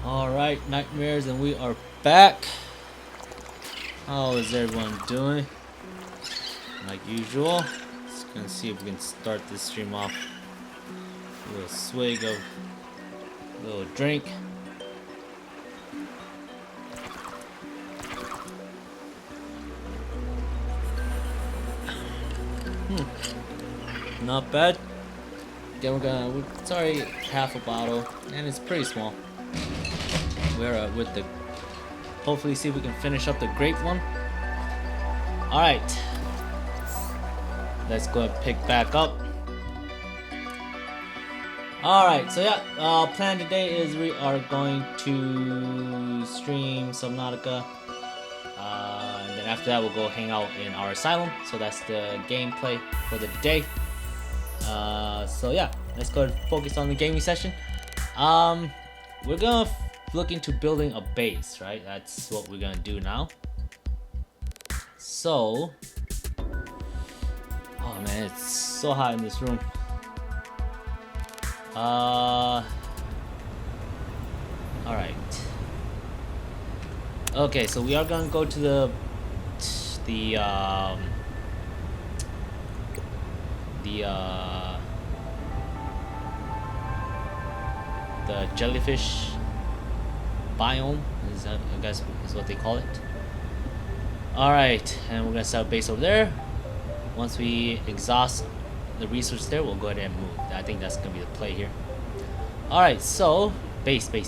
Alright, Nightmares, and we are back. How is everyone doing? Like usual. Just gonna see if we can start this stream off. A little swig of a little drink. Not bad. Then it's already half a bottle, and it's pretty small. We're with the, hopefully see if we can finish up the grape one. Alright. Let's go and pick back up. Alright, so yeah, plan today is we are going to stream Subnautica. And then after that we'll go hang out in our asylum. So that's the gameplay for the day. So yeah, let's go and focus on the gaming session. We're gonna look into building a base, right? That's what we're gonna do now. So, oh man, it's so hot in this room. All right. Okay, so we are gonna go to the jellyfish biome, is that, I guess is what they call it. Alright, and we're gonna set up base over there. Once we exhaust the resource there, we'll go ahead and move. I think that's gonna be the play here. Alright, so base. We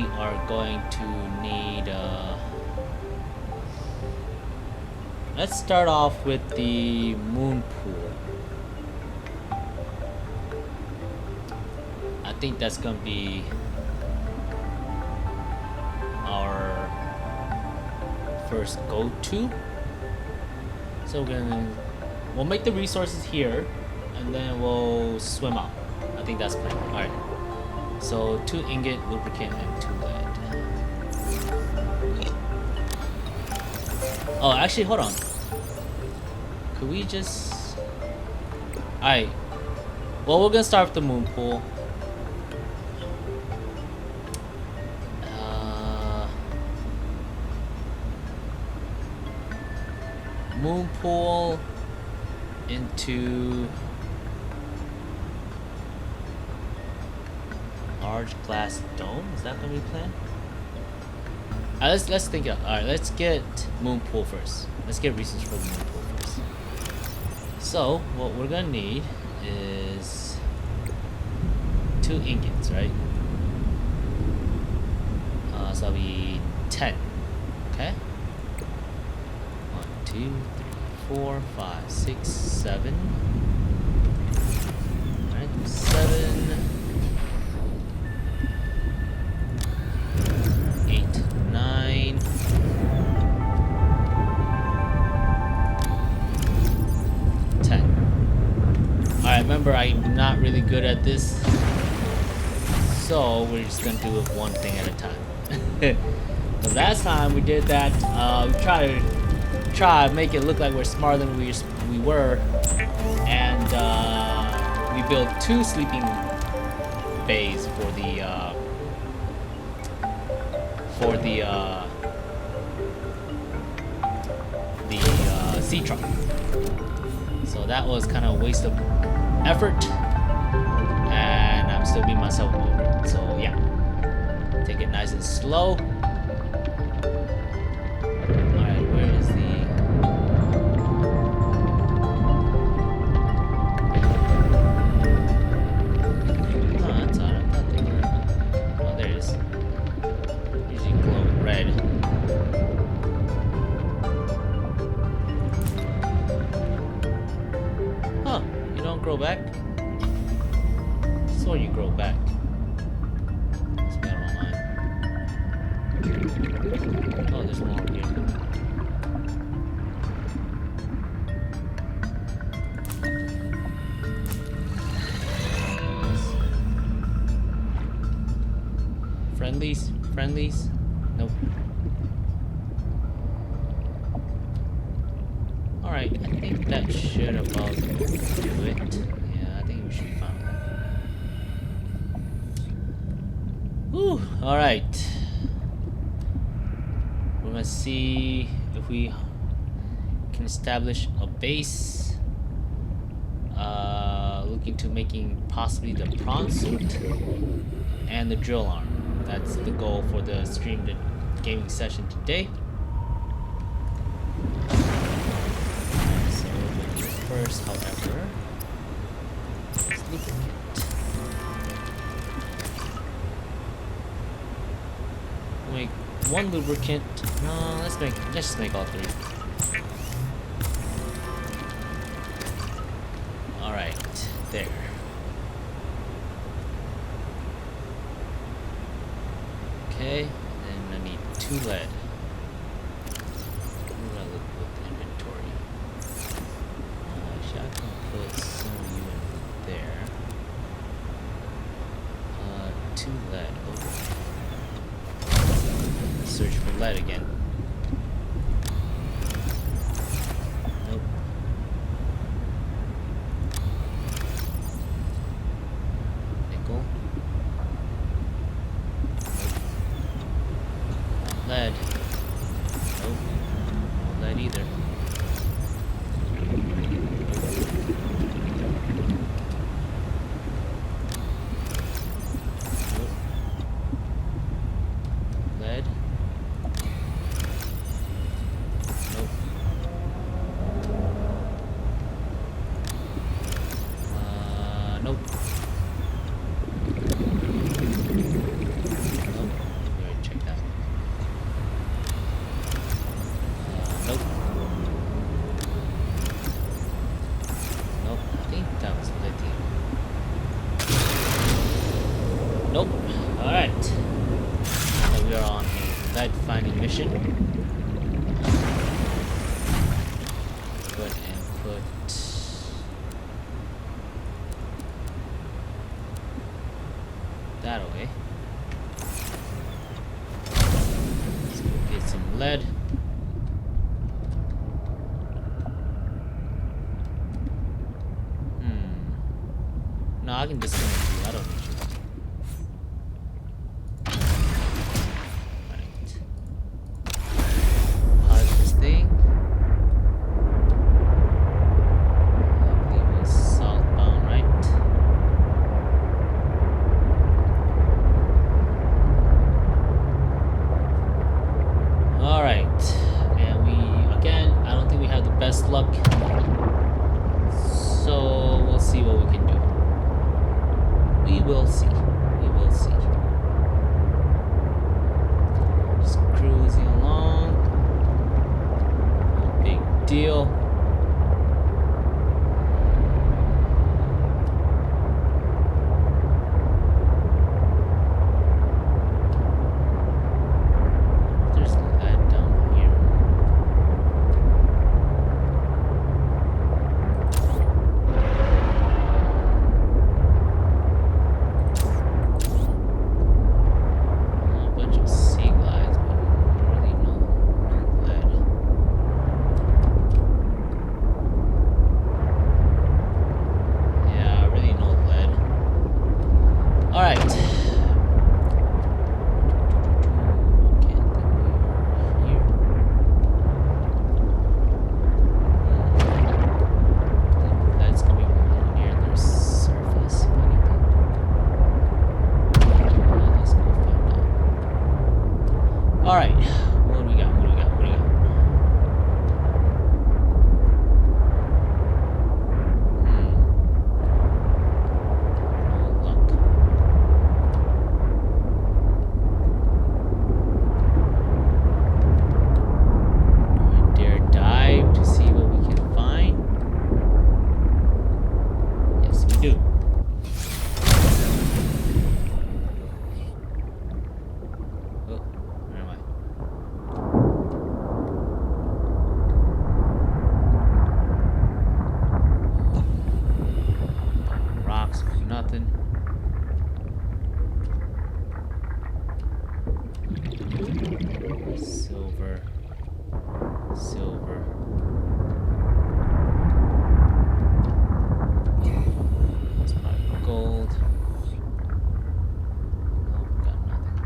are going to need let's start off with the moon pool. I think that's gonna be our first go-to. So we'll make the resources here, and then we'll swim out. I think that's plan. All right. So 2 ingot, lubricant, and 2 lead. Oh, actually, hold on. Could we just? All right. Well, we're gonna start with the moon pool. Moon pool into large glass dome. Is that gonna be planned? Let's think it up. All right, let's get moon pool first. Let's get research for the moon pool first. So what we're gonna need is 2 ingots, right? So that'll be 10. Okay. 1, 2, 3, 4, 5, 6, 7. Alright, 7, 8, 9. 10. Alright, remember I'm not really good at this, so we're just gonna do it one thing at a time. The last time we did that, we try to make it look like we're smarter than we were, and we built 2 sleeping bays for the sea truck. So that was kind of a waste of effort, and I'm still beating myself over it. So yeah, take it nice and slow. Grow back? So you grow back. It's been on mine. Oh, there's more here. Friendlies? Nope. Alright, I think that should about do it. Yeah, I think we should be fine with Whew. All right. We're gonna see if we can establish a base. Looking to making possibly the prawn suit and the drill arm. That's the goal for the stream, the gaming session today. So first, however, let's lubricant. Make one lubricant. No, let's just make all three. All right, there. Okay, and I need 2 lead. Where do I look with the inventory? Actually, I can put some of you in there. 2 lead. Okay. Search for lead again. Nope. Nickel. Lead. Nope. No lead either. Nope. Lead. Nope. Nope. Nope. Alright, check that. Nope. Nope. I think that was lithium. Nope. Alright. So we are on a lead finding mission. Go ahead and put that away. Let's go get some lead. No, I can disconnect you. I don't need you. Right. How's this thing? I believe it's southbound, right? Alright. And we, again, I don't think we have the best luck. So we'll see what we can do. We will see. We will see. Just cruising along. No big deal. There's lead down here. A bunch of sea glides, but really no lead. Yeah, really no lead. Alright. Can't think we were here. Lead's coming from near their surface, if anything. Let's go find out. Alright, what do we got? What do we got? What do we got? No luck. Do I dare dive to see what we can find? Yes, we do. Oh, where am I? Rocks, nothing. Silver. Silver. It's probably gold. Nope, got nothing.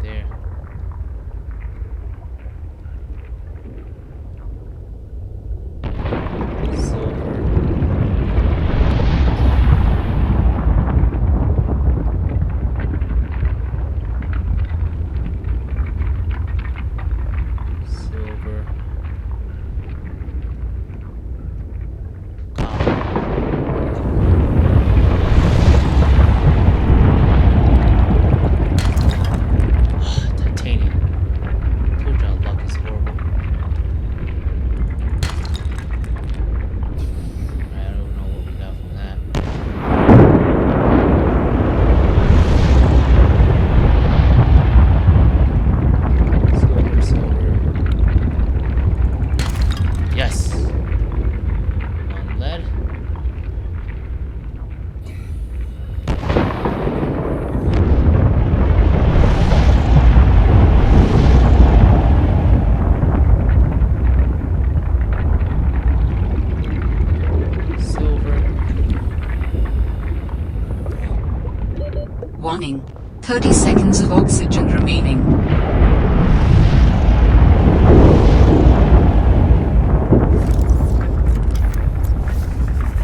Warning. 30 seconds of oxygen remaining.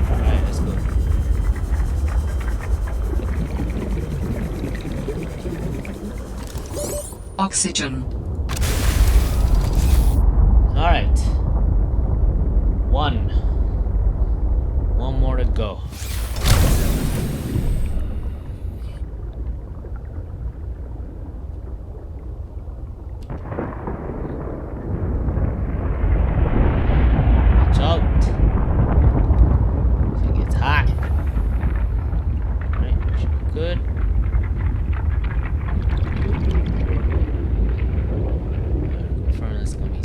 Alright, let's go. Oxygen. Alright. One more to go. Watch out. It gets hot. Alright, should be good. Furnace gonna be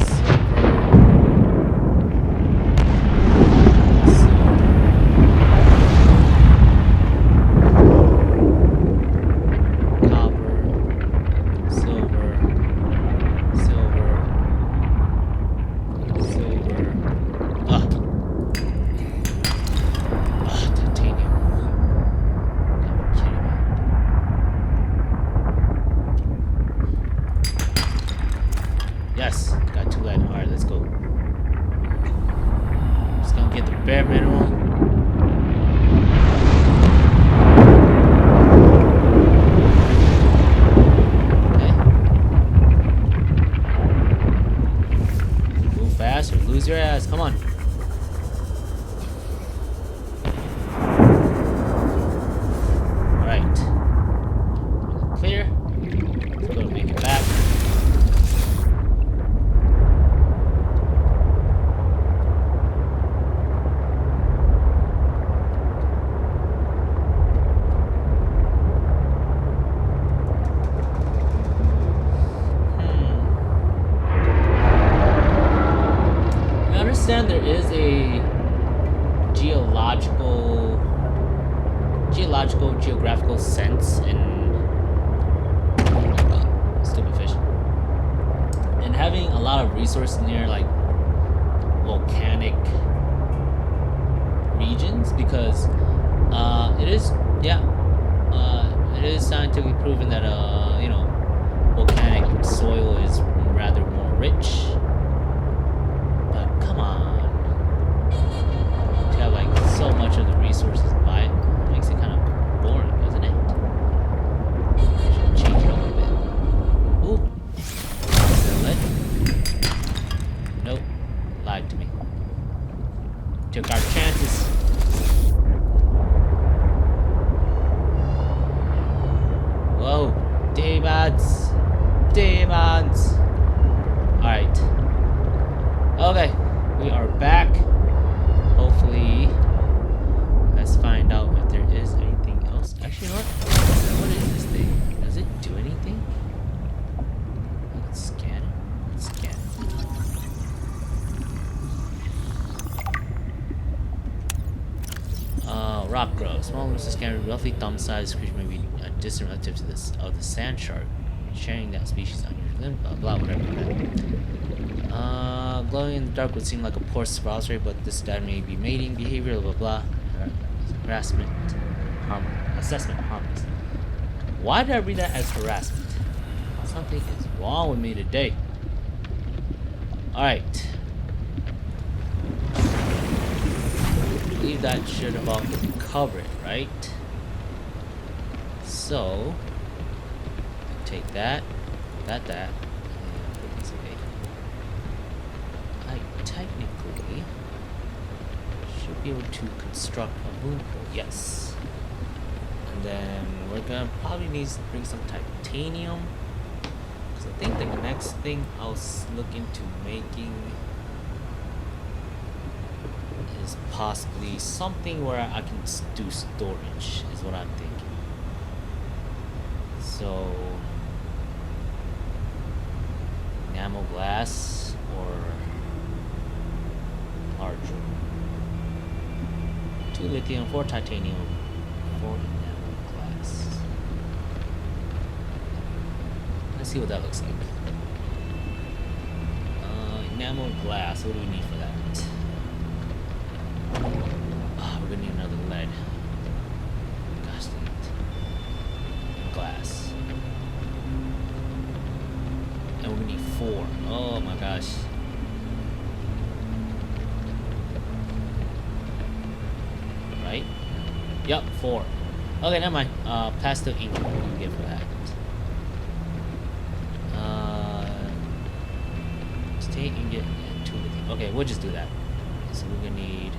yes, got 2 lead. Alright, let's go. Just gonna get the bare minimum. Okay. Move fast or lose your ass. Come on. Alright. Clear. Let's go make it back. There is a geographical sense in stupid fish, and having a lot of resources near like volcanic regions, because it is it is scientifically proven that you know, volcanic soil is rather more rich. Come on. To have like so much of the resources by it makes it kind of boring, doesn't it? I should change it up a bit. Ooh. Is that lead? Nope. Lied to me. Took our chances. Whoa. Demons. Demons. Alright. Okay. We are back. Hopefully, let's find out if there is anything else. Actually, you know what is this thing? Does it do anything? Let's scan it. Let's scan it. Rock growth. Small amounts of scanner, roughly thumb-sized creature may be a distant relative to this of the sand shark. Sharing that species on your limb, blah blah whatever. Glowing in the dark would seem like a poor survival rate, but this data may be mating behavior, blah blah blah. Harassment, assessment, harmless. Why did I read that as harassment? Something is wrong with me today. Alright. I believe that should about cover it, right? So, take that, and put these away. I technically should be able to construct a moon pool, yes. And then we're gonna probably need to bring some titanium. Because I think the next thing I'll look into making is possibly something where I can do storage, is what I'm thinking. So, enamel glass or larger. 2 lithium, 4 titanium, 4 enamel glass. Let's see what that looks like. Enamel glass, what do we need for that? We're gonna need another lead. Gosh dang it. glass. And we're gonna need 4. Oh my gosh. Right? Yup, 4. Okay, never mind. Pastel ink. What do we get for that? Stay ingot and 2 lithium. Okay, we'll just do that. So we're gonna need.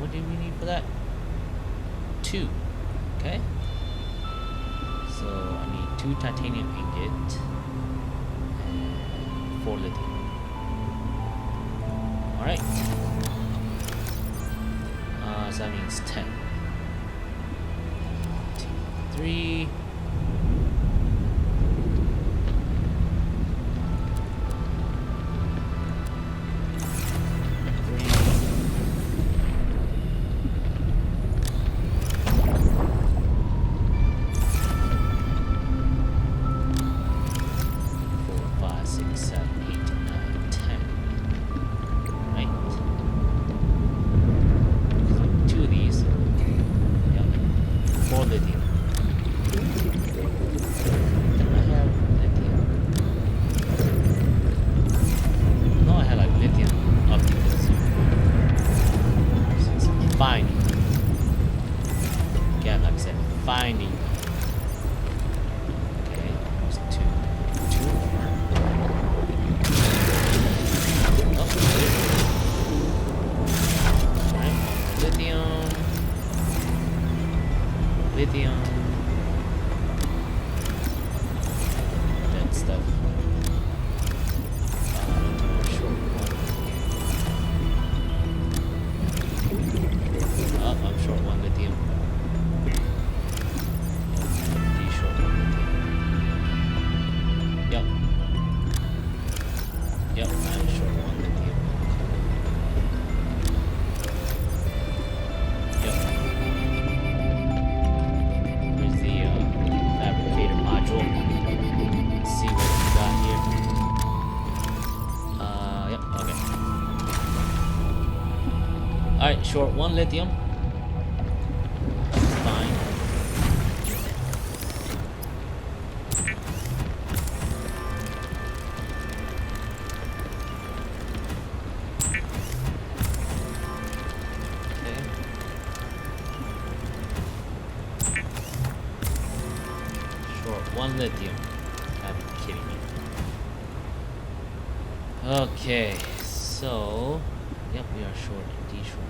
What do we need for that? 2. Okay. So I need 2 titanium ingot and 4 lithium. All right. So that means 10. 2, 3. Finding. Okay, there's 2. 2 more. Oh, alright, lithium. Lithium. That stuff. Short 1. Oh, I'm short 1 lithium. Yep, I'm short 1 lithium. Yep. Where's the fabricator module? Let's see what we got here. Yep, okay. Alright, short 1 lithium. That's fine. Short 1 lithium. Gotta be kidding me. Okay, so yep, we are short indeed, short 1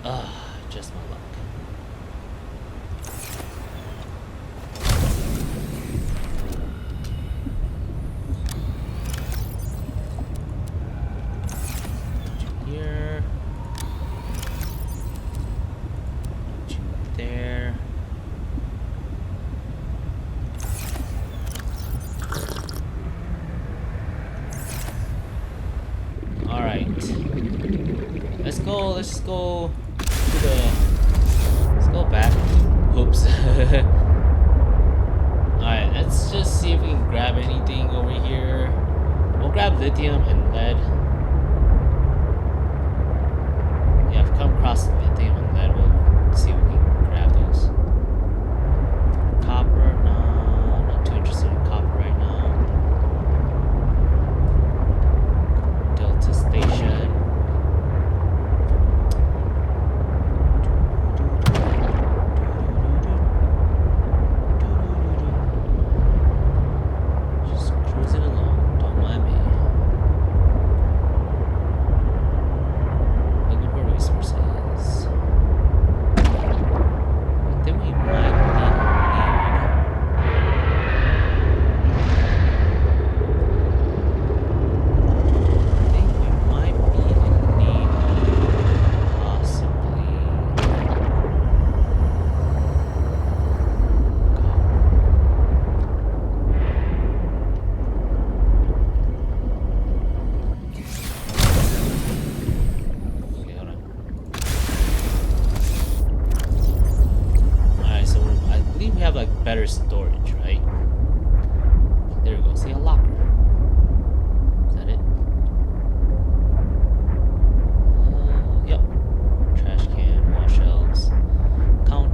lithium. Just my luck. Here. There. All right. Let's go. Let's go to the. Let's go back. Oops. All right. Let's just see if we can grab anything over here. We'll grab lithium and lead. Yeah, I've come across lithium and lead. We'll see if we can grab those. Copper, no, not too interested in copper right now. Delta station. Just cruising along, don't mind me. Looking for resources. Then we might need. I think we might be in need, possibly. Okay, hold on. Alright, so I believe we have like better storage, right? There we go. See, a locker. Is that it? Yep. Trash can, wall shelves, counter.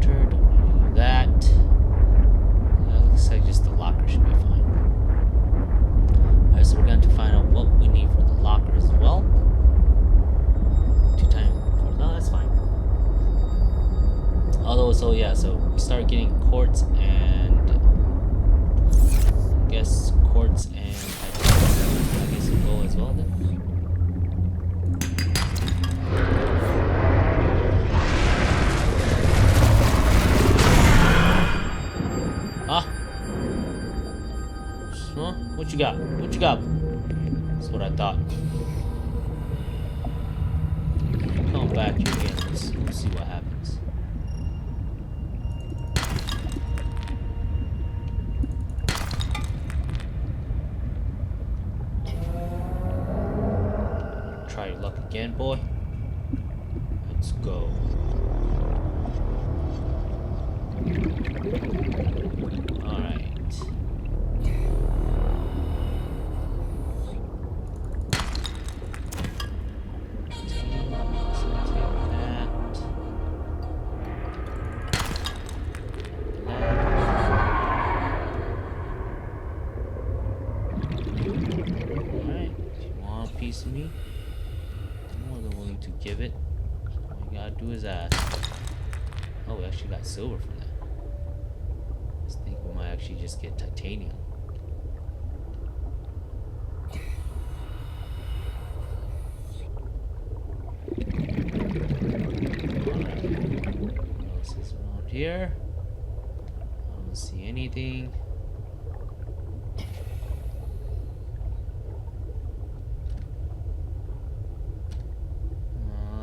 so yeah, so we start getting quartz and I guess quartz and I guess a gold as well then. Huh? Huh? What you got? What you got? That's what I thought. Come back here again. We'll see what happens. Try your luck again, boy. Let's go. Alright. Piece of me, I'm more than willing to give it. All you gotta do is ask. Oh, we actually got silver from that. I think we might actually just get titanium. What else is around here? I don't see anything.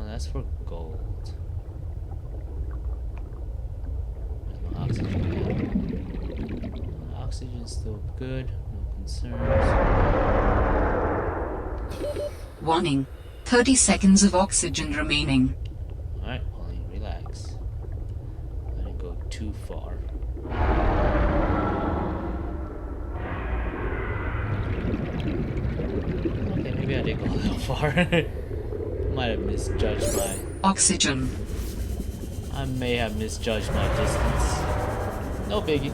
That's for gold. There's no oxygen yet. Oxygen's still good, no concerns. Warning. 30 seconds of oxygen remaining. Alright, Pauline, relax. I didn't go too far. Okay, maybe I did go a little far. Might have misjudged my... Oxygen. I may have misjudged my distance. No biggie.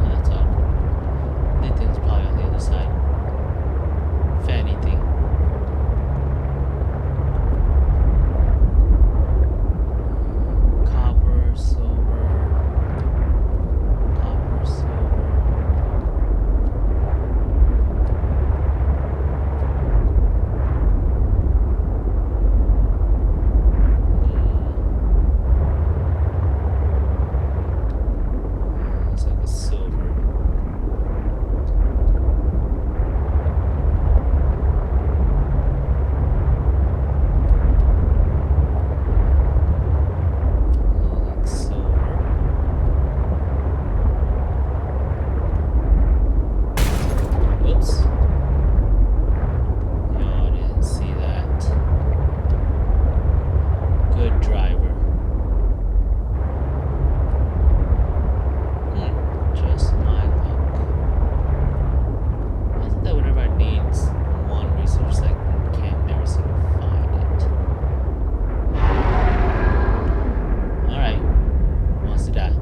That's odd. Nathan's probably on the other side. If anything. Copper, silver. Copper, silver. Looks like a silver. Oh, that's silver. Whoops. No, I didn't see that. Good driver. Just my luck. I think that whenever I need one resource, I can't never seem to find it. Alright. Who wants to die?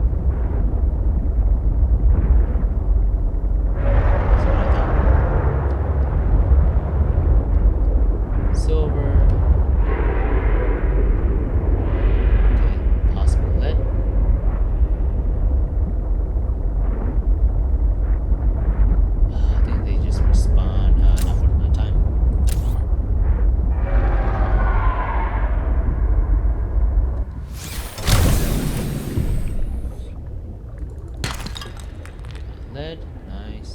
That's what I thought. Silver. Okay, possible lead. I think they just respawn. Not for my time. Lead, nice.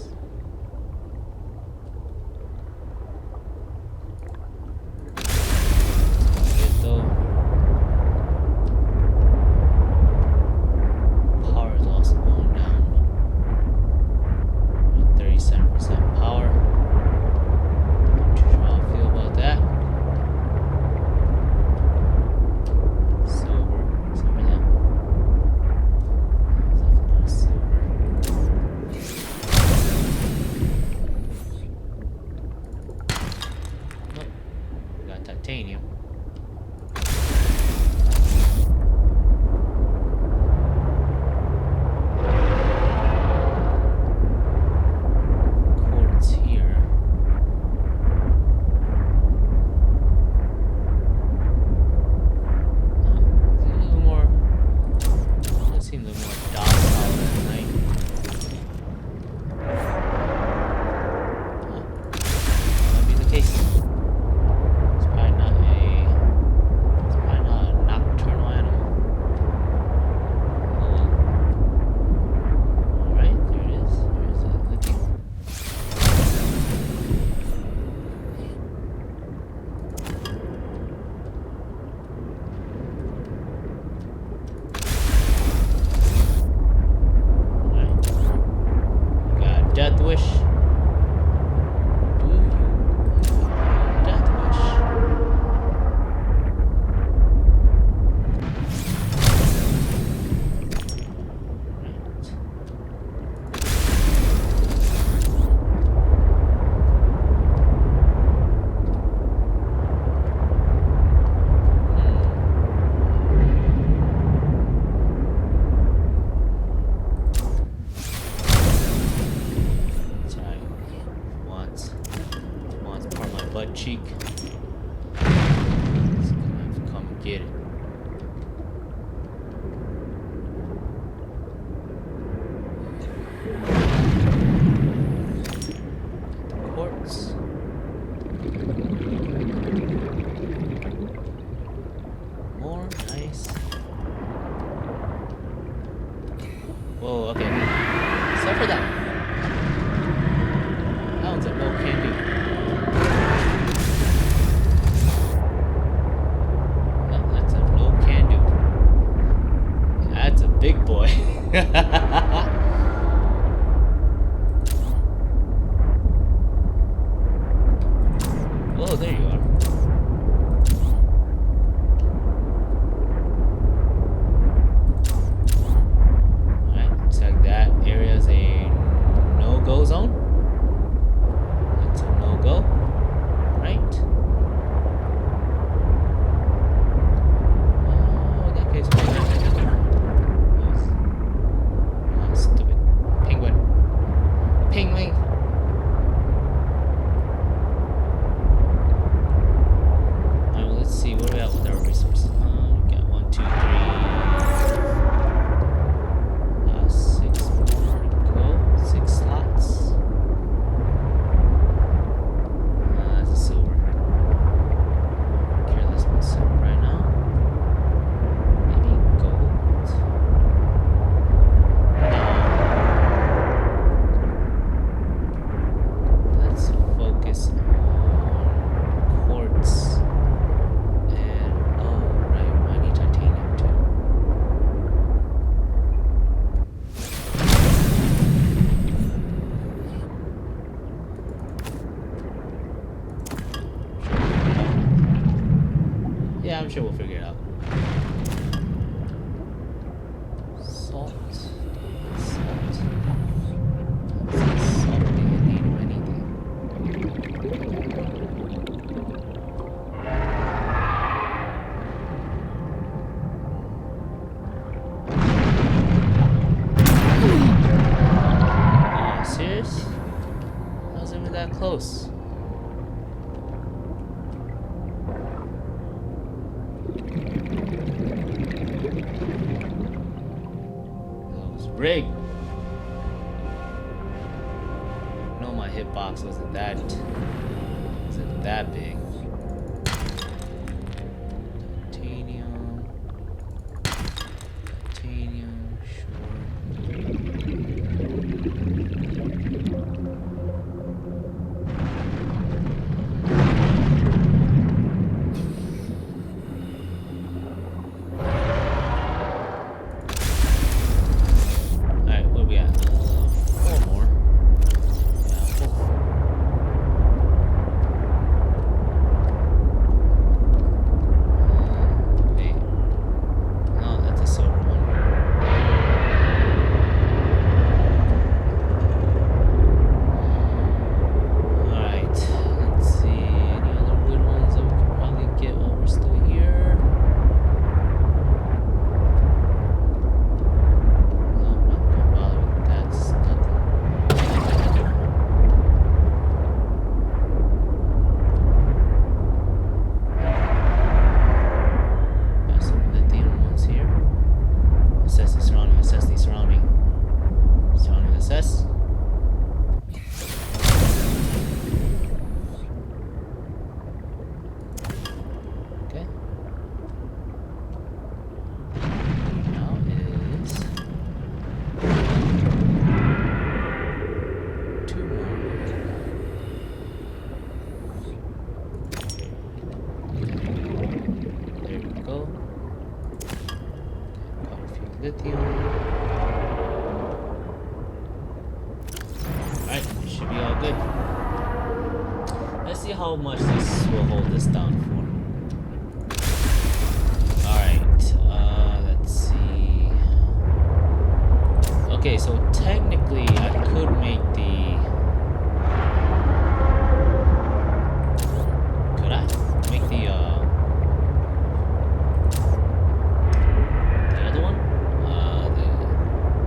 Good though. Power is also going down. 37% power. Not too sure how I feel about that. Silver. Silver now. Definitely not silver. Nope. We got titanium. Quartz here. butt cheek. It's gonna have to come and get it. Quartz. More, nice. Whoa, okay. Except for that. That one's a no can do. Yeah, that's a no can do. That's a big boy. Oh, there you are. Alright, looks like that area is a no-go zone. That's a no-go. Right. Oh, in that case, oh, stupid penguin. Penguin. Let's see, where are we at with our resources? We got 1, 2, 3. 6 more to go. 6 slots. That's a silver. Careless with silver right now. Maybe gold. No. Let's focus on quartz. Yeah, I'm sure we'll figure it out. Salt. Salt. Salt being need of anything. Oh, serious? I wasn't even that close. Rigged. No, my hitbox wasn't that big. Titanium. Titanium, sure. lithium. Alright, should be all good. Let's see how much this will hold this down for. Alright, let's see. Okay, so technically I could make the... Could I make the other one? The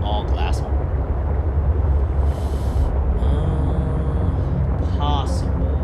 all glass one? Possible.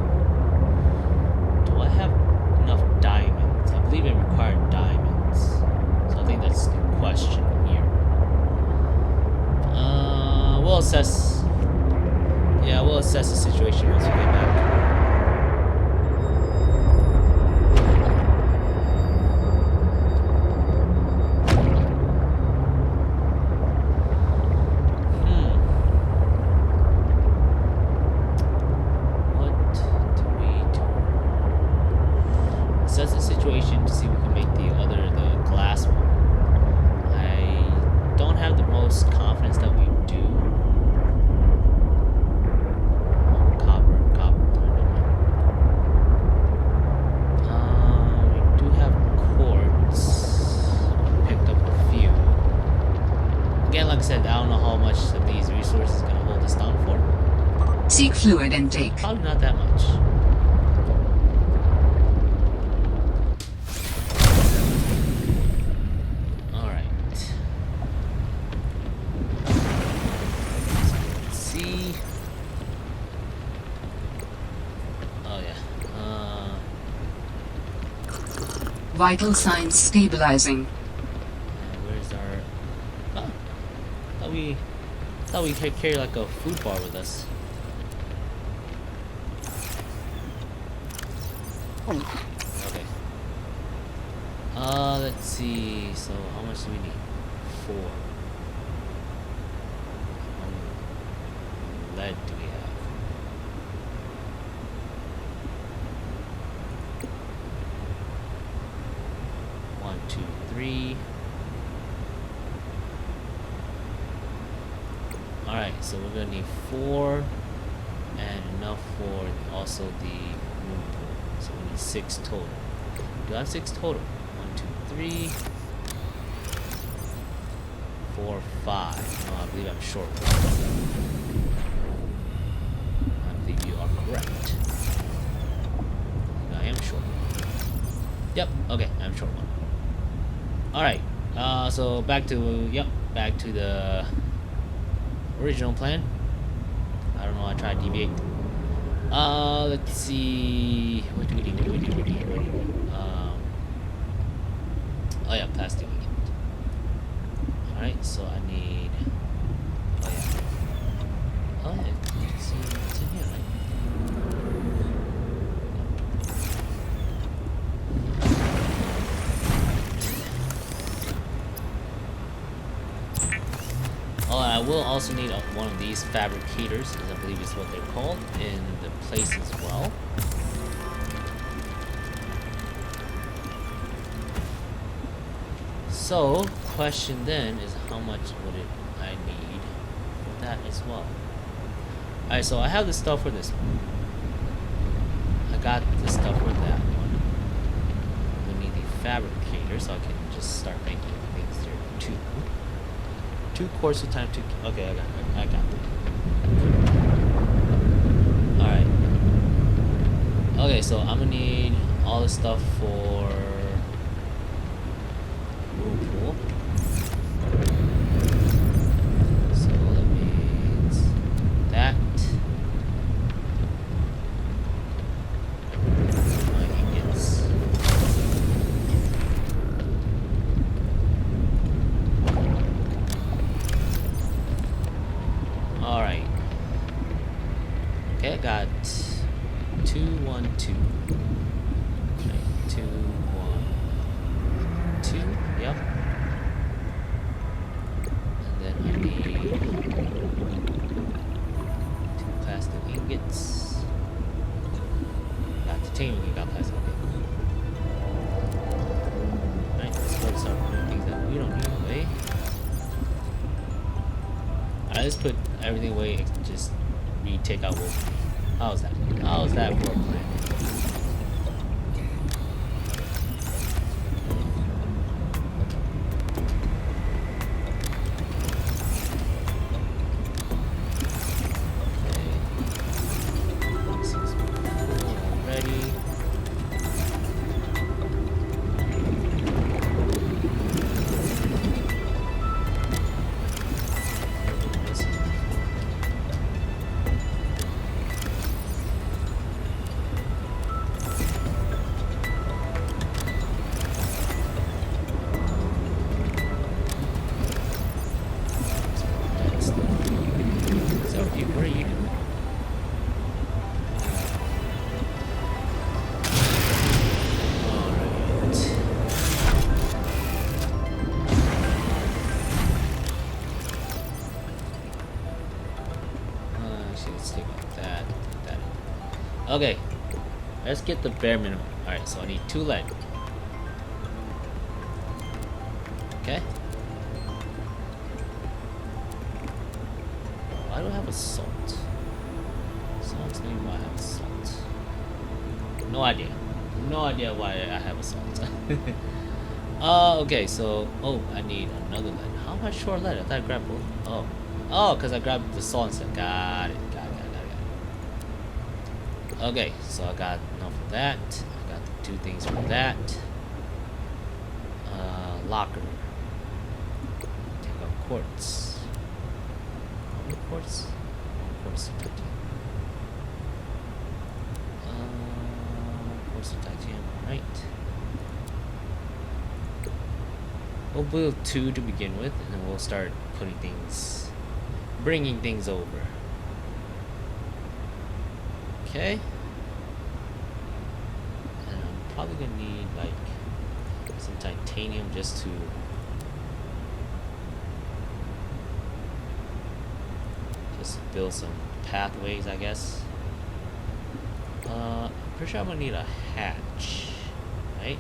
situation to see if we can make the glass one. I don't have the most confidence that we do. Copper. We do have quartz. Picked up a few. Again, like I said, I don't know how much of these resources is gonna hold us down for. Seek fluid intake. Probably not that much. Vital signs stabilizing. Where's our... Oh, thought we could carry like a food bar with us. Okay. Let's see. So how much do we need? 4. How much lead do we have? Alright, so we're gonna need 4 and enough for also the moon pool. So we need 6 total. Do I have 6 total? 1, 2, 3, 4, 5. No, I believe I'm short. I believe you are correct. I am short. Yep, okay, I'm short one. Alright, so back to the original plan. I don't know, I tried to deviate. Let's see. What do we need? Oh yeah, plastic. Alright, so I need. Oh yeah, it's in here, right? Oh, I will also need one of these fabricators, as I believe is what they're called, in the place as well. So, question then is how much would I need for that as well? Alright, so I have the stuff for this one. I got the stuff for that one. We need the fabricator, so I can just start making things there too. 2 quartz of time to. Okay, I got it. Alright. Okay, so I'm gonna need all the stuff for whirlpool. So that means that. My ingots. Alright. Okay, I got 2, 1, 2. Okay, 2, 1, 2. Yep. And then I need 2 plastic ingots. Got titanium, we got plastic. Alright, let's go start putting things that we don't need away. Alright, let's put everything away and just take out wolf. How's that? How's that for a plan? Okay, let's get the bare minimum. Alright, so I need 2 lead. Okay. Why do I have a salt? Someone tell me why I have a salt. No idea. No idea why I have a salt. Okay, so I need another lead. How am I short lead? I thought I grabbed both. Oh, because I grabbed the salt instead. Got it. Got it. Okay, so I got enough of that. I got the 2 things for that. Locker. Take out quartz. How many quartz? 1 quartz of titanium. Quartz of titanium, alright. We'll build 2 to begin with, and then we'll start bringing things over. Okay. And I'm probably gonna need like some titanium just to build some pathways, I guess. I'm pretty sure I'm gonna need a hatch, right?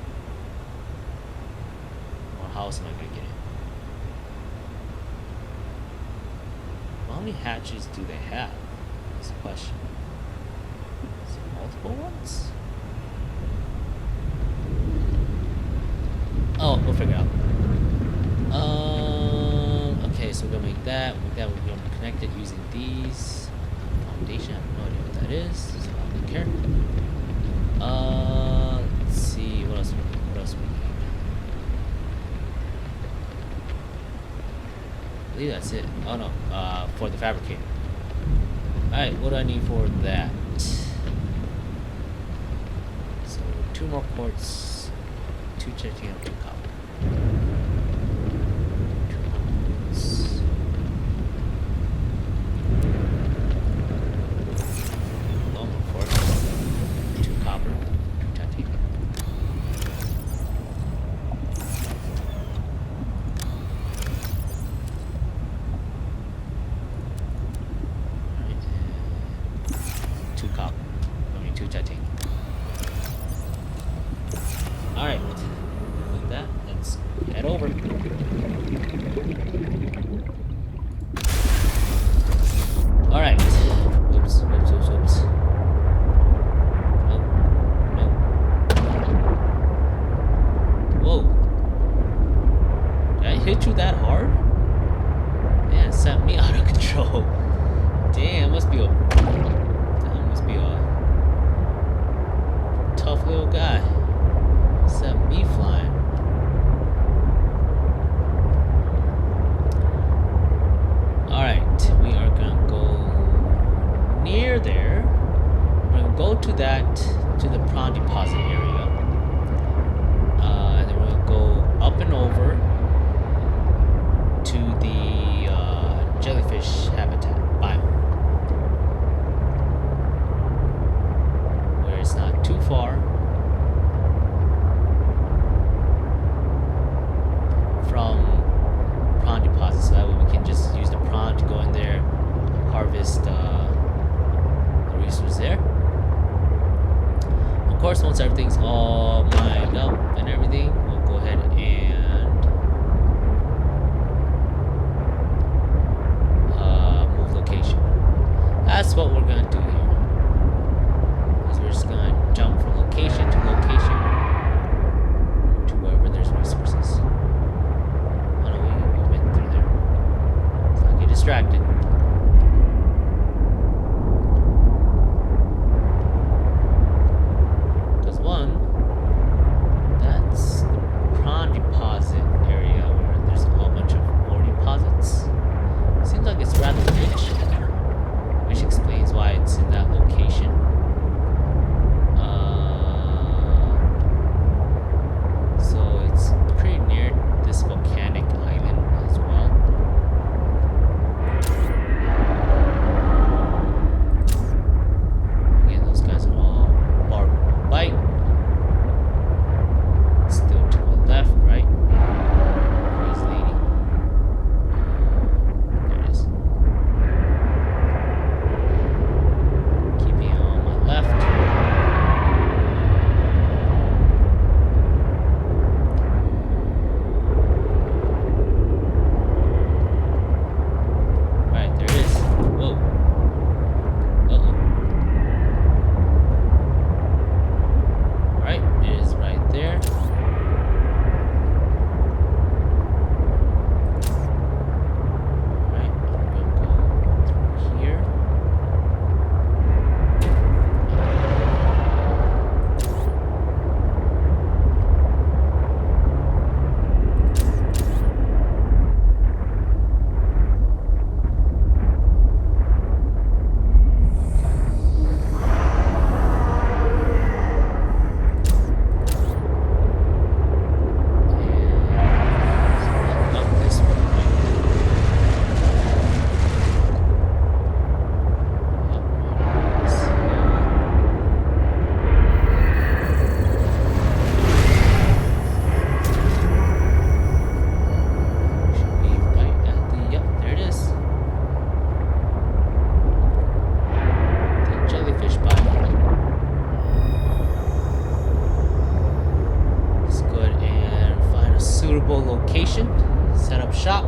Or how else am I gonna get it? How many hatches do they have? That's the question. Is it multiple ones? Oh, we'll figure it out. Okay, so we're gonna make that. We're gonna connect it using these. Foundation. I have no idea what that is, so I don't care. Let's see. What else we need? I believe that's it. Oh no. For the fabricator. Alright, what do I need for that? So 2 more quartz, 2 titanium, 2 copper. 2 more quartz. 1 more quartz, 2 copper, 2 titanium. Alright, 2 copper. 2 titanium. Alright. Like that. Let's head over. Alright. Oops. Nope. Whoa. Did I hit you that hard? Man, it sent me out of control. Damn, must be a tough little guy. Sent me flying. Alright, we are gonna go near there. We're gonna go to the prawn deposit area. And then we're gonna go up and over to the jellyfish habitat biome. Where it's not too far from prawn deposits, so that way we can just use the prawn to go in there, harvest the resources there. Of course, once everything's all mined up and everything, we'll go ahead and move location. That's what we're gonna do here. Is we're just gonna jump from location to location to wherever there's resources. Distracted. Because that's the prawn deposit area where there's a whole bunch of ore deposits. Seems like it's rather rich, which explains why it's in that location, set up shop.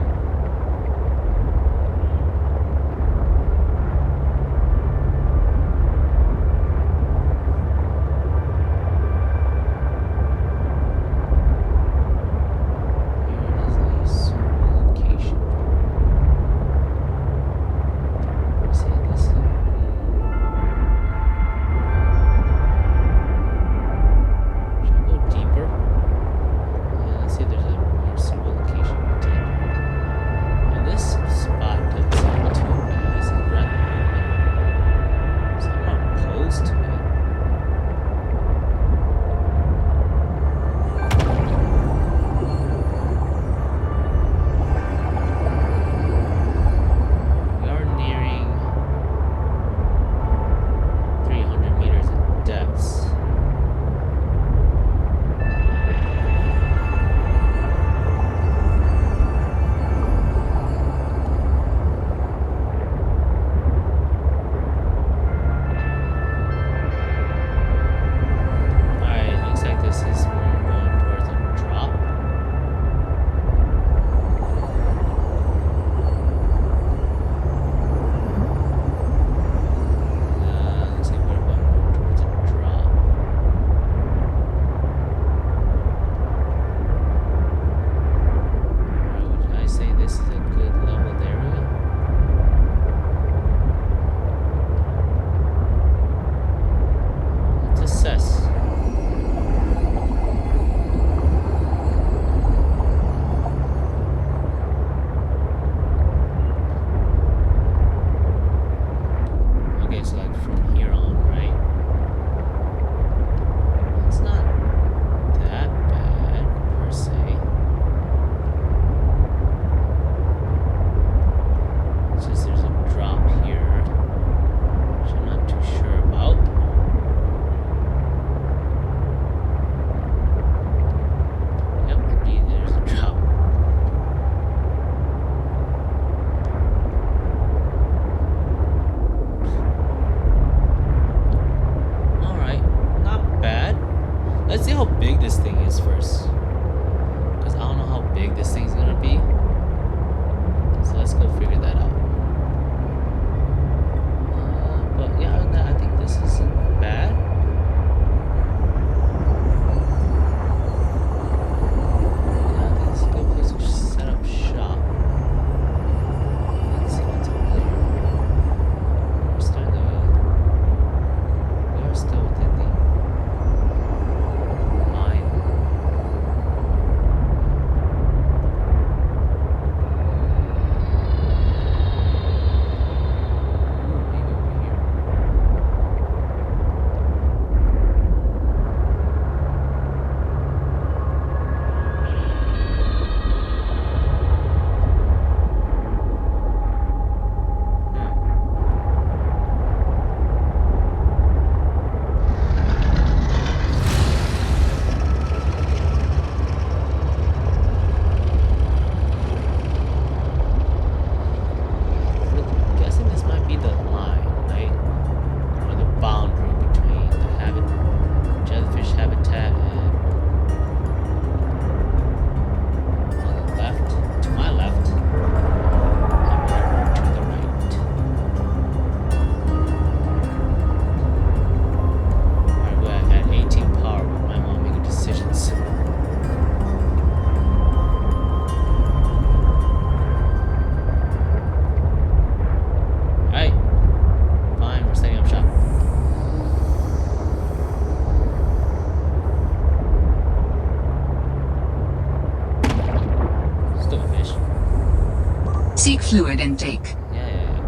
Seek fluid intake. Yeah.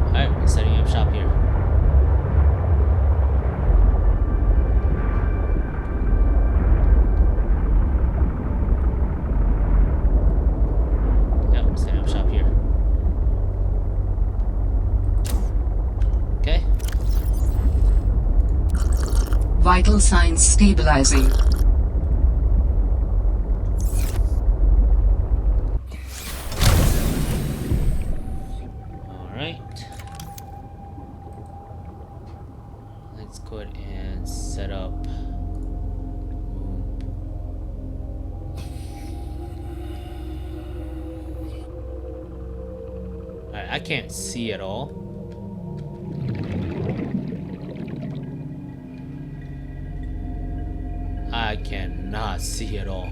Alright, we're setting up shop here. Yep, we're setting up shop here. Okay. Vital signs stabilizing. Alright. Alright, I can't see at all. I cannot see at all.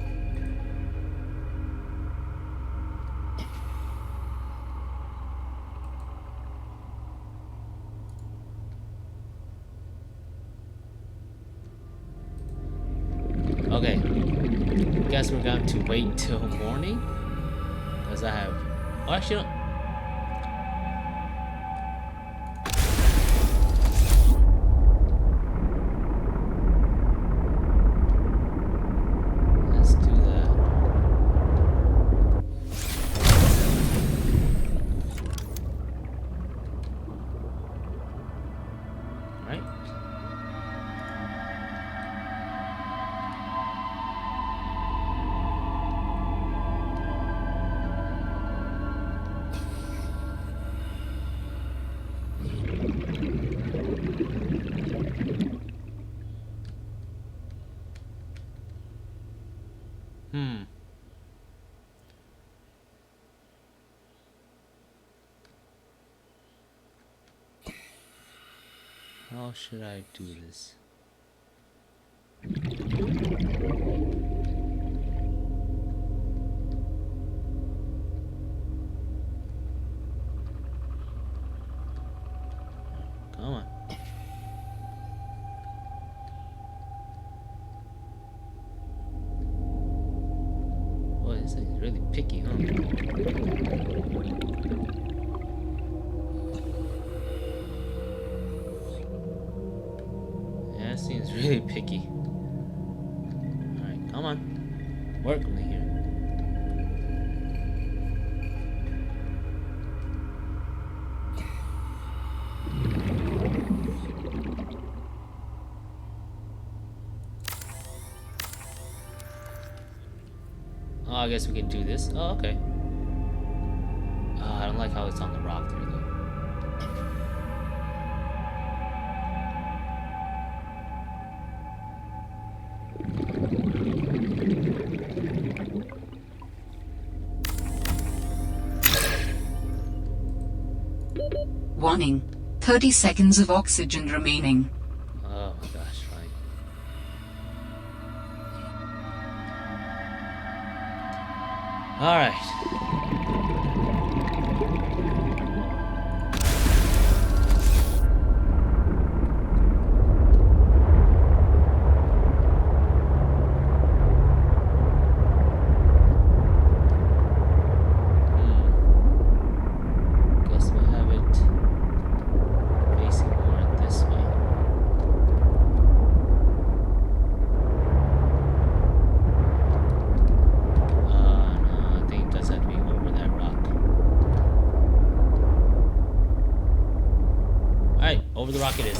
Okay, guess we're going to wait till morning, because I have. Oh, actually, no. Let's do that. Right. How should I do this? Come on. Boy, this thing is really picky, huh? Yeah, this thing is really picky. Alright, come on. Work with me here. Oh, I guess we can do this. Oh, okay. I don't like how it's on the rock there, though. Warning. 30 seconds of oxygen remaining. Oh my gosh, fine. Alright. Guess we'll have it facing more this way. No, I think it does have to be over that rock. Alright, over the rock it is.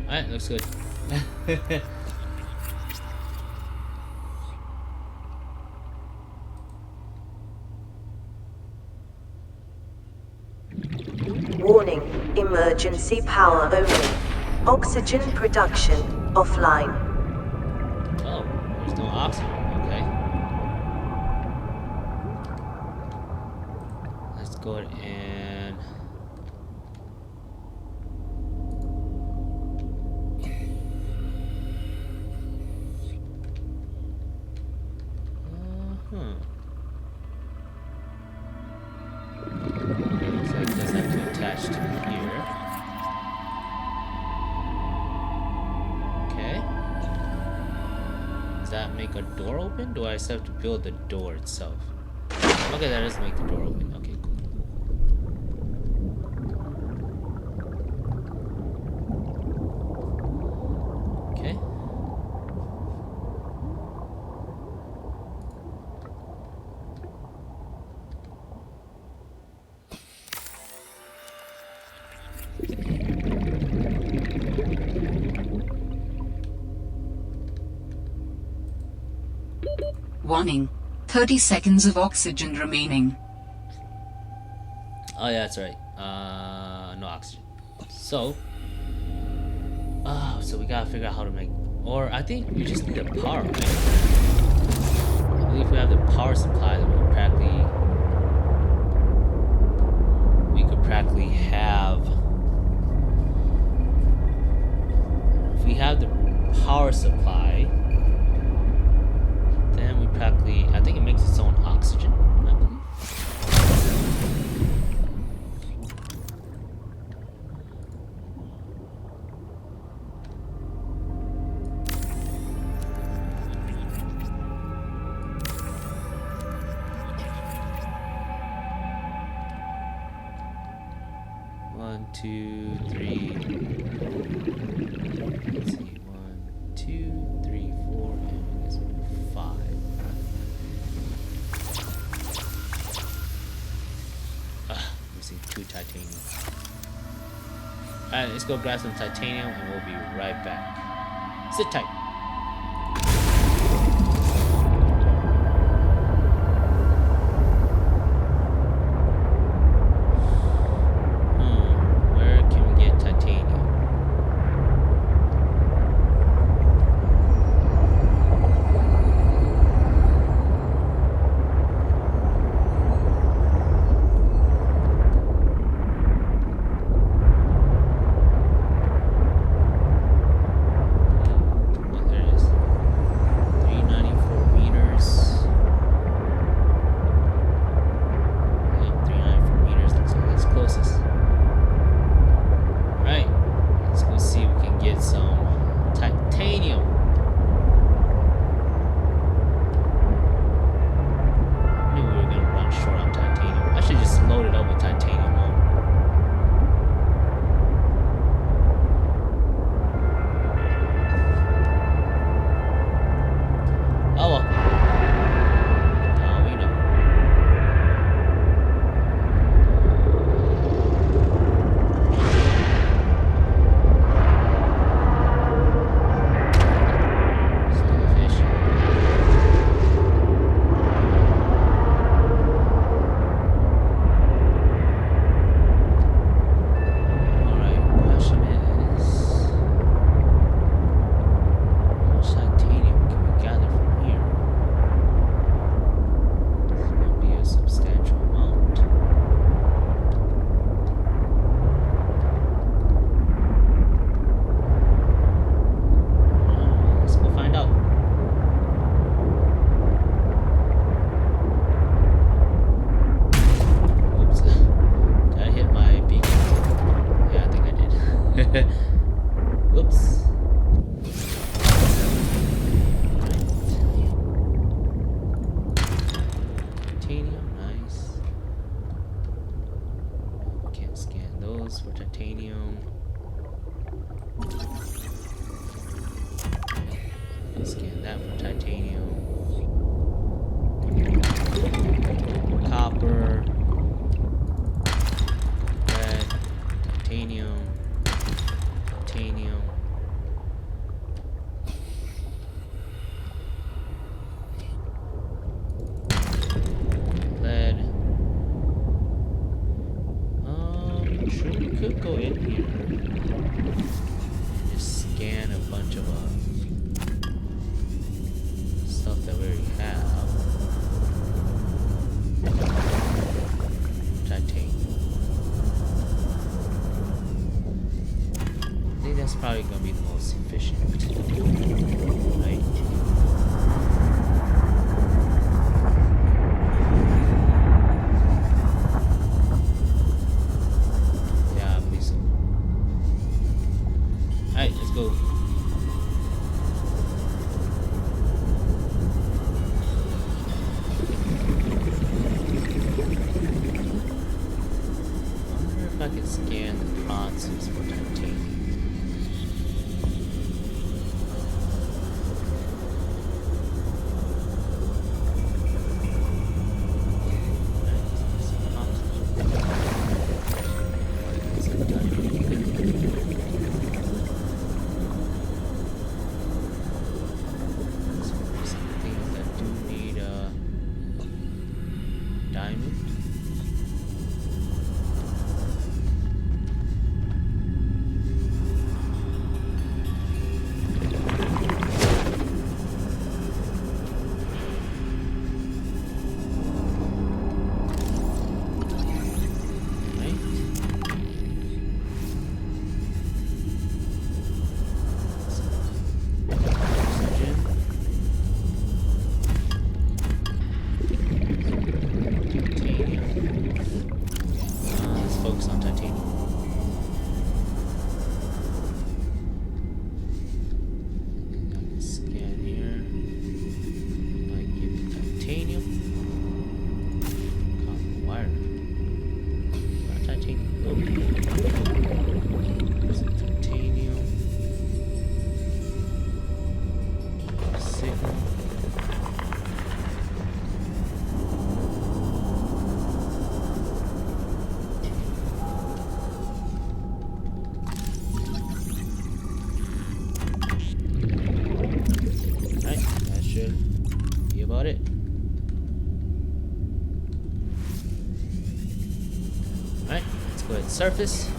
Alright, looks good. Warning, emergency power only. Oxygen production offline. Oh, there's no oxygen. Okay. Let's go ahead and. Looks like it does have to attach to here. Okay. Does that make a door open? Do I still have to build the door itself? Okay, that does make the door open. Okay, cool. Okay. Warning. 30 seconds of oxygen remaining. Oh yeah, that's right. No oxygen. So, so we gotta figure out how to make. Or I think we just need a power, right? I believe we have the power supply that we could practically have. If we have the power supply, then we practically, I think it makes its own oxygen, I believe. One, two, three. Let's see. 1, 2, 3, 4, and I guess 5. Missing 2 titanium. Alright, let's go grab some titanium and we'll be right back. Sit tight. Where can we get titanium? Whoops. Titanium, nice. Can't scan those for titanium. Scan that for titanium. Copper. Red. Titanium. Titanium. Lead. Sure we could go in here and just scan a bunch of stuff that we already have. Titanium. I think that's probably gonna be the most efficient. Right? Yeah, I believe so. Alright, let's go. I wonder if I can scan the bronzes for titanium. Some things that do need titanium. I can scan here. Might give me titanium. Copper wire. Not titanium. Nope. Some titanium. Signal. About it. Alright, let's go ahead and surface.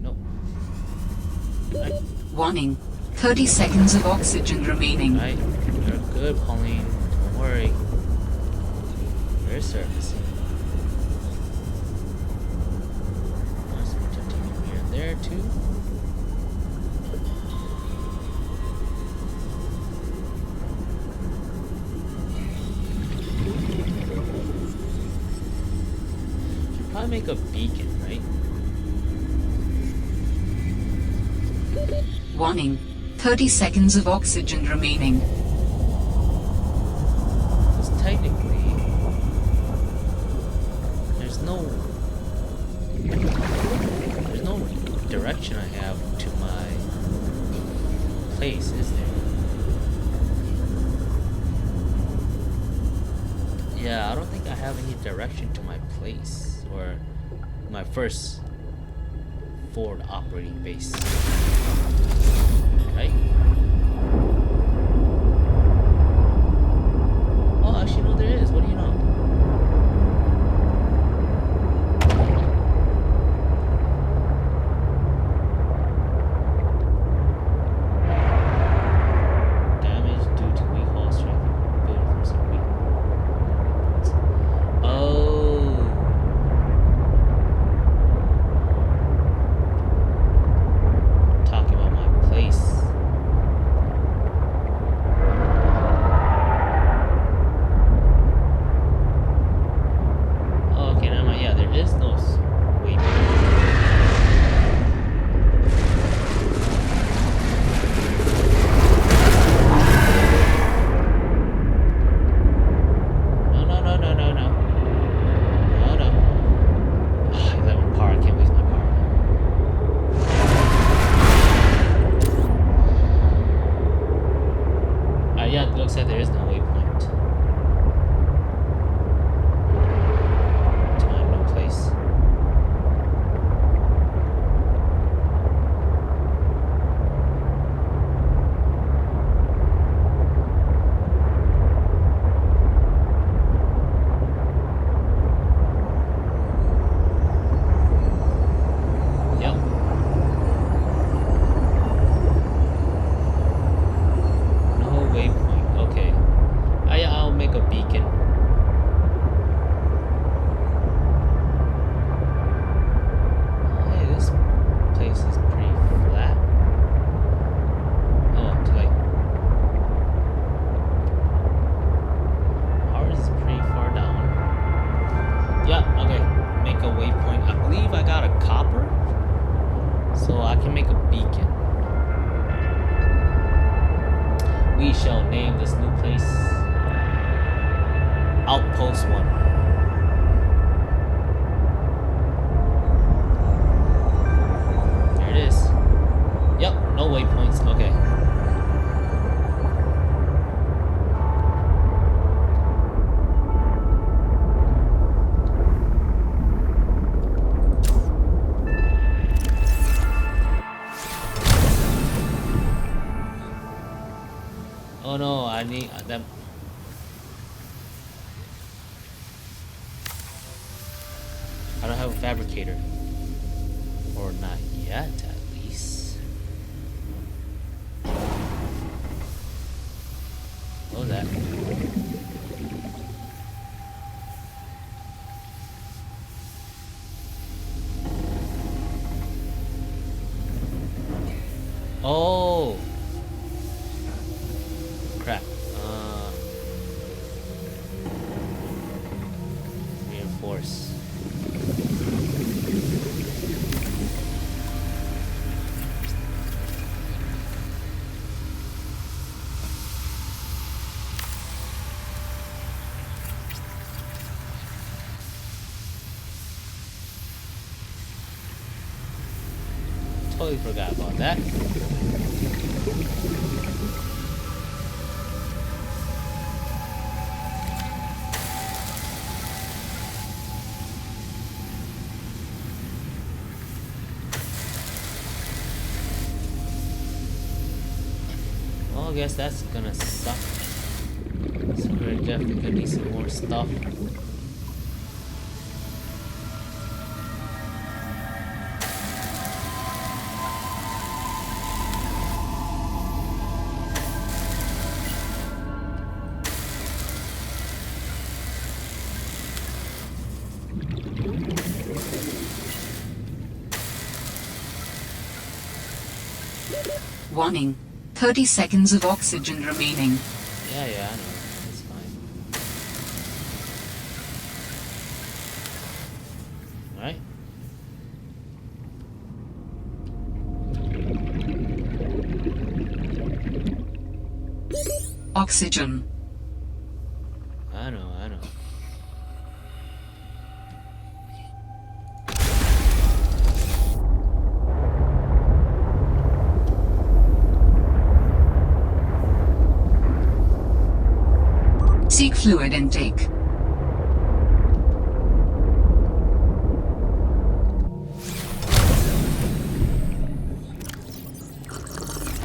Nope. Alright. Warning. 30 seconds of oxygen remaining. Alright, you're good, Pauline. Don't worry. You're surfacing. There's some titanium here and there too. Make a beacon, right? Warning. 30 seconds of oxygen remaining. Because technically, there's no direction I have to my place, is there? Yeah, I don't think I have any direction to my place. Or my first forward operating base. Right? Oh, actually, no, there is. What do you know? Damage due to weak hull strength. Building from some weak. Oh. Looks like there is no waypoint to my new place. Yep. No waypoint. Okay. I'll make a beacon. Hey, this place is pretty flat. Oh, to like ours is pretty far down. Yeah, okay. Make a waypoint. I believe I got a copper, so I can make a beacon. We shall name this new place Outpost 1. There it is. Yep, no waypoints. Okay. Oh no, I need them. I don't have a fabricator. Or not yet, at least. What was that? Oh! Crap. course. Totally forgot about that. Well, I guess that's gonna suck. So we're definitely gonna need some more stuff. Warning. 30 seconds of oxygen remaining. Yeah, I know. It's fine. Alright. Oxygen. I know. Seek fluid intake.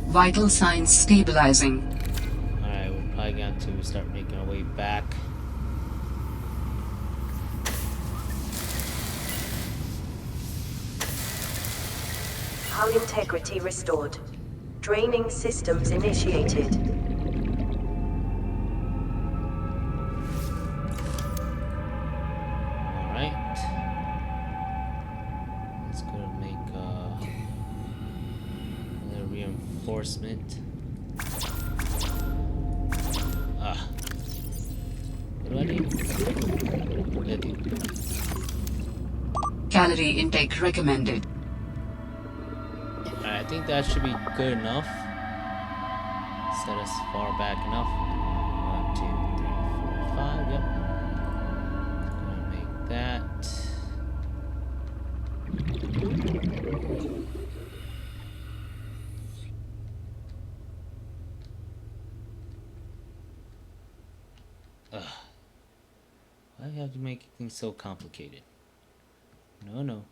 Vital signs stabilizing. Alright, we're probably going to start making our way back. Hull integrity restored. Draining systems initiated. Alright. Let's go to make another reinforcement. What do I need? Lithium. Calorie intake recommended. Alright, I think that should be good enough. Set us far back enough. 1, 2, 3, 4, 5. Yep. Gonna make that. Ugh. Why do you have to make things so complicated? No.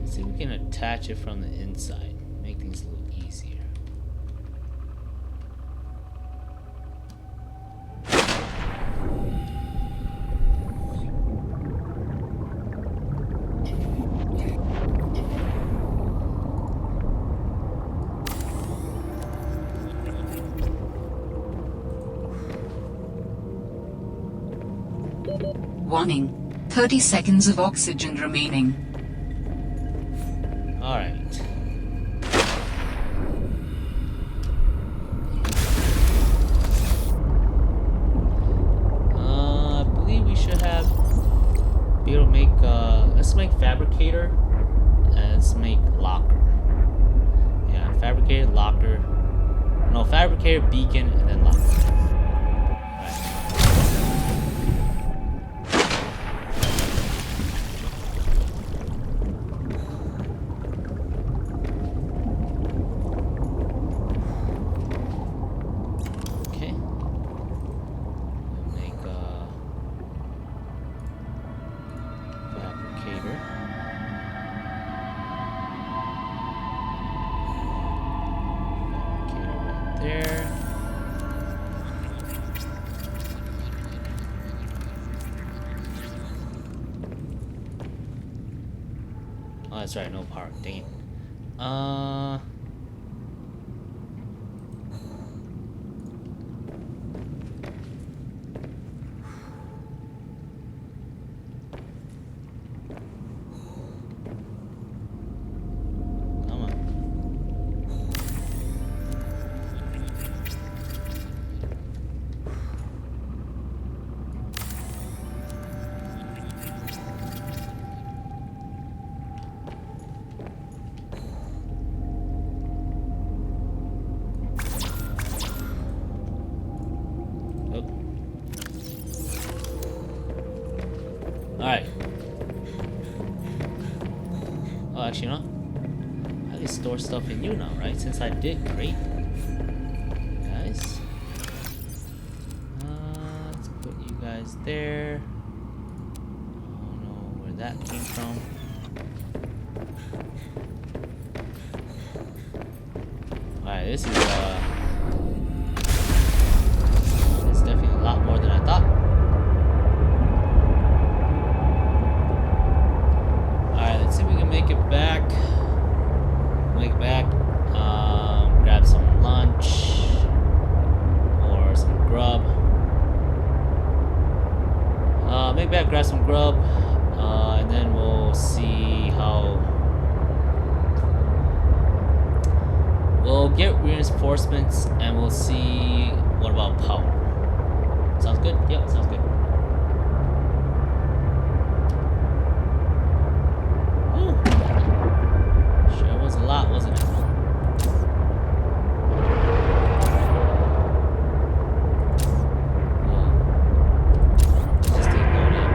See if we can attach it from the inside. Make things a little easier. Warning. 30 seconds of oxygen remaining. Alright. I believe we should be able to make, let's make fabricator and let's make locker. Yeah, fabricator, locker. No, fabricator, beacon, and then locker. Oh, that's right, no power. Dang it. Come on. actually, you know, I can store stuff in you now, right? Since I did, great. Guys. Let's put you guys there. I don't know where that came from. Alright, this is it's definitely a lot more than I thought. Alright, let's see if we can make it back. Grab some lunch or some grub. Make back, grab some grub, and then we'll see how. We'll get reinforcements and we'll see what about power. Sounds good? Yep, sounds good. Ooh. Sure was a lot, wasn't it? Whoa. Just didn't load up.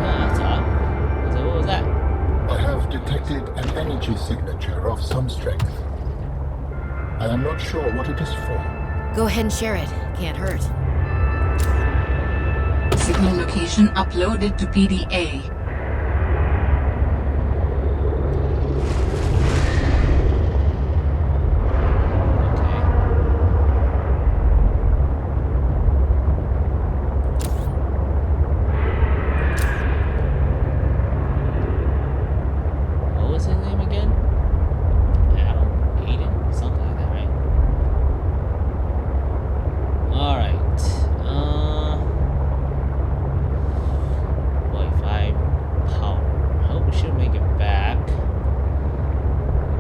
That's odd. What was that? I have detected an energy signature of some strength. I am not sure what it is for. Go ahead and share it. Can't hurt. Signal location uploaded to PDA. What was his name again? Adam? Aiden? Something like that, right? Alright. 45 power. I hope we should make it back.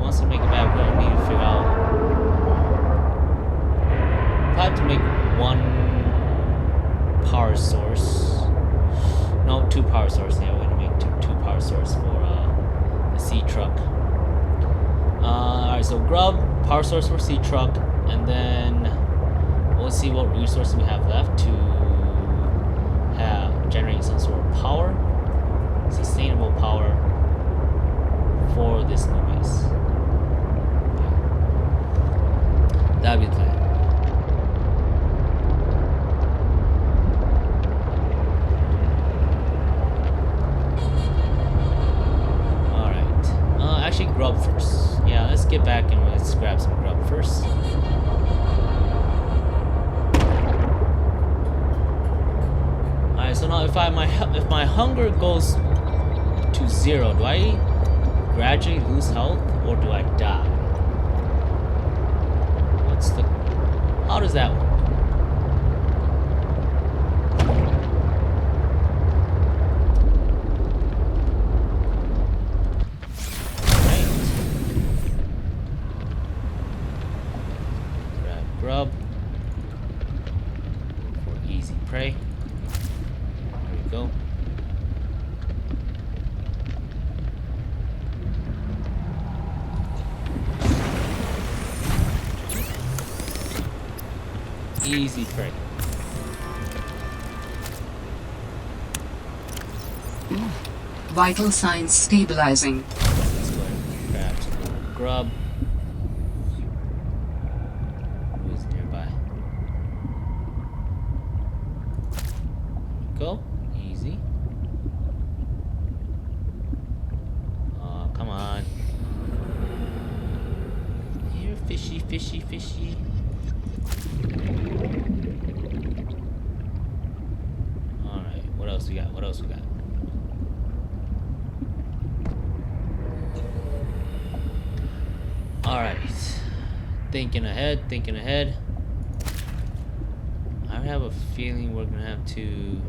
Once we make it back, we're gonna need to figure out. We'll have to make one power source. No, two power sources. Yeah, we're gonna make two power sources for the sea truck. Alright, so grub, power source for sea truck, and then we'll see what resources we have left to have generate some sort of power, sustainable power for this new base. Yeah. That'd be the plan. Alright. Actually grub first. Yeah, let's get back and let's grab some grub first. Alright, so now if my hunger goes to 0, do I gradually lose health or do I die? How does that work? Right. Grab grub for easy prey. There we go. Easy prey. Vital signs stabilizing. Let's go ahead and grab some grub. Who is nearby? There we go. Easy. Oh, come on. Here, fishy, fishy, fishy. Alright, what else we got? What else we got? Alright. Thinking ahead, thinking ahead. I have a feeling we're gonna have to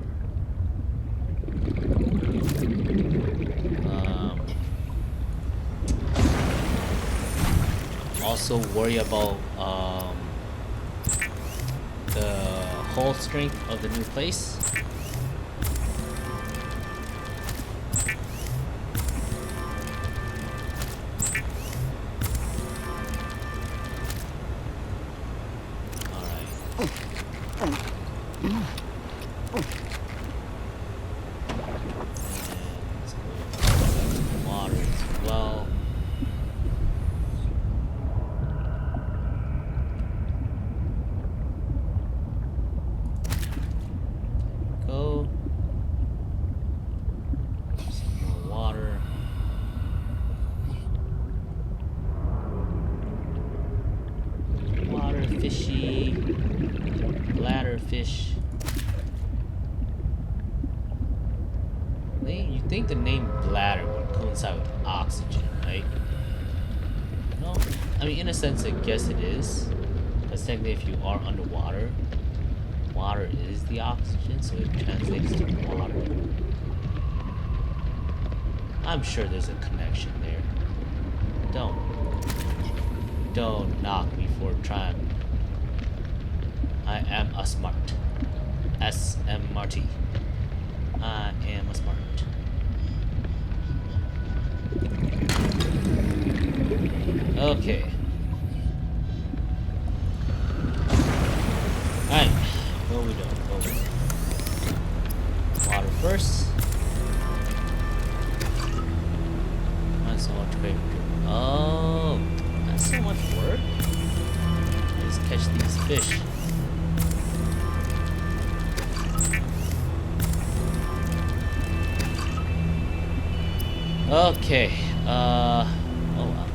also worry about the hull strength of the new place. fishy bladder fish. You think the name bladder would coincide with oxygen, right? No, I mean in a sense I guess it is. Because technically if you are underwater, water is the oxygen, so it translates to water. I'm sure there's a connection there. Don't knock me for trying. I am a smart. S-M-R-T. I am a smart. Okay. Alright. What are we doing? Water first. Not so much great. Oh, that's so much work. Just catch these fish. Okay. Oh wow.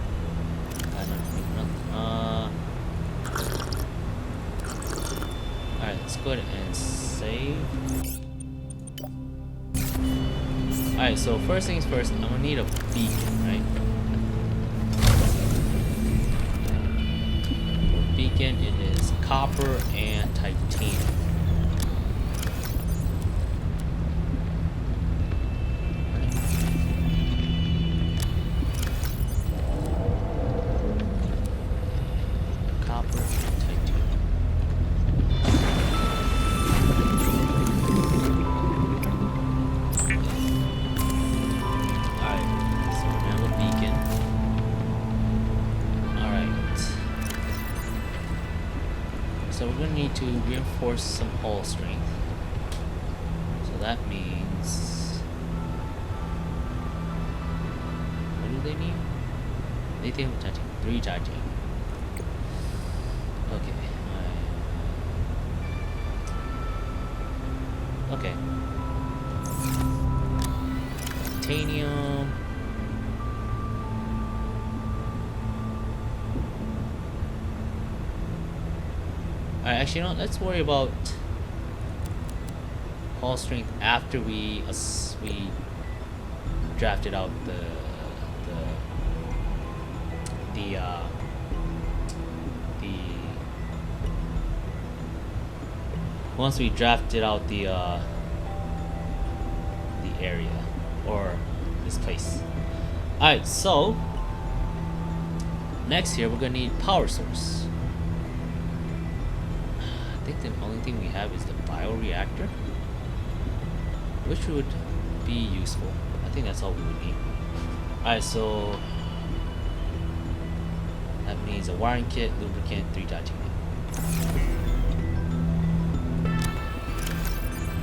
Alright, let's go ahead and save. Alright, so first things first, I'm gonna need a beacon, right? For beacon, it is copper and titanium. So we're gonna need to reinforce some hull strength. So that means, what do they need? Lithium, titanium, 3 titanium. Okay. Okay. Titanium. Alright, actually, no. Let's worry about hull strength after we drafted out the once we drafted out the area or this place. Alright, so next here we're gonna need power source. I think the only thing we have is the bioreactor, which would be useful. I think that's all we would need. Alright, so that means a wiring kit, lubricant, 3 titanium.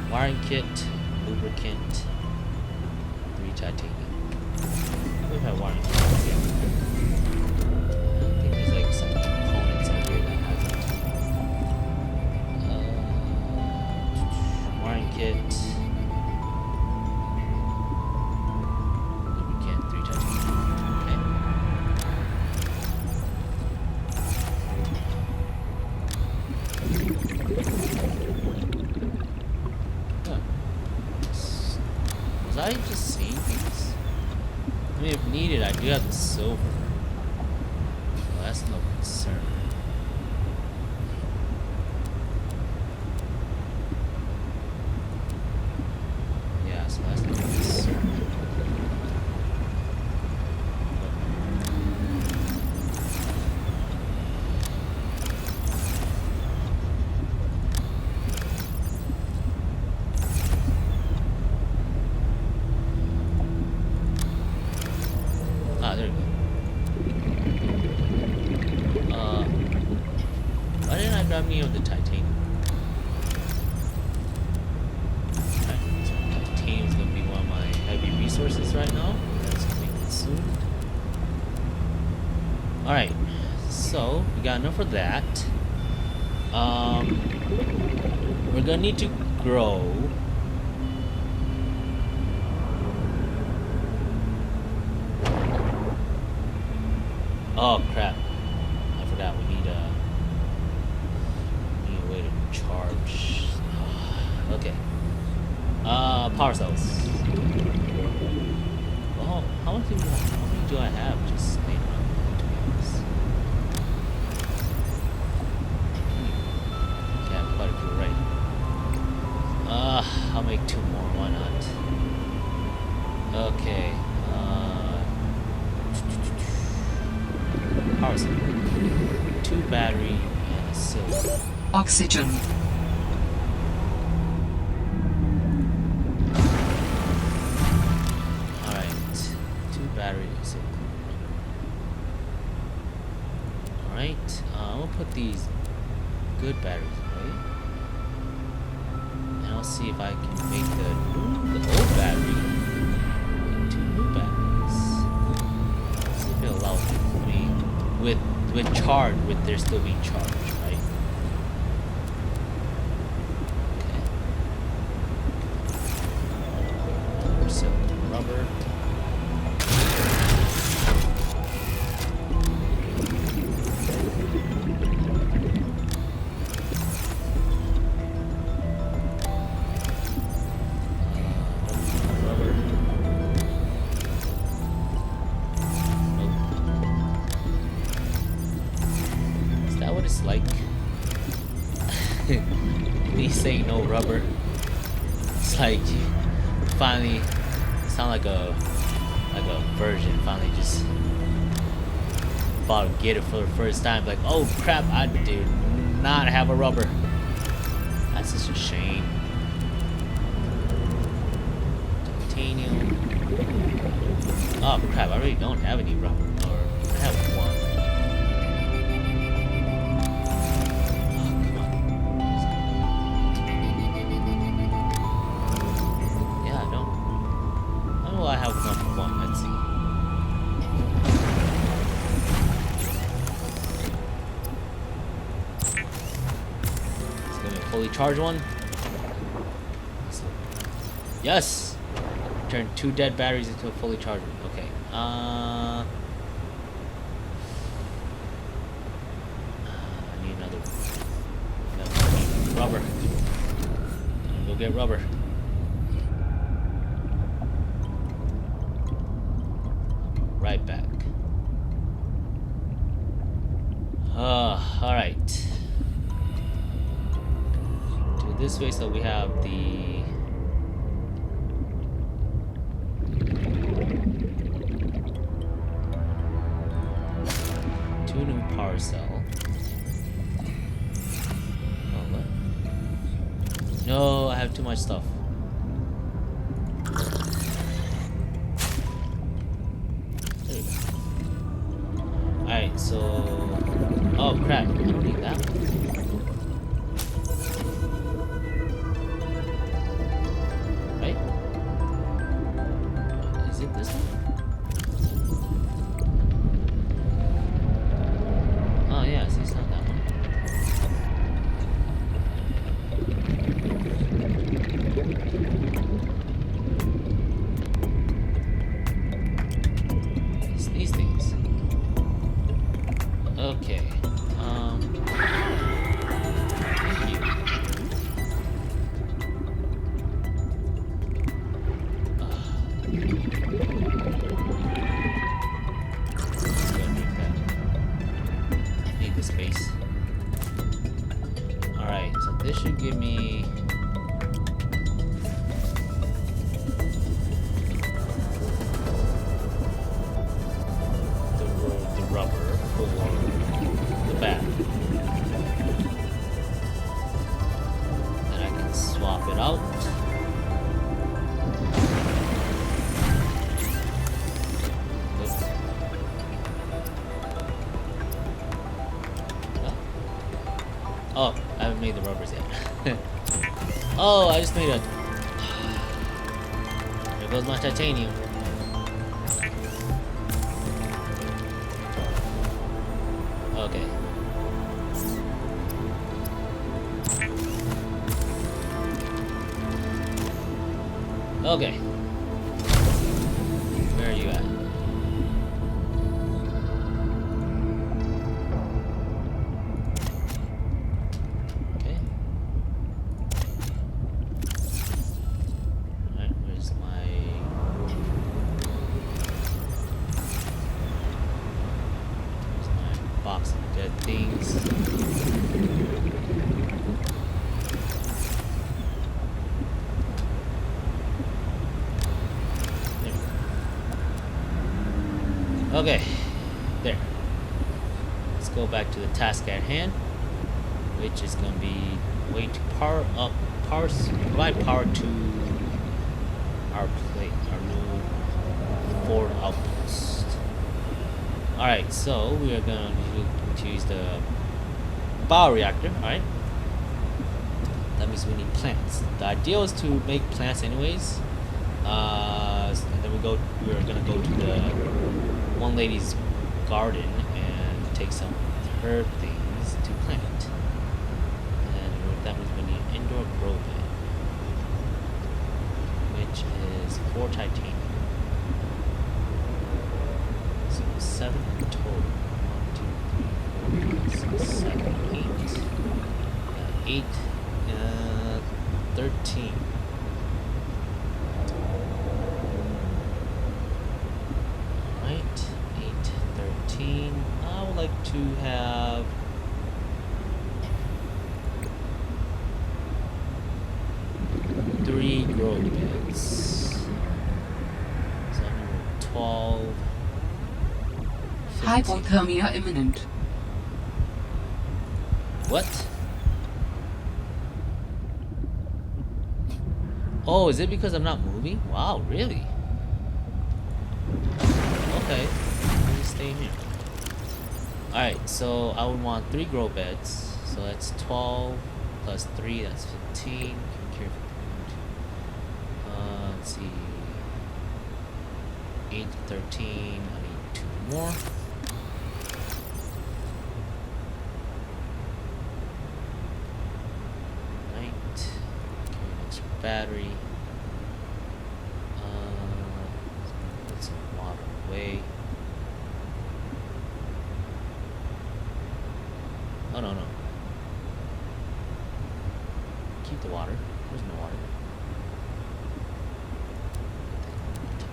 Wiring kit, lubricant, 3 titanium. We have wiring kit. Yeah. I think there's like some components out here that has it. Wiring kit, lubricant, 3 titanium. Was I just seeing things? I mean, if needed, I do have the silver. Well, that's no concern. Yeah, so that's no concern. Ah, there we go. Why didn't I grab any of the titanium? Alright, so titanium is going to be one of my heavy resources right now. That's going to be consumed. Alright, so we got enough for that. We're going to need to grow. Oh crap, I forgot we need charge. Okay. Power cells. Oh, how many do I have? Just laying around, to be honest. Okay, I have quite a few, right? I'll make 2 more. Why not? Okay. Power cell. 2 battery and a silver. Oxygen. Alright. 2 battery and silver. Alright. I'm gonna put these good batteries away. And I'll see if I can make the old battery into new batteries. See if it allows me. I mean, with charge, with there still being charged, right? Okay. Silver, rubber. Rubber. Is that what it's like? Me saying no rubber. It's like you finally sound like a virgin. Finally just about to get it for the first time. Like, oh crap, I did not have a rubber. That's such a shame. Titanium. Oh crap, I really don't have any rubber. Or I have 1. I have enough for 1. Let's see. It's gonna be a fully charged one. Yes! Turn 2 dead batteries into a fully charged one. Okay. I need another rubber. I'm gonna go get rubber. Right back. Alright. Do it this way so we have the... two new power cell. Oh, what? No, I have too much stuff. Alright, so... oh crap, I don't need that one. Right? Is it this one? Oh yeah, see, it's not that one. It's these things. Okay. Thank you. Need the space. Alright, so this should give me... the rubber for the bat. Then I can swap it out. Oops. Oh, I haven't made the rubbers yet. Oh, I just made a... There goes my titanium. Okay. Okay. Where are you at? Okay. rocks and dead things. There. Okay, there. Let's go back to the task at hand, which is going to be a way to provide power to our new forward outpost. Alright, so we are going to use the bioreactor, alright? That means we need plants. The idea is to make plants anyways. And then we're gonna go to the one lady's garden and take some of her things to plant. And that means we need an indoor grow bed, which is 4 titanium. So 7 in total. 1, 2, 3, 4, 5, 6, 7, 8. 8, 13. Alright, 8, 13. I would like to have three grow beds. So I'm gonna 12. 15. Hypothermia imminent. What? Oh, is it because I'm not moving? Wow, really? Okay, let me stay here. Alright, so I would want 3 grow beds. So that's 12 plus 3, that's 15. Let's see. 8, 13. I need 2 more. Battery. Put some water away. Oh no. Keep the water. There's no water.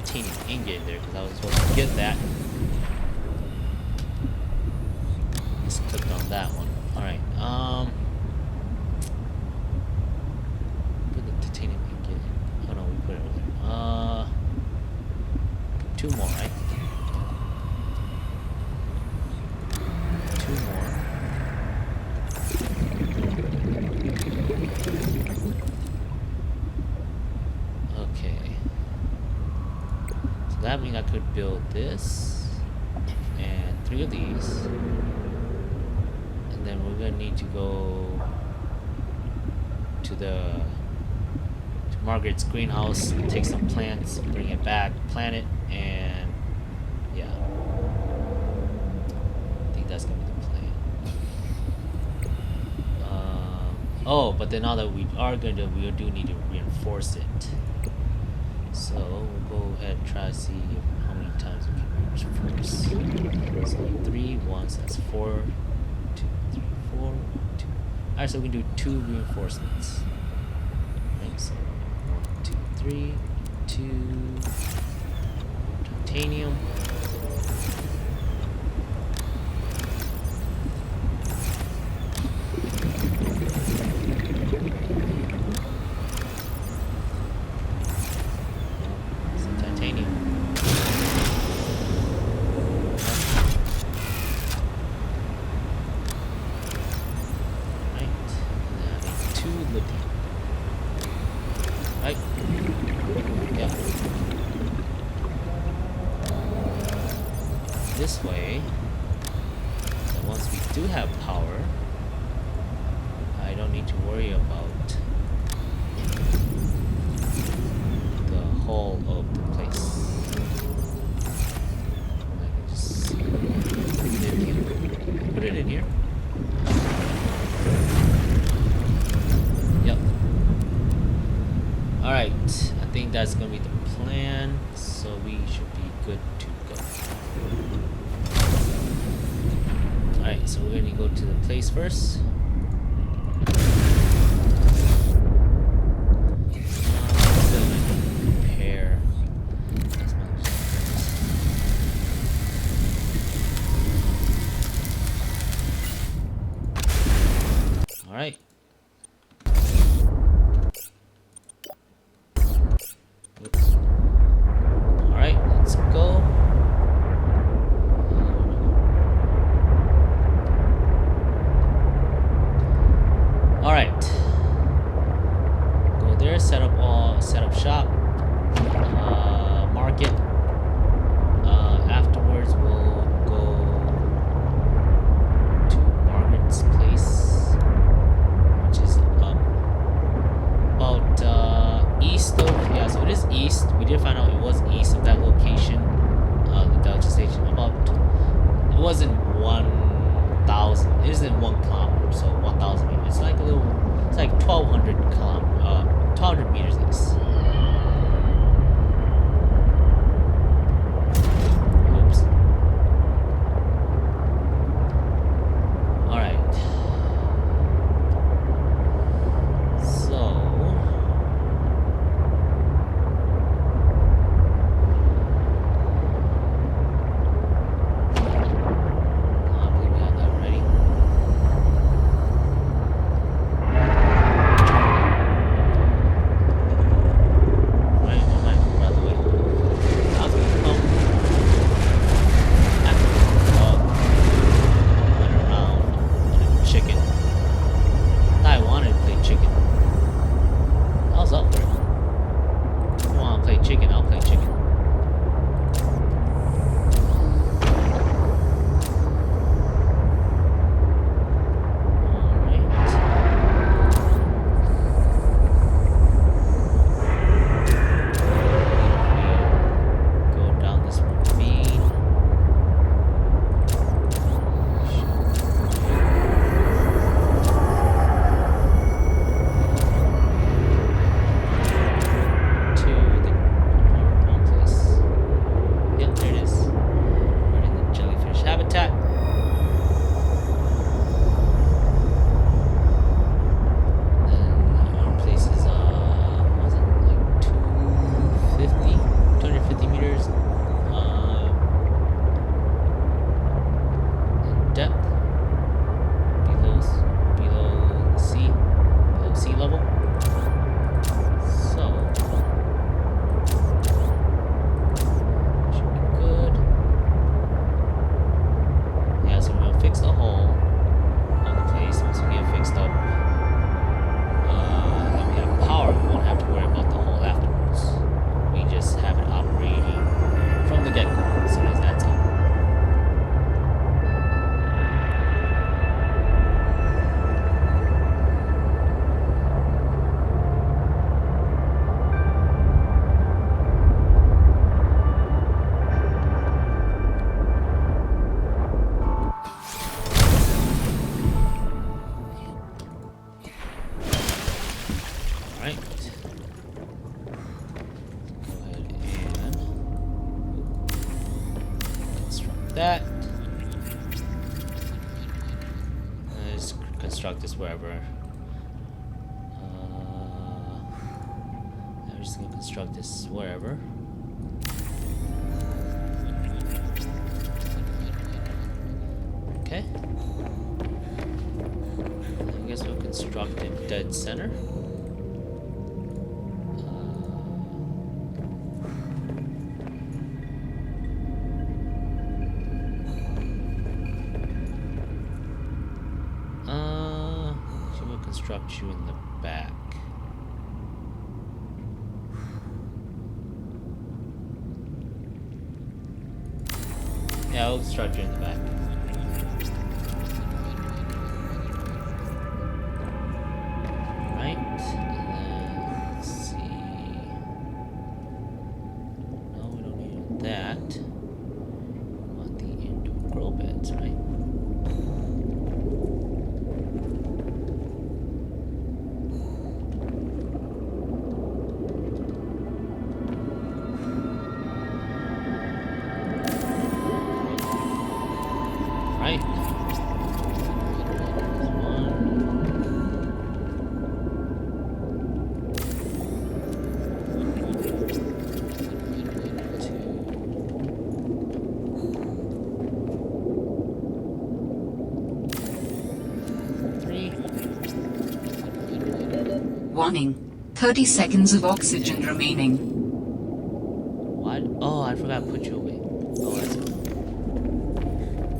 Titanium ingot in there because I was supposed to get that. Just clicked on that one. Alright, oh no, we put it over there. 2 more, right? 2 more. Okay. So that means I could build this and 3 of these. And then we're gonna need to go to Margaret's greenhouse, take some plants, bring it back, plant it, and yeah. I think that's gonna be the plan. Oh, but then now that we do need to reinforce it. So we'll go ahead and try to see how many times we can reinforce. So 3 once, that's 4, 2, 3, 4, 2. Alright, so we can do 2 reinforcements. Right, so 3, 2, titanium. Some titanium. Right. Now I need 2 lithium. Right. Yeah. This way, so once we do have power, I don't need to worry about the whole of the place. I can just put it in here. Yep. Alright, I think that's gonna be the plan, so we should be good to go. Alright, so we're gonna go to the place first. Repair. right. Oops. All right, let's go. All right. Go there. Set up shop. Market. Afterwards, we'll go to Margaret's place, which is about east of, yeah, so it is east. We did find out it was east of that location, the Delta station. It wasn't 1,000, it isn't 1 kilometer, so 1,000 meters. It's like 1,200 1,200 meters east. That. Let's construct this wherever. I'm just gonna construct this wherever. Okay. I guess we'll construct it dead center. Construct you in the back. Yeah, I'll construct you in the back. Right, and then let's see. No, we don't need that. We want the indoor grow beds, right? Warning. 30 seconds of oxygen remaining. What? Oh, I forgot to put you away. Oh, that's okay.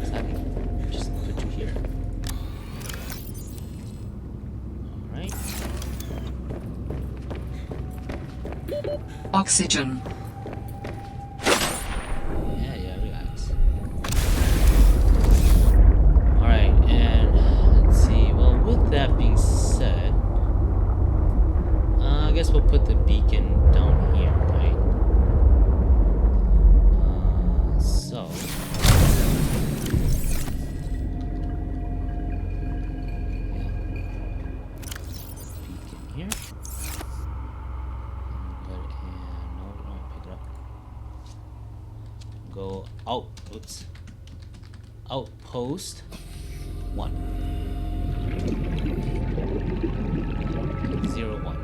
So I can just put you here. Alright. Oxygen. Yeah, relax. Alright, and let's see. Well, with that being said, I guess we'll put the beacon down here, right? So. Yeah. Beacon here. Go ahead and. No, don't pick it up. Go out. Oops. Outpost 1. 01.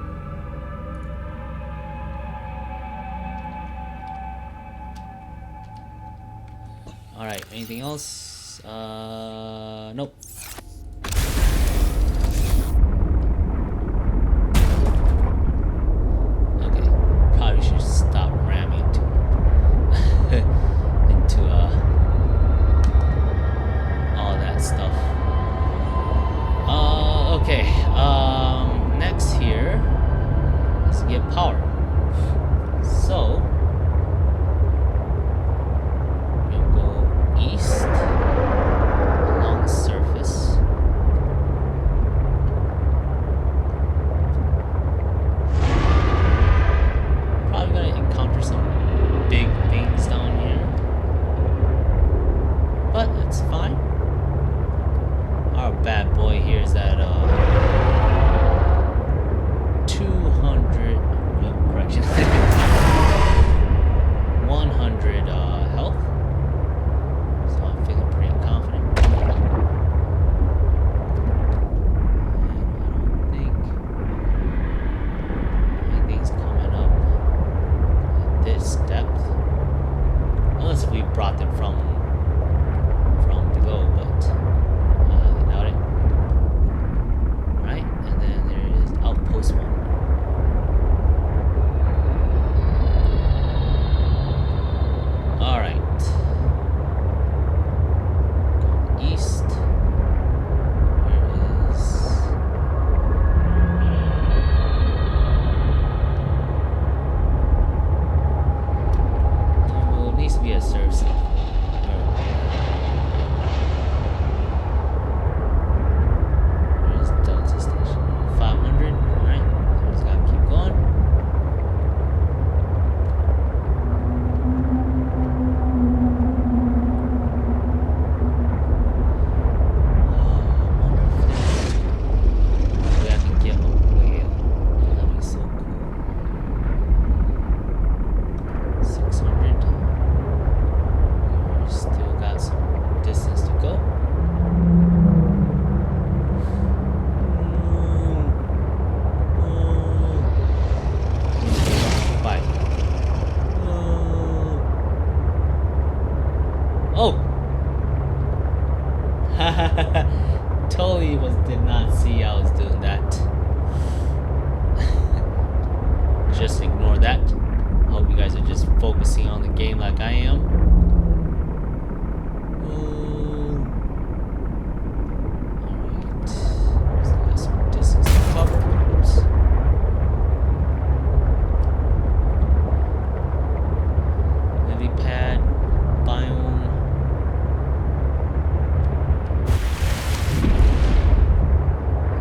Alright, anything else? Nope. Okay, probably should stop ramming into all that stuff. Okay, next here is get power. So we'll go east along the surface. Probably gonna encounter some big things down here, but that's fine. Our bad boy here is at 200, no, correction, 100 health. So I'm feeling pretty confident. And I don't think anything's coming up at this depth, unless we brought them from below, but I doubt it. Right, and then there is outpost 1. Alright. Going east. Where is... Well, it needs to be a service. Where's Delta Station? 500. Alright. Just gotta keep going. Maybe I can get a whale. That'd be so cool. 600. We still got some distance to go. Bye. Oh! Totally did not see I was doing that. Just ignore that. I hope you guys are just focusing on the game like I am. Alright. Still got some distance to cover. Oops. Lily pad, biome.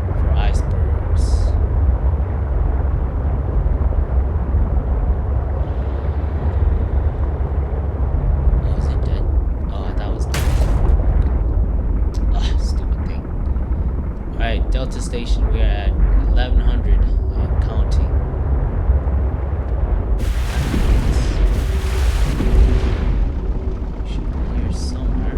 For icebergs. Oh, is it dead? Oh, I thought it was dead. Ah, stupid thing. Alright, Delta Station, we're at 1100 and counting. Should be here somewhere.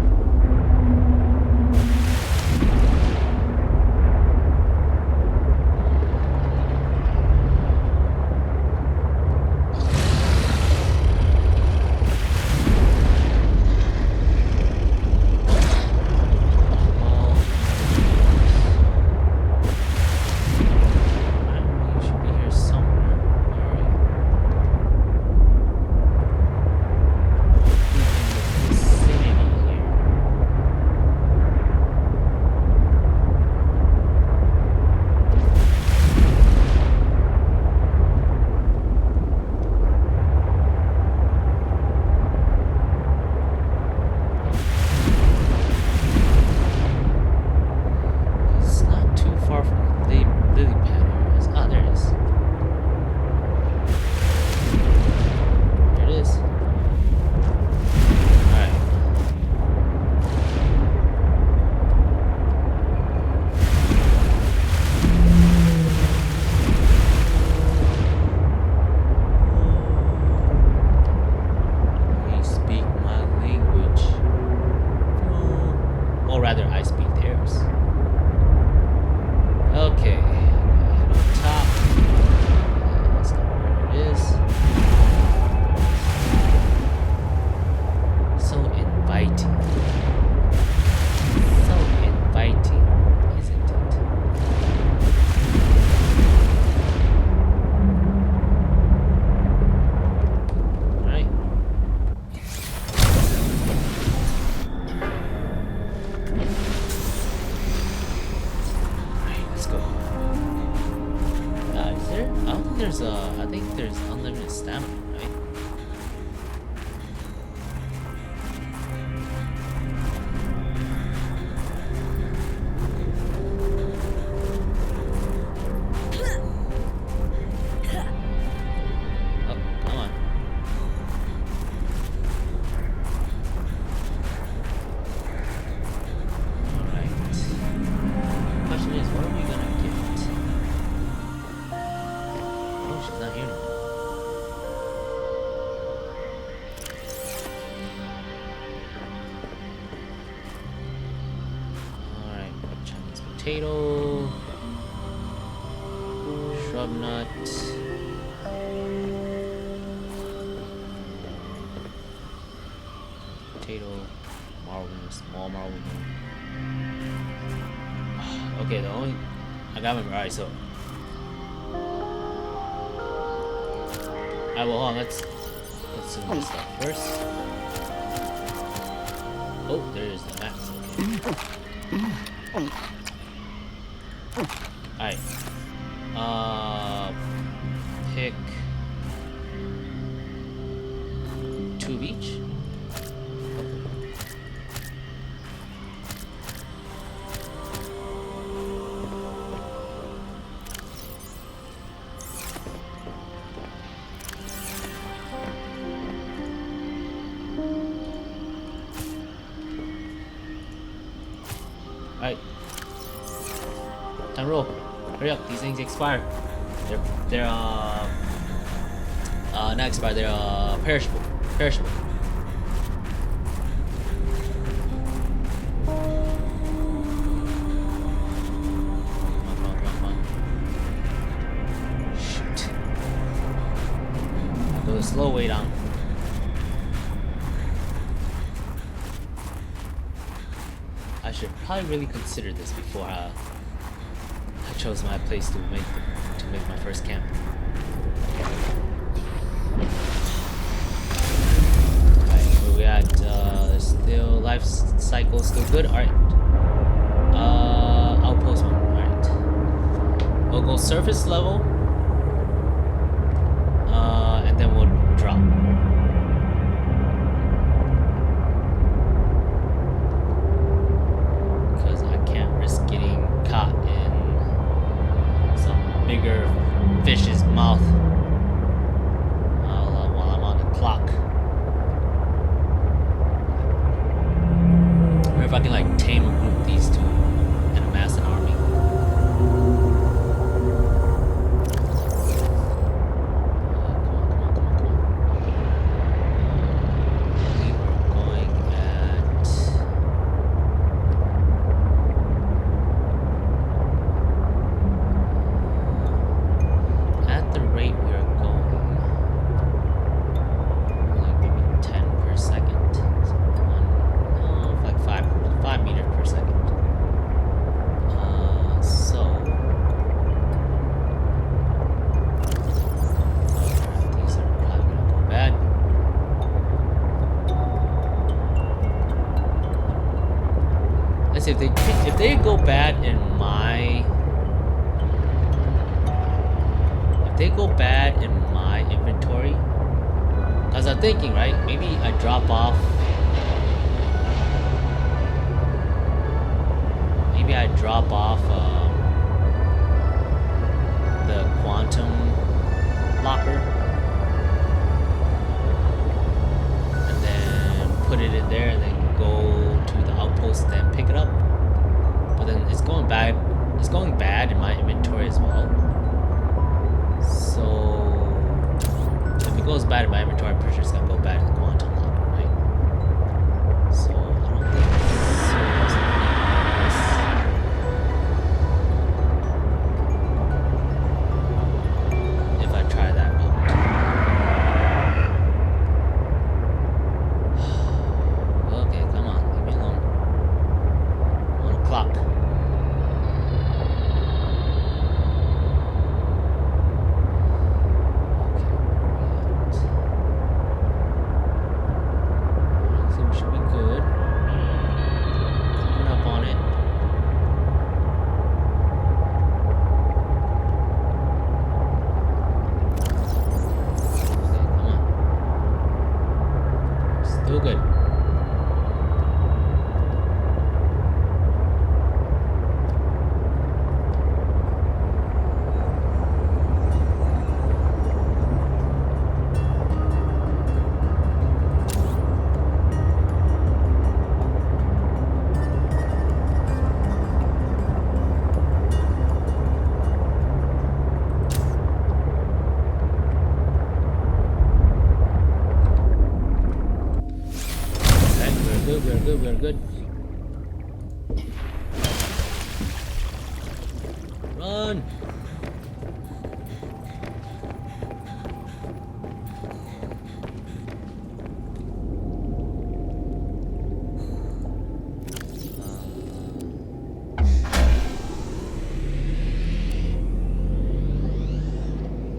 rather I speak theirs. Okay. Head on top. Let's go where it is. So inviting. So inviting, isn't it? Alright. Alright, let's go. Is there? I don't think there's I think there's unlimited stamina, right? Oh, come on. Alright. Question is, what are we gonna get? Oh, she's not here anymore. Alright, Chinese potato, shrub nut, potato, marble, small marble. Okay, the only I got my alright, so alright, well hold on, let's do this stuff first. Oh, there's the max. Okay. Alright. Pick 2 of each. Alright. Time to roll. Hurry up, these things expire. They're not expired, they're perishable. Perishable. Come on. Shoot. I'll go the slow way down. I should probably really consider this before I chose my place to make my first camp. Alright, where we at? Still life cycle still good. Alright. Outpost 1. Alright. We'll go surface level. And then we'll drop. Bigger fish's mouth while I'm on the clock. Or if I can like tame or group these two and amass an army. If they go bad in my inventory, cause I'm thinking, right, maybe I drop off the quantum locker and then put it in there and then go to the outpost and then pick it up. But then it's going bad in my inventory as well. So if it goes bad in my inventory, I'm pretty sure it's gonna go bad in the quantum locker, right? So I don't think it's dock. So we should be good. Coming up on it. Okay, come on. Still good. We're good. Run!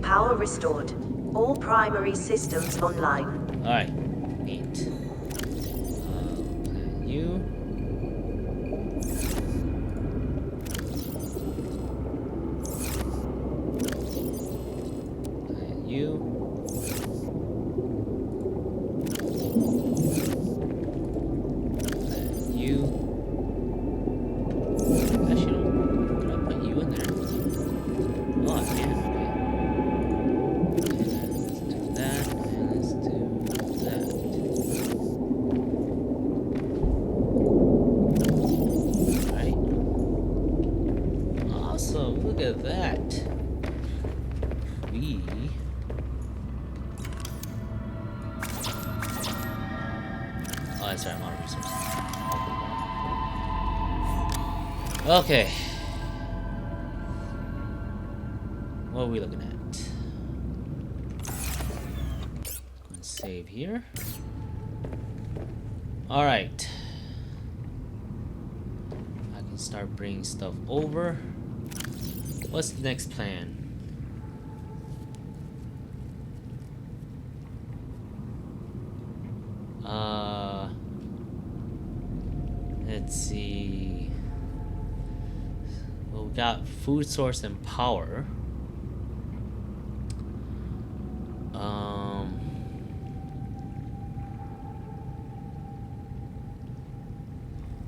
Power restored. All primary systems online. Alright, neat. You. You. You. Actually, no. Could I put you in there? Oh, I can. Okay. Let's do that, and let's do that. Right. Awesome. Look at that. We. Oh, that's right. I'm out of resources. Okay. What are we looking at? Go and save here. All right. I can start bringing stuff over. What's the next plan? Let's see. Well, we got food source and power.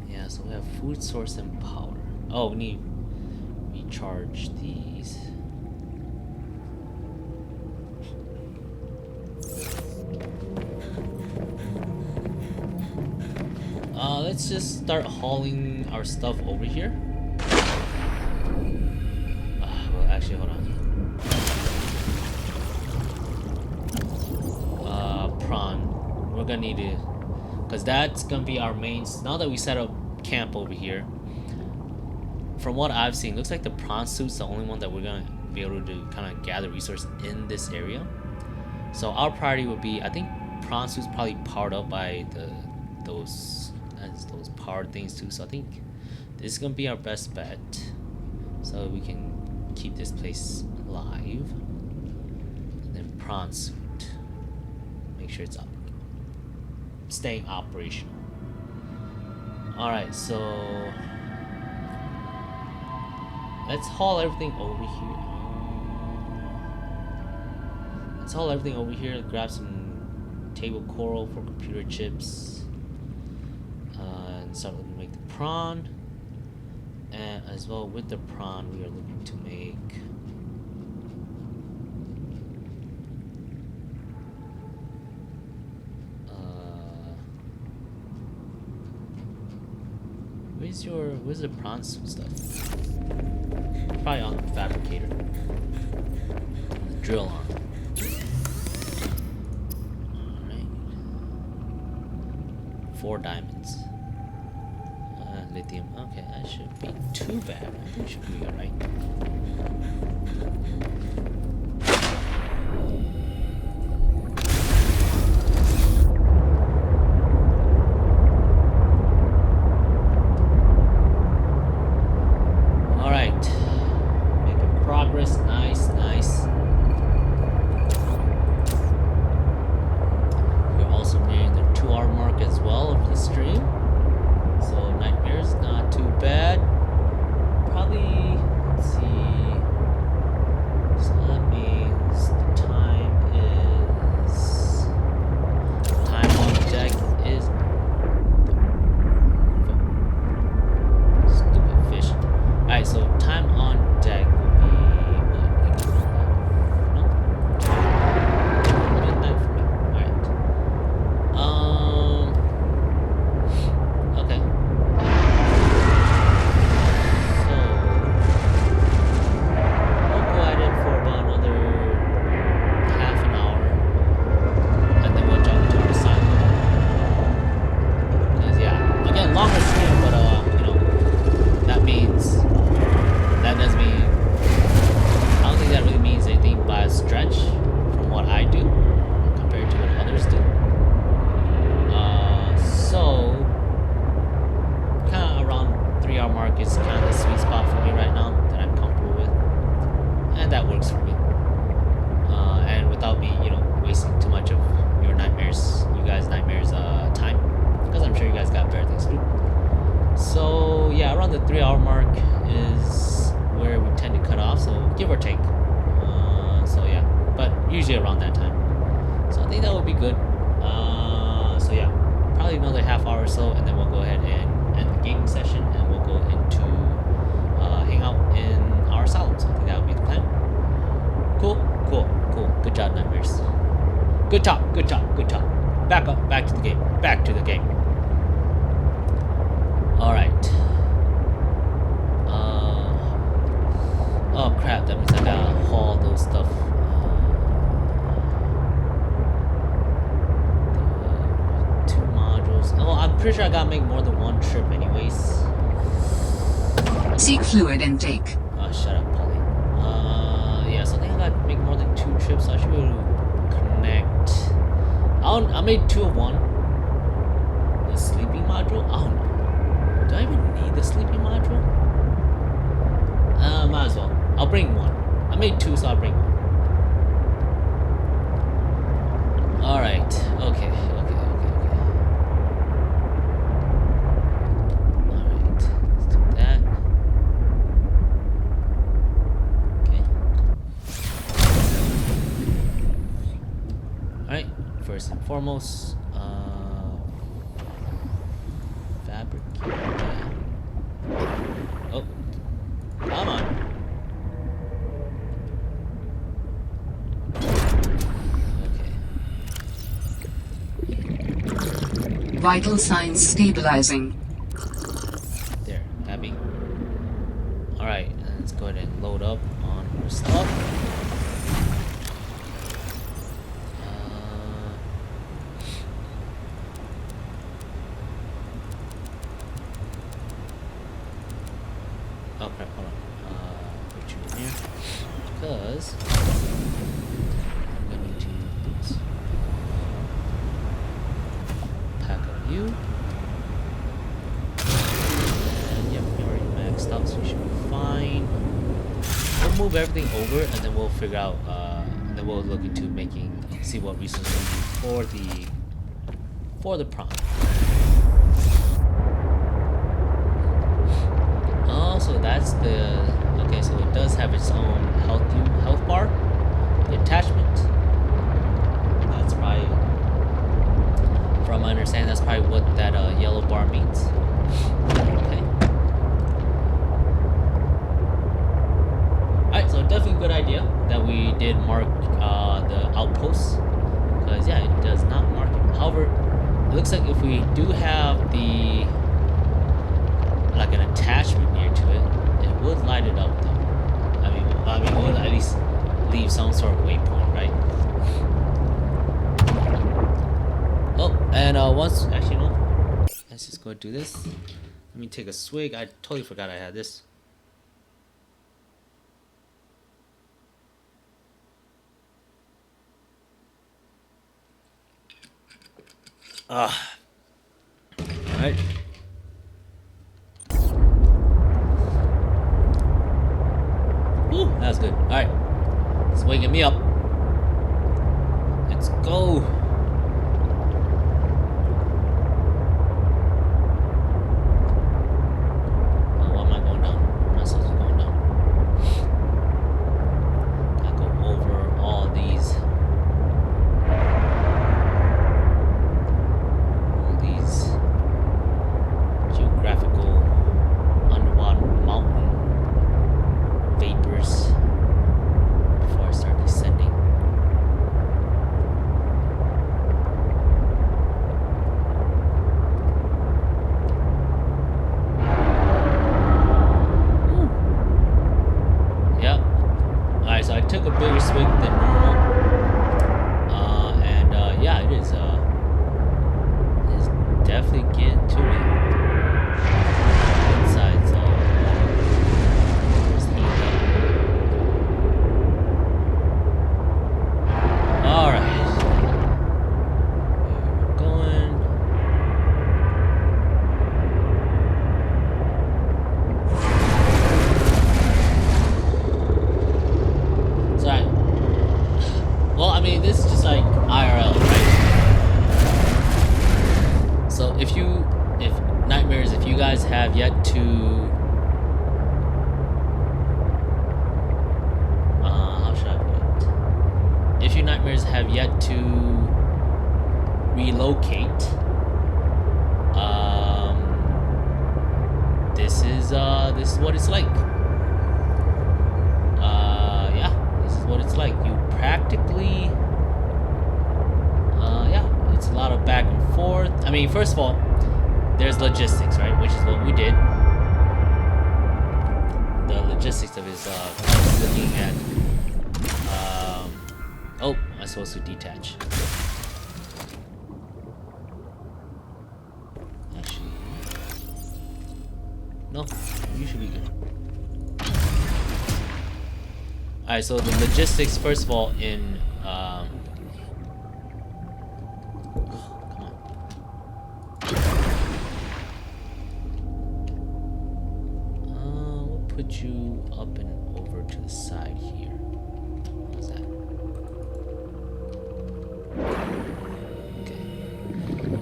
Yeah, so we have food source and power. Oh, we need to recharge these. Let's just start hauling our stuff over here. Well, actually, hold on. Prawn. We're gonna need to, because that's gonna be our main. Now that we set up camp over here, from what I've seen, looks like the prawn suit's the only one that we're gonna be able to kind of gather resources in this area. So our priority would be, I think prawn suit's probably powered up by those powered things too. So I think this is gonna be our best bet, so we can keep this place alive. And then prawn suit, make sure it's up, staying operational. All right, so let's haul everything over here. Let's haul everything over here. Grab some table coral for computer chips. And start looking to make the prawn. And as well with the prawn, we are looking to make where's the prawn suit stuff? Probably on the fabricator. The drill on. Alright. 4 diamonds. Lithium. Okay, that shouldn't be too bad. I think it should be alright. 3-hour mark is kind of the sweet spot for me right now that I'm comfortable with, and that works for me. And without me, wasting too much of you guys' nightmares, time, because I'm sure you guys got better things to do. So yeah, around the 3-hour mark is where we tend to cut off, so give or take. So yeah, but usually around that time. So I think that would be good. So yeah, probably another half hour or so, and then we'll go ahead and end the gaming session, and we'll go into hang out in our asylum. So I think that would be the plan. Cool. Good job, Nightmares. Good talk. Back to the game. Alright. Oh crap, that means I gotta haul those stuff. Two modules. Oh, I'm pretty sure I gotta make more than one trip anyways. Seek fluid intake. Oh, shut up, Polly. Yeah, so I think I gotta make more than 2 trips, so I should be able to connect. I made 2 of one. The sleeping module? I don't know. Do I even need the sleeping module? Might as well. I'll bring 1. I made 2, so I'll bring 1. Alright. Okay. Alright. Let's do that. Okay. Alright. First and foremost, fabric. Oh. Come on. Vital signs stabilizing. There, happy. Alright, let's go ahead and load up on our stuff. Oh crap, hold on. Put you in here. Because I'm gonna need to pack up you. And yep, we already maxed out, so we should be fine. We'll move everything over, and then we'll figure out, and then we'll look into see what resources we need for the prompt. Oh, so that's okay, so it does have its own health bar. The attachment. That's probably, from my understanding, that's probably what that yellow bar means. Okay. Alright, so definitely a good idea that we did mark the outposts. Because yeah, it does not mark it. However, it looks like if we do have like an attachment near to it, it would light it up though. I mean it would at least leave some sort of waypoint, right? Oh, and actually no, let's just go do this. Let me take a swig. I totally forgot I had this. Alright. Woo, that was good. Alright. It's waking me up. Let's go. Oh, why am I going down? I'm not supposed to be going down. Gotta go over all these geographical underwater mountain vapors before I start descending. yet to how should I put it? If your nightmares have yet to relocate, this is what it's like. Yeah, this is what it's like. You practically it's a lot of back and forth. I mean, first of all, there's logistics, right? Which is what we did. The logistics of it is looking at oh, I'm supposed to detach. Actually, no, you should be good. Alright, so the logistics, first of all, in we'll put you up and over to the side here. How's that? Okay.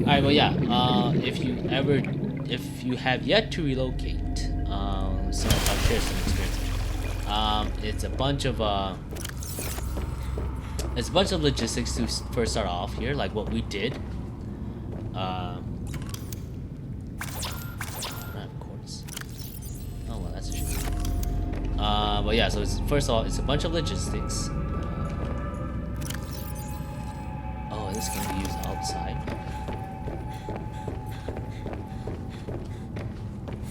Alright, well, yeah, if you have yet to relocate, I'll share some experience. It's a bunch of logistics to first start off here, like what we did. Not quartz. Oh well, that's a shame. But yeah, so it's, first of all, it's a bunch of logistics. Oh, this can be used outside.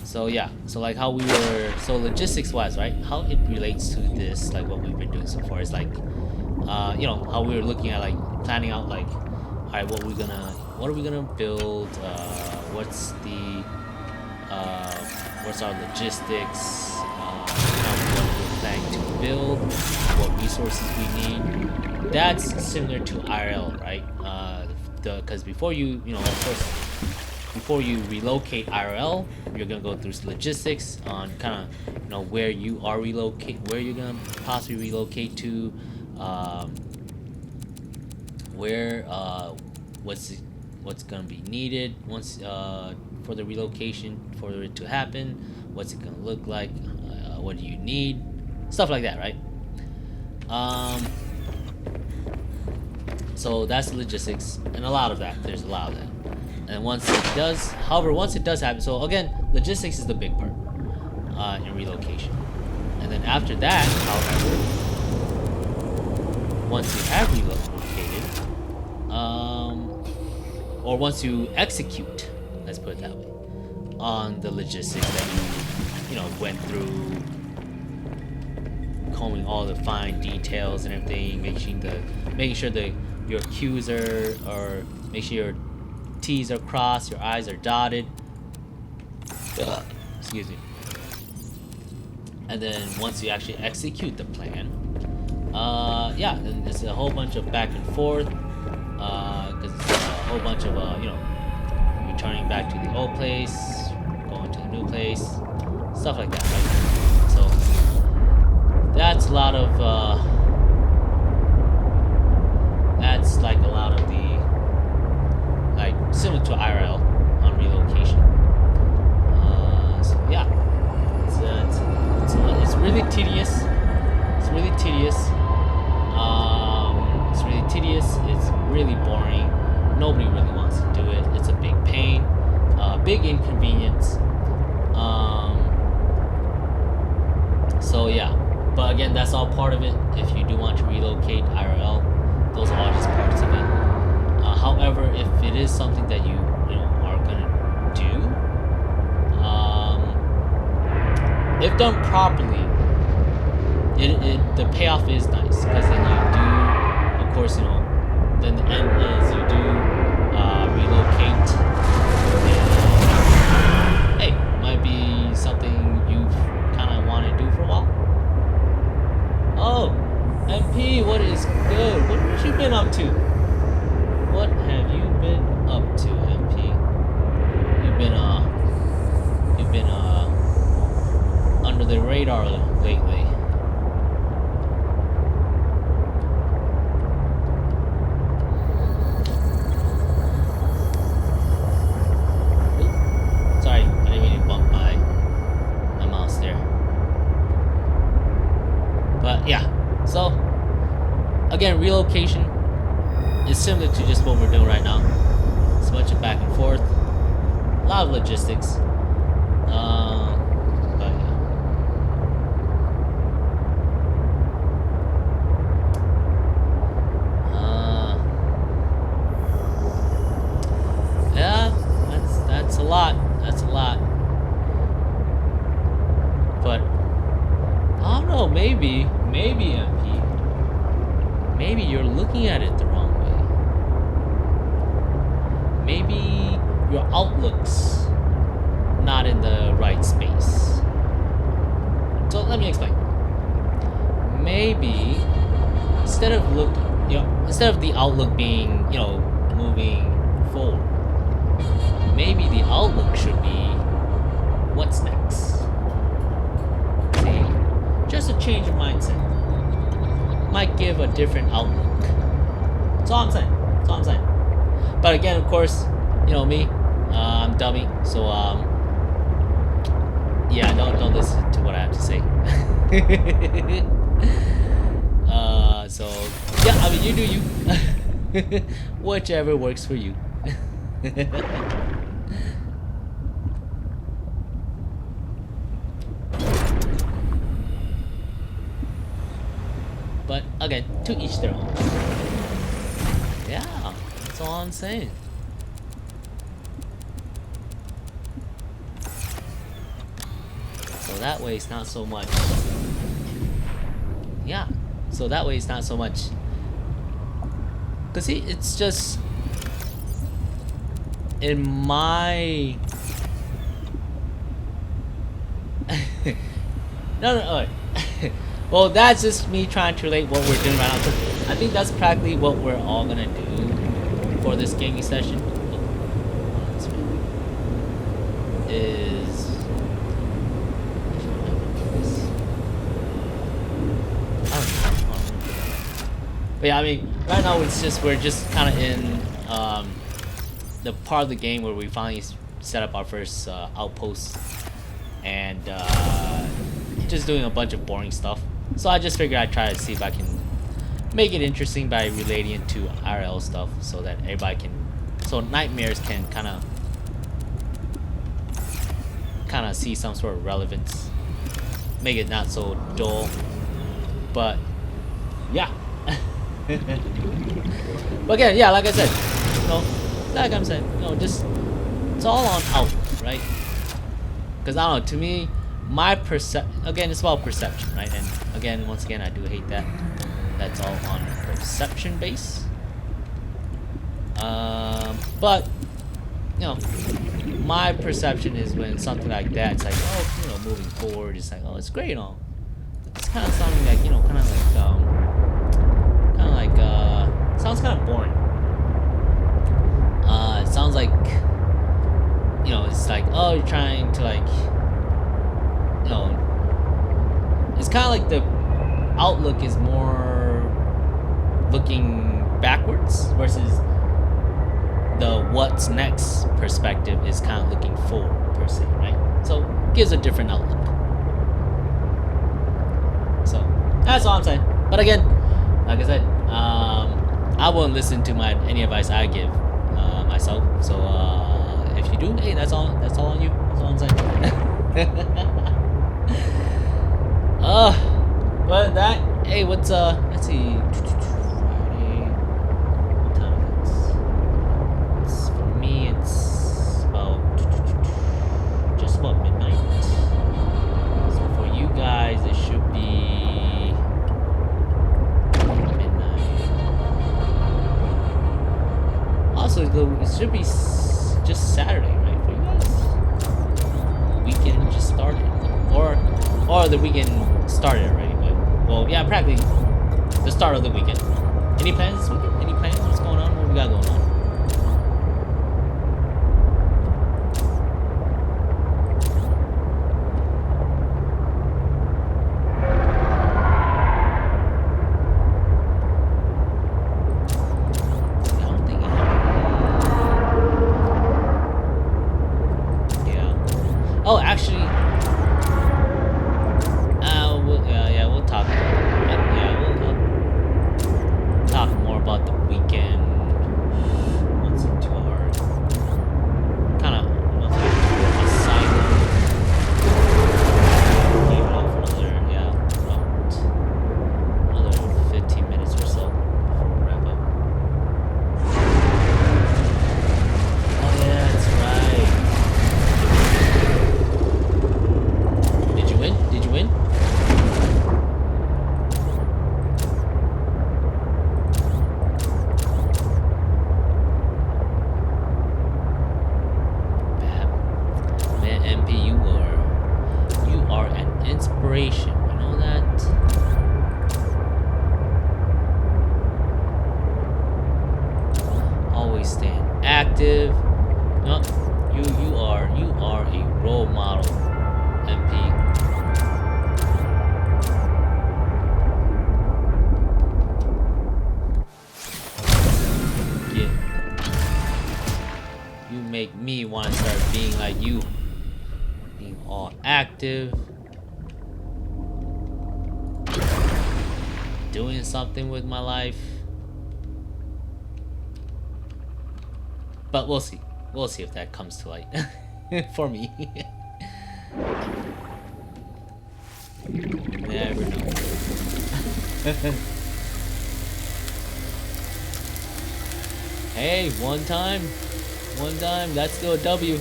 So yeah, so like how we were, so logistics wise, right? How it relates to this, like what we've been doing so far is like, you know, how we were looking at like planning out like, all right, what are we gonna build? What's our logistics? What we're planning to build? What resources we need? That's similar to IRL, right? Because before you know, of course, before you relocate IRL, you're gonna go through logistics on kind of, you know, where you are where you're gonna possibly relocate to, where what's gonna be needed once for the relocation for it to happen. What's it gonna look like? What do you need? Stuff like that, right? So that's the logistics, and a lot of that. There's a lot of that. And once it does happen, so again, logistics is the big part in relocation. And then after that, however, once you have relocated, or once you execute, let's put it that way, on the logistics that you know, went through, combing all the fine details and everything, making sure your Q's are make sure your T's are crossed, your I's are dotted. Excuse me. And then once you actually execute the plan, yeah, then it's a whole bunch of back and forth, because it's a whole bunch of you know, returning back to the old place, going to the new place, stuff like that, right? So that's a lot of that's like a lot of the, like, similar to IRL on relocation. So yeah, it's really tedious. It's really tedious. It's really boring. Nobody really wants to do it. It's a big pain, big inconvenience. So yeah, but again, that's all part of it. If you do want to relocate IRL, those are all just parts of it. However, if it is something that you know are gonna do, if done properly, the payoff is nice, because then you do, of course, you know, then the end is you do relocate. And, hey, might be something you kind of want to do for a while. Oh, MP, what is good? What have you been up to? What have you been up to, MP? You've been under the radar lately. Ooh, sorry, I didn't mean to bump my again, relocation is similar to just what we're doing right now. It's a bunch of back and forth, a lot of logistics. But yeah. Yeah, that's a lot. That's a lot. But I don't know. Maybe MP. Maybe you're looking at it the wrong way. Maybe your outlook's not in the right space. So let me explain. Maybe instead of the outlook being, moving forward, maybe the outlook should be what's next. See, just a change of mindset might give a different outlook. That's all I'm saying. That's all I'm saying. But again, of course, me, I'm dummy, so yeah, don't listen to what I have to say. So yeah, I mean, you do you. Whichever works for you. But again, to each their own. Yeah, that's all I'm saying. So that way it's not so much. Yeah, so that way it's not so much. Cause see, it's just in my. No. Well, that's just me trying to relate what we're doing right now. I think that's practically what we're all gonna do for this gaming session. Is but yeah, I mean, right now it's just we're just kind of in the part of the game where we finally set up our first outpost and just doing a bunch of boring stuff. So I just figured I'd try to see if I can make it interesting by relating it to IRL stuff, so that everybody can, so nightmares can kind of see some sort of relevance, make it not so dull. But yeah. But again, yeah, like I said, like I'm saying, just it's all on outlook, right? Because I don't know, to me, my again, it's about perception, right? And again, once again, I do hate that. That's all on perception base. But my perception is when something like that, it's like, oh, moving forward, it's like, oh, it's great and all. It's kind of sounding like, sounds kind of boring. It sounds like, it's like, oh, you're trying to like, it's kind of like the outlook is more looking backwards versus the what's next perspective is kind of looking forward per se, right? So gives a different outlook. So that's all I'm saying. But again, like I said, I won't listen to any advice I give myself. So if you do, hey, that's all on you. That's all I'm saying. But that, hey, what's let's see, Friday. What time is it? It's, for me, it's about just about midnight. So for you guys, it should be midnight. Also, it should be just Saturday, right, for you guys? Weekend just started, or the weekend started already, but well, yeah, practically the start of the weekend. Any plans this weekend? Any plans? What's going on? What we got going on? I don't think yeah. Oh, actually. We'll talk. Yeah, about the weekend. Once in 2 hours. Kind of asylum. Leave it out for another 15 minutes or so before we wrap up. Oh yeah, that's right. Did you win? Did you win? Inspiration, you know that? Always staying active. No, you are a role model, MP. Yeah. You make me want to start being like you, being all active. Doing something with my life, but we'll see if that comes to light for me. Never know. Hey, one time that's still a W.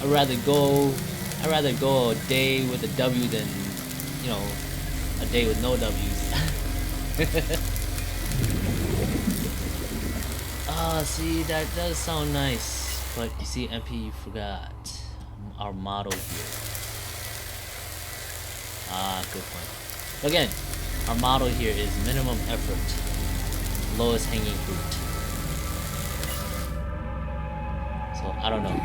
I'd rather go a day with a W than, you know, a day with no W's. Ah, see, that does sound nice. But you see, MP, you forgot our motto here. Ah, good point. Again, our motto here is minimum effort, lowest hanging fruit. So, I don't know.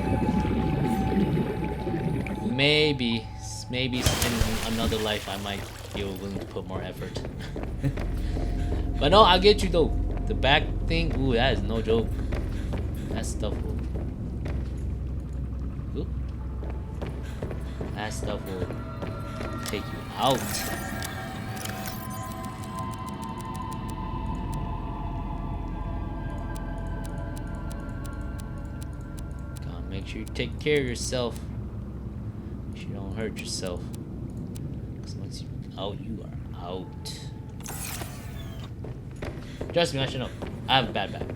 Maybe in another life I might be willing to put more effort. But no, I'll get you though. The back thing, ooh, that is no joke. That stuff will... Ooh. That stuff will take you out. Gotta make sure you take care of yourself. Make sure you don't hurt yourself. Because once you're out, you are out. Trust me, I should know. I have a bad back.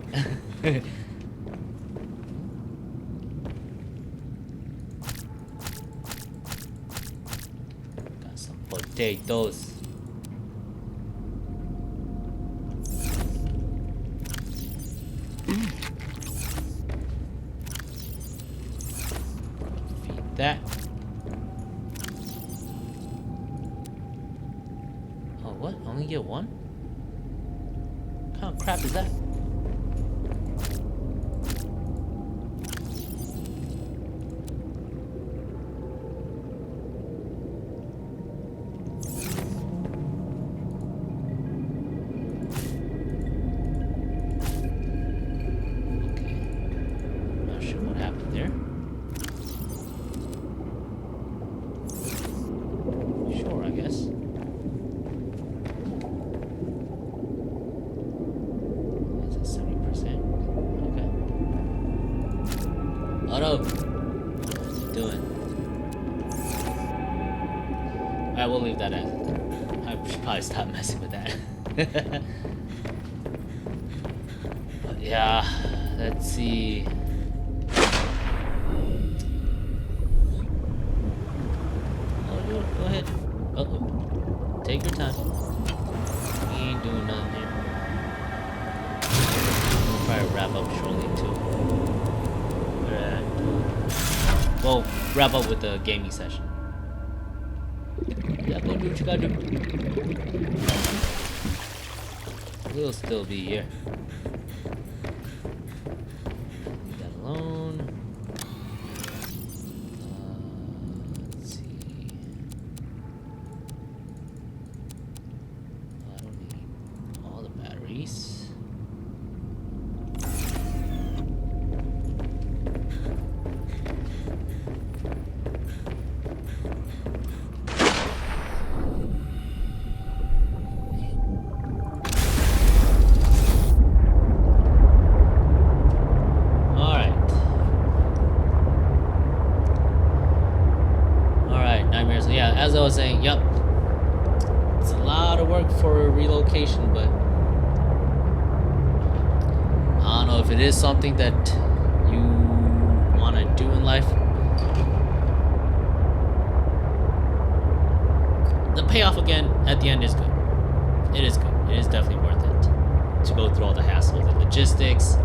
Got some potatoes. Feed that. Oh, what? Only get one? What kind of crap is that? Okay. Not sure what happened there. Sure, I guess. What's it doing? Alright, we'll leave that at. I should probably stop messing with that. But yeah, let's see. Oh, go ahead. Uh-oh. Take your time. We ain't doing nothing here. We'll probably wrap up shortly too. We'll wrap up with the gaming session. Yeah, go do what you gotta do. We'll still be here. Leave that alone. Let's see. I don't need all the batteries. nightmares. So yeah, as I was saying, yep, it's a lot of work for relocation, but I don't know if it is something that you want to do in life. The payoff again at the end is good. It is good. It is definitely worth it to go through all the hassle, the logistics,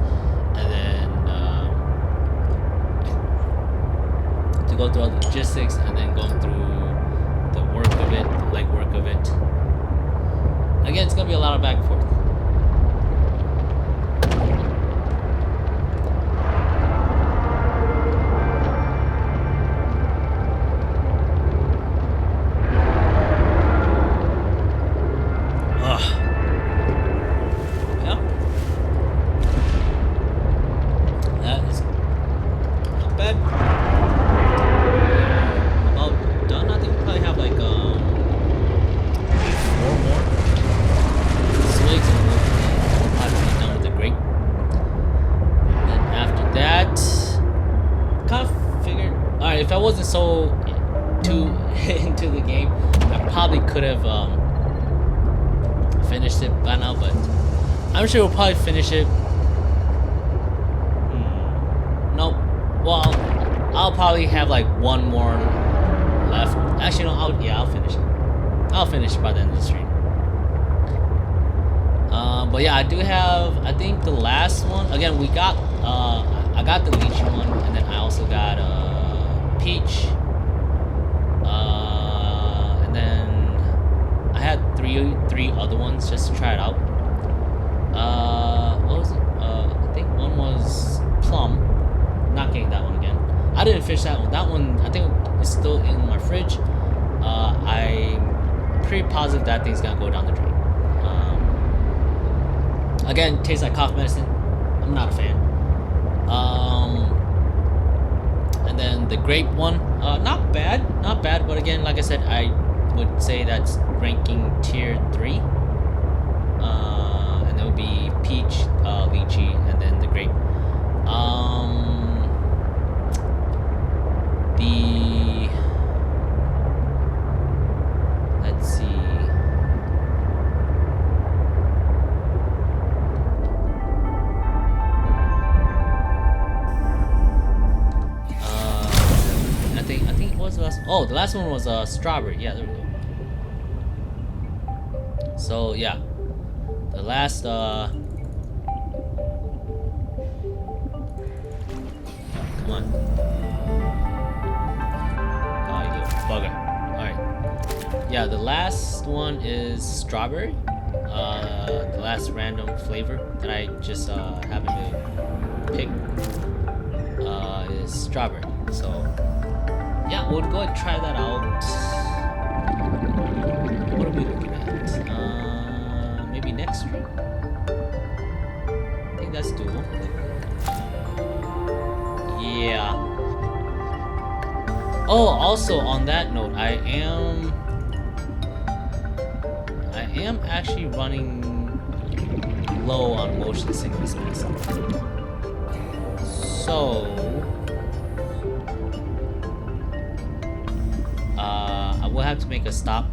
and then to go through all the logistics, and then going through the work of it, the legwork of it. Again, it's gonna be a lot of back and forth. If I wasn't so too into the game, I probably could have finished it by now, but I'm sure we'll probably finish it. Nope. Well, I'll probably have like one more left. Actually, no. I'll finish it. I'll finish it by the end of the stream. But yeah, I do have. I think the last one. Again, we got. I got the lychee one, and then I also got peach. And then I had three other ones just to try it out. What was it? I think one was plum. Not getting that one again. I didn't finish that one. That one I think is still in my fridge. I'm pretty positive that thing's gonna go down the drain. Again, tastes like cough medicine. I'm not a fan. And then the grape one, not bad, but again, like I said, I would say that's ranking tier 3. And it would be peach, lychee, and then the grape. Let's see. Oh, the last one was strawberry. Yeah, there we go. So yeah, the last come on. Oh, you little bugger. All right. Yeah, the last one is strawberry. The last random flavor that I just happened to pick is strawberry. So. Yeah, we'll go and try that out. What are we looking at? Maybe next stream? I think that's doable. Yeah. Oh, also on that note, I am actually running low on motion sickness medicine. So we'll have to make a stop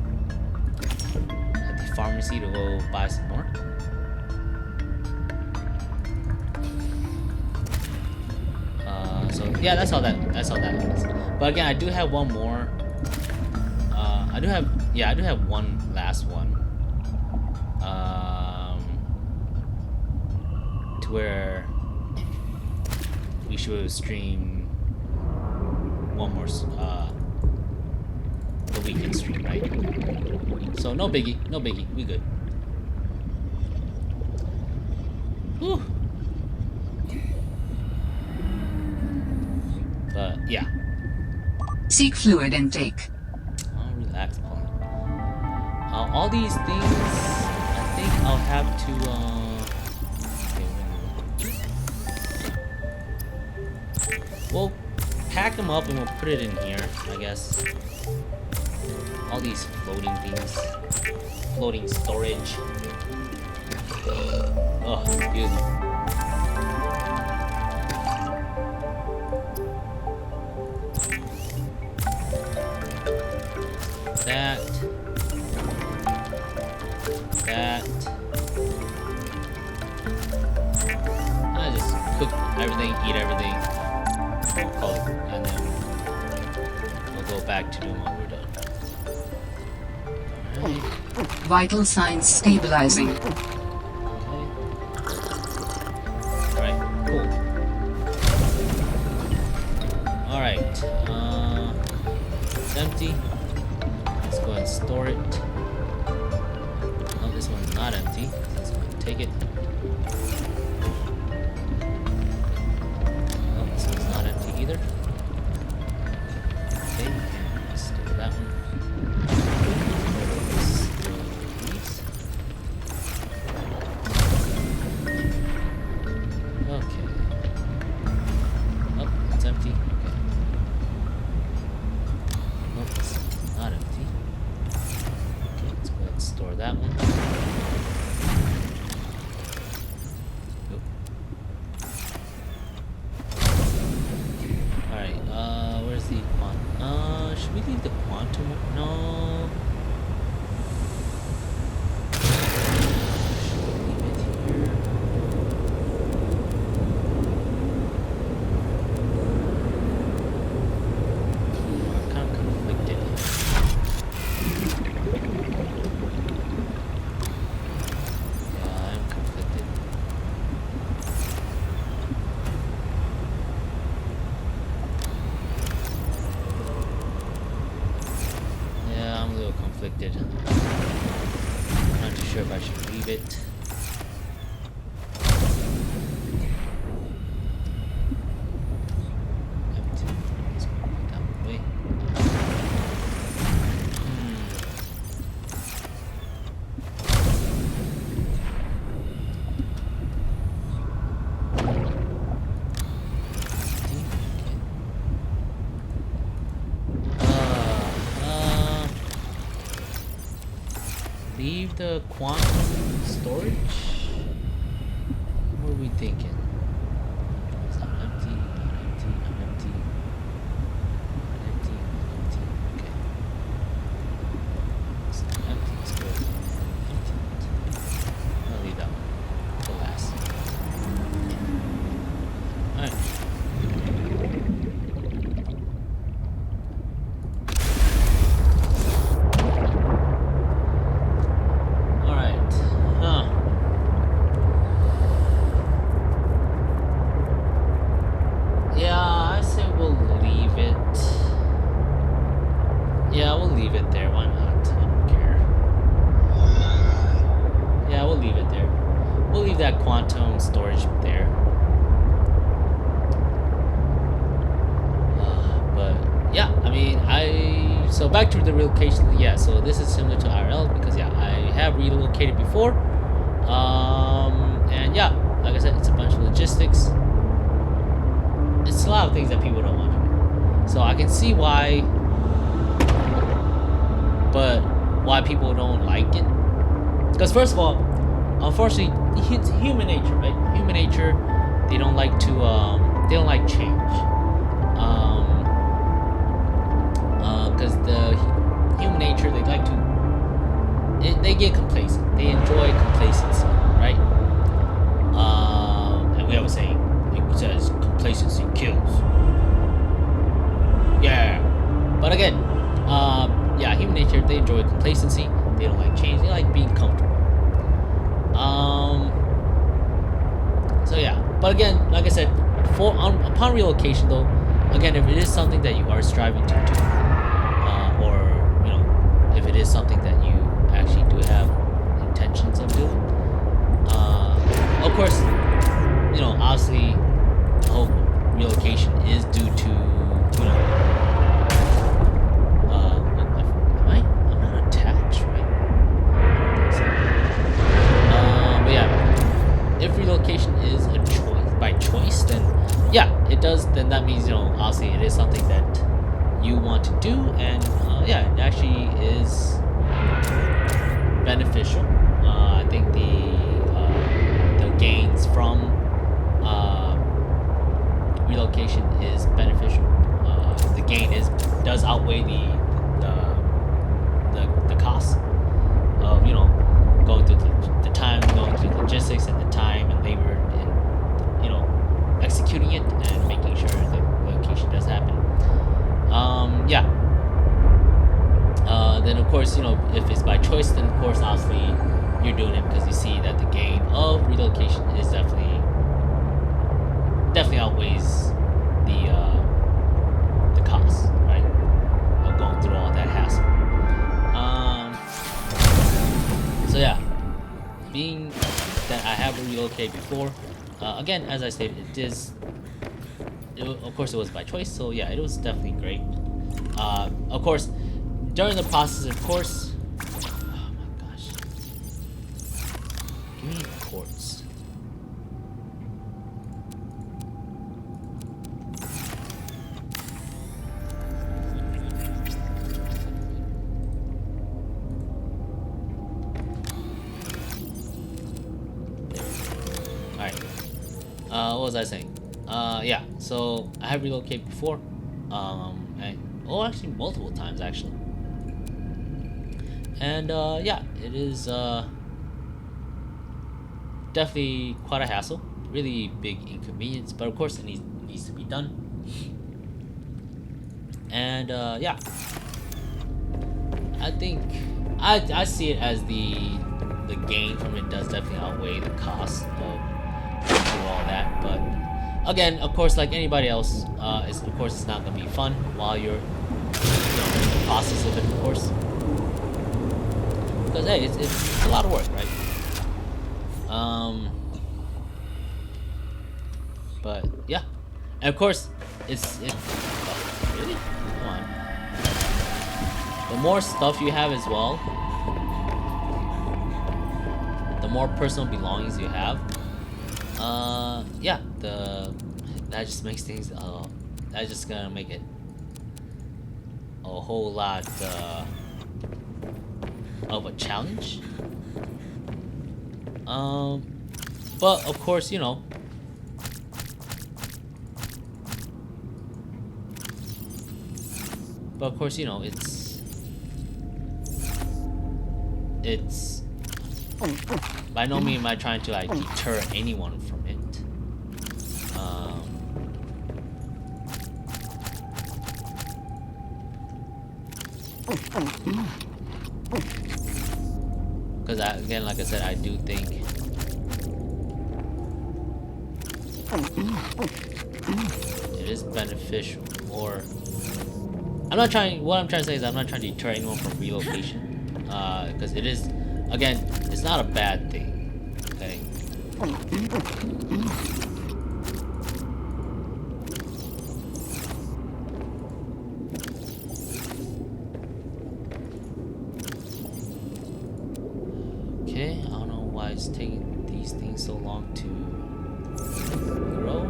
at the pharmacy to go buy some more. So yeah, that's all that is. But again, I do have one more. I do have one last one. To where we should stream one more. The weekend stream, right? So no biggie, we good. Whew. But yeah. Seek fluid intake. Oh, relax, Paul. All these things, I think I'll have to. We'll pack them up and we'll put it in here, I guess. All these floating things, floating storage. Oh, excuse me. that. That. I just cook everything, eat everything, we'll call it, and then we'll go back to doing what we're done. Alright. Vital signs stabilizing. Okay. Alright, cool. Alright, it's empty. Let's go ahead and store it. Oh, this one's not empty. Let's go ahead and take it. Oh, this one's not empty either. Okay, let's do that one. Okay. Oh, it's empty. Okay. Nope, it's not empty. Okay, let's go ahead and store that one. Nope. Alright, where's the quantum? Should we leave the quantum? No. Should we leave it here? I'm kind of conflicted. Yeah, I'm conflicted. Yeah, I'm a little conflicted. I'm not too sure if I should leave it. Empty. Let's put that one away. Leave the quantum storage? What are we thinking? It's not empty, not empty, not empty. Not empty, not empty. Okay. It's not empty, it's good. Empty. I'll leave that one for last. Alright. Alright. Huh. Yeah, I say we'll leave it. Yeah, we'll leave it there. Why not? I don't care. Yeah, we'll leave it there. We'll leave that quantum storage there. But yeah, I mean, so back to the relocation. Yeah, so this is similar to IRL because yeah, I have relocated before. And yeah, like I said, it's a bunch of logistics. It's a lot of things that people don't want to do. So I can see why, but why people don't like it. Because first of all, unfortunately, it's human nature, right? Human nature, they don't like to, they don't like change. Because the human nature, they like to, they get complacent. They enjoy complacency, right? And we have a saying, it says complacency kills. Yeah. But again, yeah, human nature, they enjoy complacency. They don't like change. They like being comfortable. So yeah. But again, like I said, upon relocation though, again, if it is something that you are striving to do, or you know, if it is something that you actually do have intentions of doing, of course, you know, obviously, the whole relocation is due to, you know, I'm not attached, right? But yeah, if relocation is a choice, by choice, then yeah, it does, then that means, you know, obviously it is something that you want to do, and yeah, it actually is beneficial. I think the gains from relocation is beneficial. The gain does outweigh the the cost of, you know, going through the time, going through logistics and the time and labor and, you know, executing it and making sure the location does happen. Yeah. Then of course, you know, if it's by choice, then of course obviously you're doing it because you see that the gain of relocation is definitely outweighs the cost, right, of going through all that hassle. So yeah, being that I have relocated before, again, as I stated, of course it was by choice, so yeah, it was definitely great. Of course, during the process, of course, oh my gosh, give me quartz. What was I saying? Yeah, so I have relocated before, actually multiple times actually, and yeah, it is definitely quite a hassle, really big inconvenience, but of course it needs to be done, and yeah, I think I see it as the gain from it does definitely outweigh the cost of all that. But again, of course, like anybody else, it's not gonna be fun while you're, you know, in the process of it, of course, because hey, it's a lot of work, right? But yeah, and of course it's oh, really, come on, the more stuff you have as well, the more personal belongings you have, yeah, that just makes things, that's just gonna make it a whole lot of a challenge. But of course, you know, it's by no means am I trying to like deter anyone from it. Because again, like I said, I do think it is beneficial, or what I'm trying to say is I'm not trying to deter anyone from relocation, because it is, again, it's not a bad thing, okay? Okay, I don't know why it's taking these things so long to grow.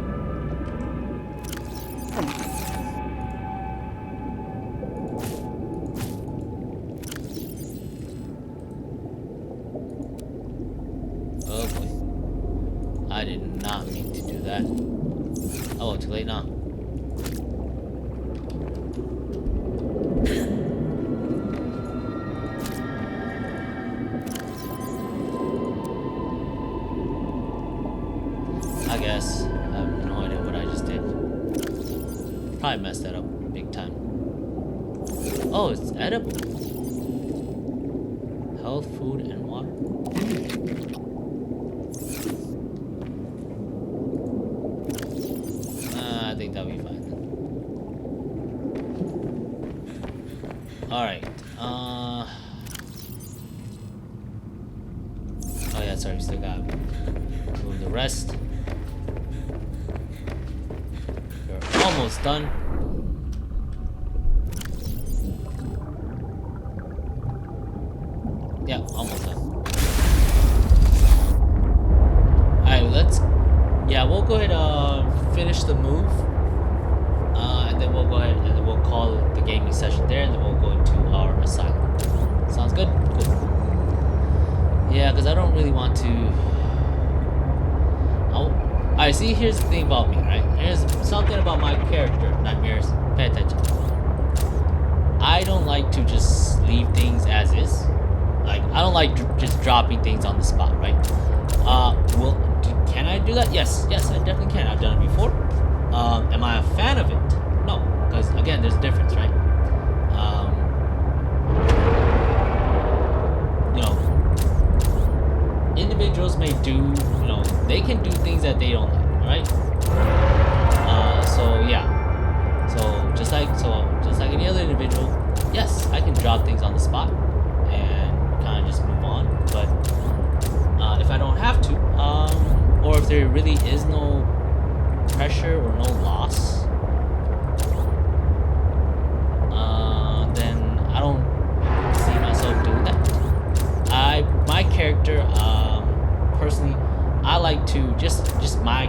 Oh boy. I did not mean to do that. Oh, too late now. I guess. I have no idea what I just did. Probably messed that up big time. Oh, it's edible. Health, food, and water. I think that'll be fine. Alright. Oh yeah, sorry, we still got move the rest. We're almost done. Yeah, almost done. Alright, yeah, we'll go ahead and finish the move. And then we'll go ahead and then we'll call the gaming session there, and then we'll go into our asylum. Sounds good? Good. Yeah, because I don't really want to... Alright, see, here's the thing about me, right? Here's something about my character, Nightmares. Pay attention. I don't like to just leave things as is. Like, I don't like just dropping things on the spot, right? Can I do that? Yes, I definitely can. I've done it before. Am I a fan of it? No, because again, there's a difference, right? You know, individuals may do, you know, they can do things that they don't like, right? So yeah. So just like any other individual, yes, I can drop things on the spot and kind of just move on. But if I don't have to, or if there really is no pressure or no loss, then I don't see myself doing that. My character, personally, I like to just my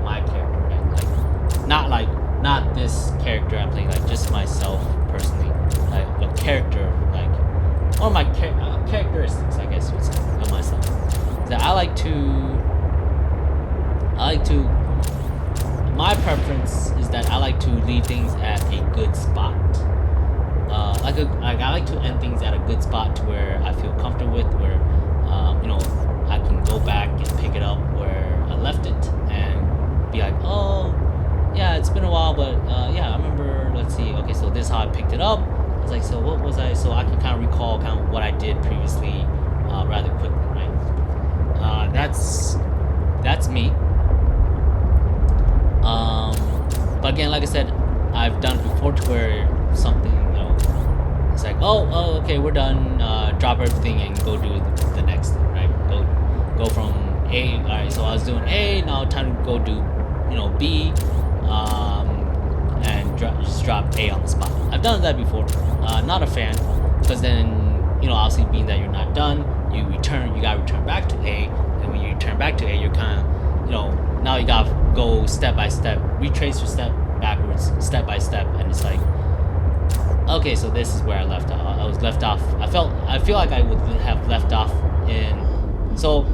character, right? Like not this character I'm playing, like just myself personally, like a character, like one of my characteristics, I guess you would say, of myself, that I like to. My preference is that I like to leave things at a good spot. I like to end things at a good spot to where I feel comfortable with, where you know, I can go back and pick it up where I left it and be like, oh yeah, it's been a while, but yeah, I remember. Let's see. Okay, so this is how I picked it up. I was like, so what was I? So I can kind of recall kind of what I did previously rather quickly, right? That's me. But again, like I said, I've done it before to where something, you know, it's like, oh, okay, we're done. Drop everything and go do the next thing, right? Go from A. All right, so I was doing A. Now time to go do, you know, B. And just drop A on the spot. I've done that before. Not a fan, because then, you know, obviously being that you're not done, you gotta return back to A, and when you return back to A, you're kind of, you know, now you gotta go step by step, retrace your step backwards, step by step, and it's like, okay, so this is where I left off. I was left off. I feel like I would have left off so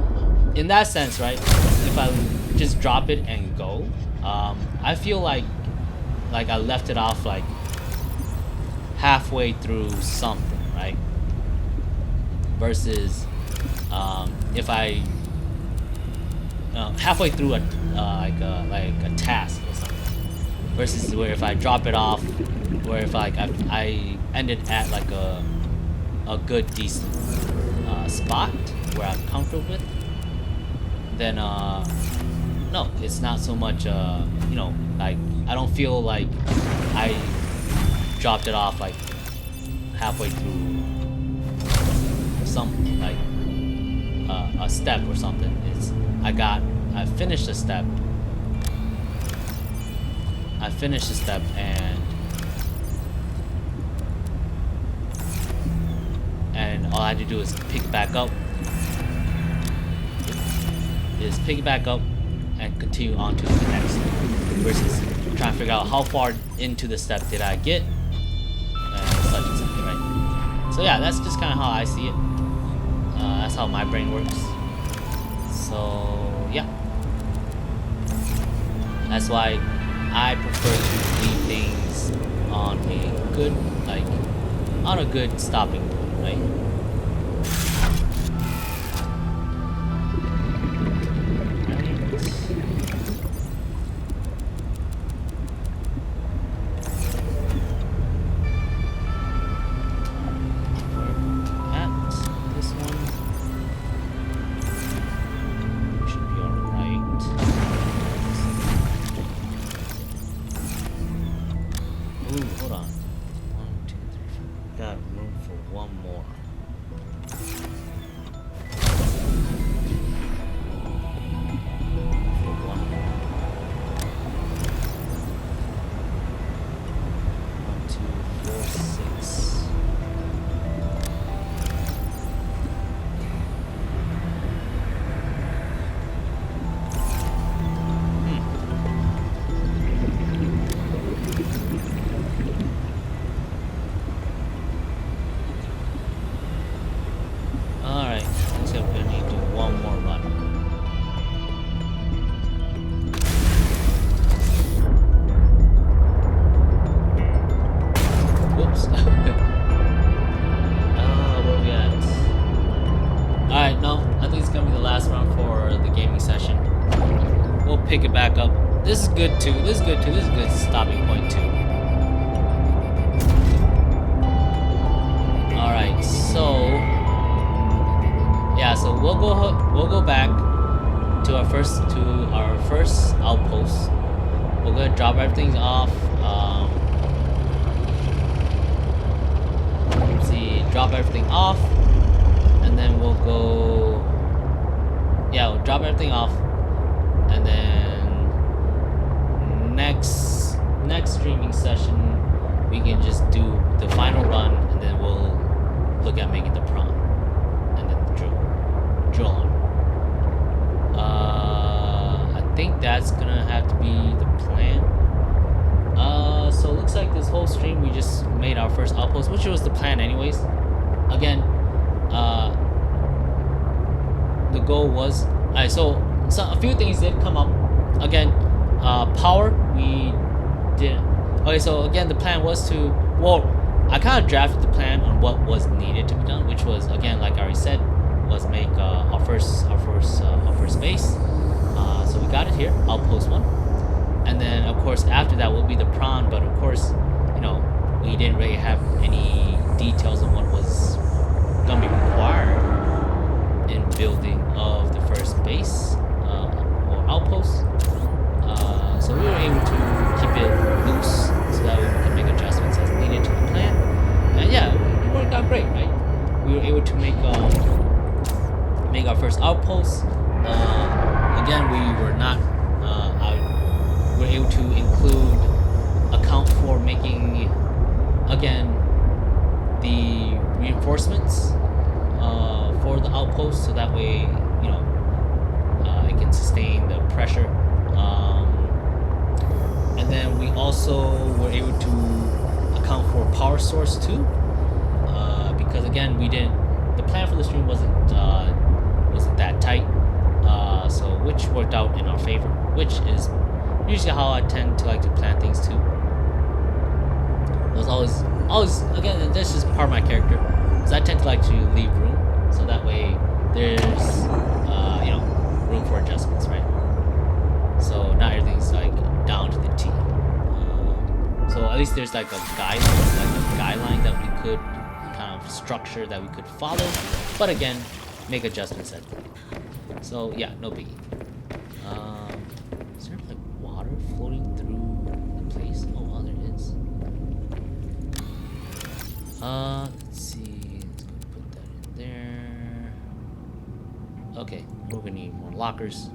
in that sense, right? If I just drop it and go, I feel like I left it off like halfway through something, right? Versus if I halfway through a task or something. Versus where if I drop it off, where if I ended at like a good decent spot where I'm comfortable with, then no, it's not so much you know, like I don't feel like I dropped it off like halfway through something, like a step or something. I finished a step. And all I had to do is pick it back up. And continue on to the next step. Versus trying to figure out how far into the step did I get, and such and such, right? So yeah, that's just kind of how I see it. That's how my brain works. So yeah, that's why I prefer to leave things on a good stopping point, right? pick it back up. This is good too. This is good too. This is a good stopping point too. All right, so yeah, so we'll go back to our first outpost. We're gonna drop everything off. Drop everything off, and then we'll go. Yeah, we'll drop everything off, and then next streaming session we can just do the final run, and then we'll look at making the prawn, and then drill on. I think that's gonna have to be the plan. So it looks like this whole stream we just made our first outpost, which was the plan anyways. Again, the goal was alright. So a few things did come up. Again, power we didn't. Okay, so again the plan was to. Well, I kind of drafted the plan on what was needed to be done, which was again, like I already said, was make our first base. So we got it here, outpost 1. And then, of course, after that will be the prawn. But of course, you know, we didn't really have any details on what was gonna be required in building of the first base or outpost. So we were able to keep it loose so that we can make adjustments as needed to the plan. And yeah, it worked out great, right? We were able to make our first outpost. Again, we were not. We're able to account for making, again, the reinforcements for the outpost, so that way, you know, it can sustain the pressure. And then we also were able to account for power source too, because again, the plan for the stream wasn't that tight, so which worked out in our favor, which is usually how I tend to like to plan things too. It was always again, this is part of my character, so I tend to like to leave room, so that way there's you know, room for adjustments, right? So not everything's like down to the T. So at least there's like a guideline that we could kind of structure that we could follow, but again, make adjustments at. So yeah, no biggie. Is there like water floating through the place? Oh, well, there is. Let's see. Let's put that in there. Okay, we're gonna need more lockers.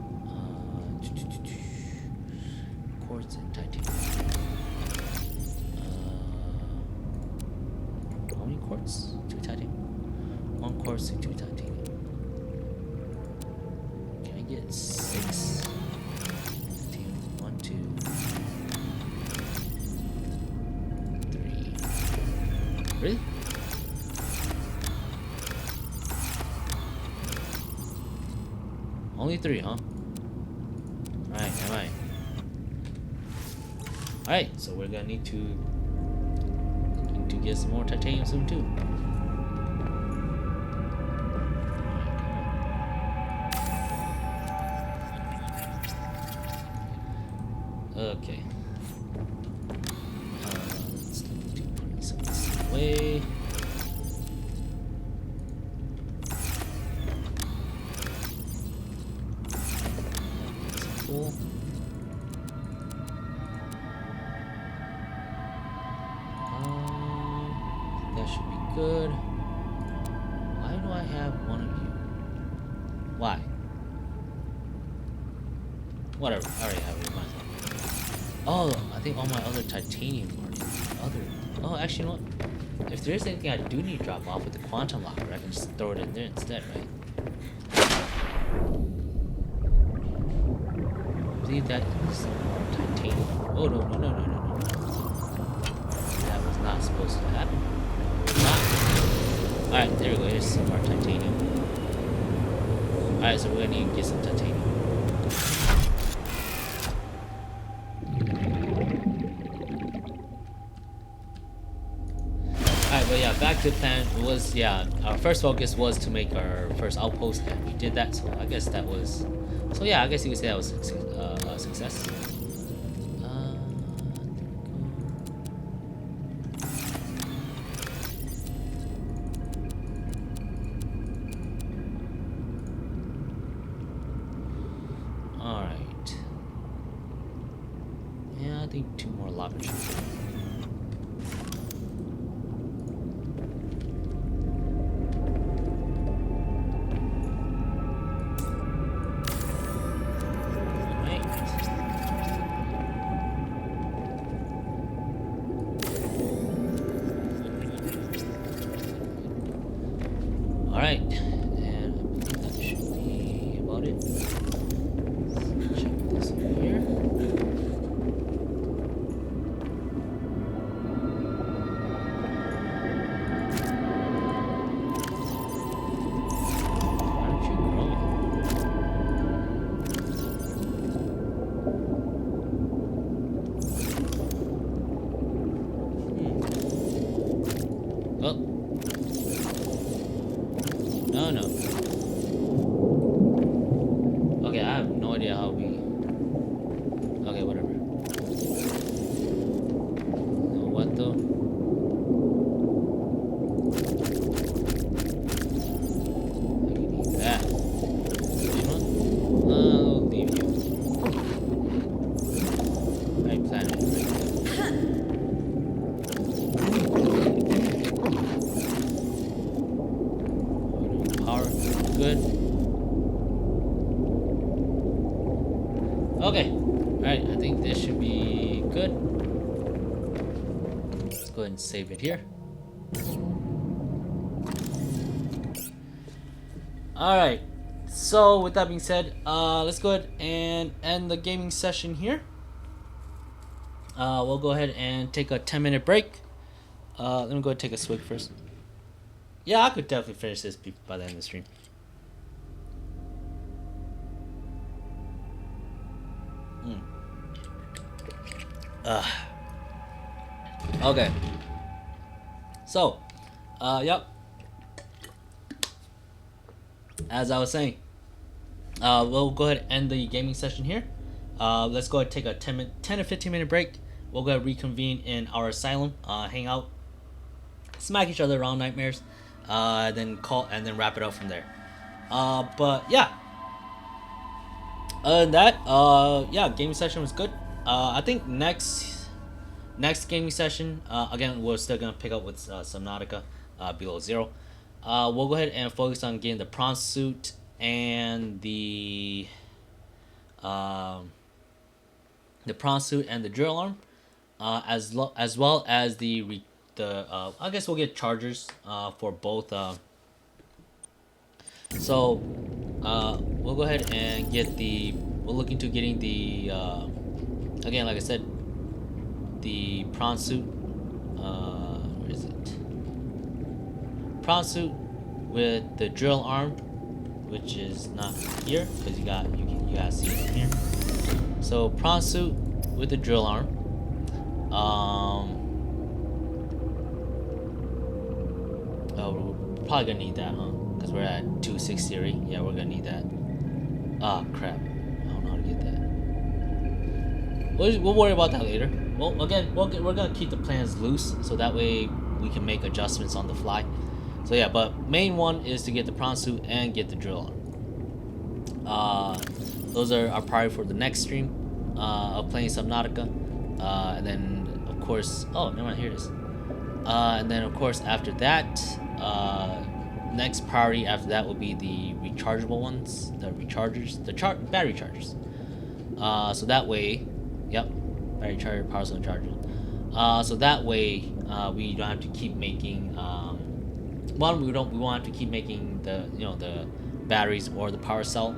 Quartz and titanium. How many quartz? 2 titanium. 1 quartz and 2 titanium. Can I get 6? 1, 2, 3. Really? Only 3, huh? Alright. Alright, so we're gonna need to get some more titanium soon too. Okay. Let's look into putting some of this away. That's cool. That should be good. Why do I have one of you? Why? Whatever. I already have it in mind. Oh, I think all my other titanium are in the other. Oh, actually, you know what? If there's anything I do need to drop off with the quantum locker, I can just throw it in there instead, right? I believe that is titanium. Oh, no. That was not supposed to happen. Alright, there we go. Here's some more titanium. Alright, so we're gonna need to get some titanium. Alright, but yeah, back to the plan. It was, our first focus was to make our first outpost, and we did that, so I guess that was So yeah, I guess you could say that was a success. All right. Yeah, I think 2 more lockers. Alright, and I think that should be about it. Let's check this over here. Why aren't you growing? Oh. No, no. Okay, I have no idea how we... Okay, whatever. No, what though? I need that. You know what? I'll leave you. I planned it right there. Power, good. Okay, alright, I think this should be good. Let's go ahead and save it here. Alright, so with that being said, let's go ahead and end the gaming session here. We'll go ahead and take a 10-minute break. Let me go ahead and take a swig first. Yeah, I could definitely finish this by the end of the stream. Okay. So, yep. As I was saying, we'll go ahead and end the gaming session here. Let's go ahead and take a 10 to 15 minute break. We'll go ahead and reconvene in our asylum, hang out, smack each other around nightmares, then wrap it up from there. But yeah. Other than that, yeah, gaming session was good. I think next gaming session, again, we're still gonna pick up with Subnautica, Below Zero. We'll go ahead and focus on getting the prawn suit and the prawn suit and the drill arm, as well as the I guess we'll get chargers for both. So we'll go ahead and get we'll look into getting the again, like I said, the prawn suit. Where is it? Prawn suit with the drill arm, which is not here because you gotta see it from here. So prawn suit with the drill arm. Oh, we're probably gonna need that, huh? Because we're at 260 already. Yeah, we're gonna need that. Ah, crap. I don't know how to get that. We'll worry about that later. Well, again, we're gonna keep the plans loose so that way we can make adjustments on the fly. So yeah, but main one is to get the prawn suit and get the drill arm. Those are our priority for the next stream of playing Subnautica. And then of course, oh, never mind, here it is. And then of course after that, next priority after that will be the rechargeable ones, the rechargers, battery chargers. So that way, yep, battery charger, power cell charger. So that way we don't have to keep making one, we won't have to keep making the the batteries or the power cell,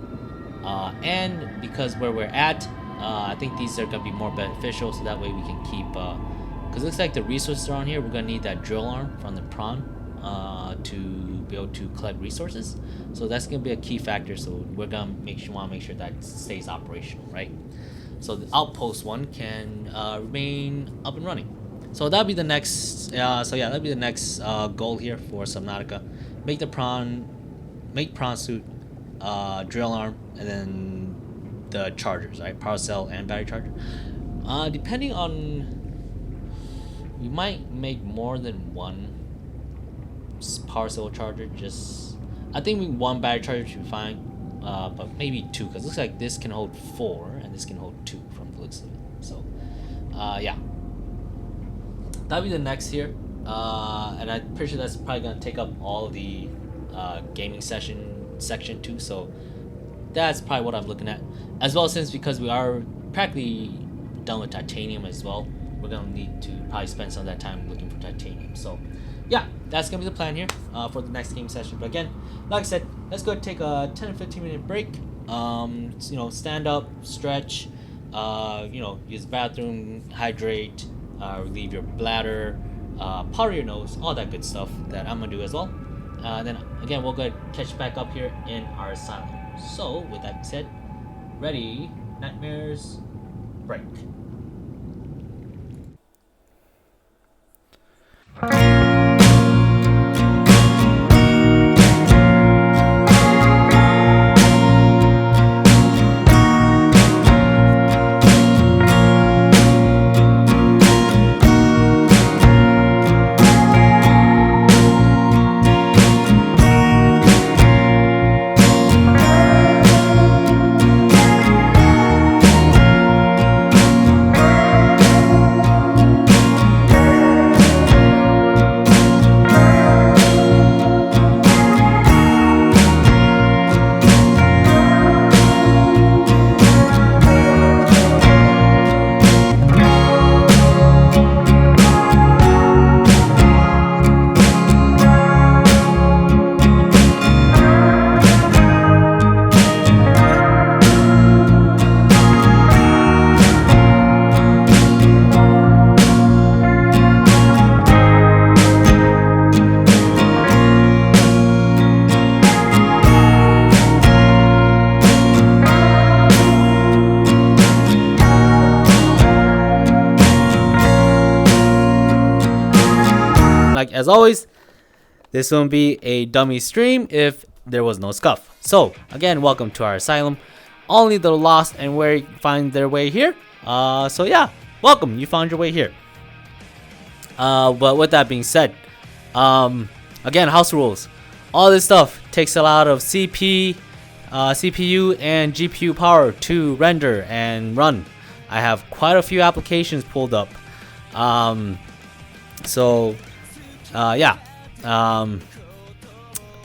and because where we're at, I think these are gonna be more beneficial. So that way we can keep because it looks like the resources are on here. We're gonna need that drill arm from the prawn to be able to collect resources. So that's gonna be a key factor. So we're gonna want to make sure that stays operational, right? So the outpost one can remain up and running. So that'll be the next. So yeah, that'll be the next goal here for Subnautica. Make prawn suit, drill arm, and then the chargers, right? Power cell and battery charger. Depending on, we might make more than one power cell charger. Just, I think one battery charger should be fine, but maybe two, because it looks like this can hold 4 and this can hold 2 from the looks of it. So yeah, that'll be the next here, and I'm pretty sure that's probably gonna take up all the gaming section too. So that's probably what I'm looking at, as well, since because we are practically done with titanium as well. We're gonna need to probably spend some of that time looking for titanium. So yeah, that's gonna be the plan here for the next game session. But again, like I said, let's go take a 10 to 15 minute break. You know, stand up, stretch, you know, use the bathroom, hydrate, relieve your bladder, powder your nose, all that good stuff that I'm gonna do as well. And then again, we'll go ahead and catch back up here in our asylum. So with that being said, ready, nightmares, break. As always, this won't be a dummy stream if there was no scuff. So again, welcome to our asylum. Only the lost and weary find their way here. So yeah, welcome, you found your way here. But with that being said, again, house rules. All this stuff takes a lot of CPU and GPU power to render and run. I have quite a few applications pulled up. Yeah.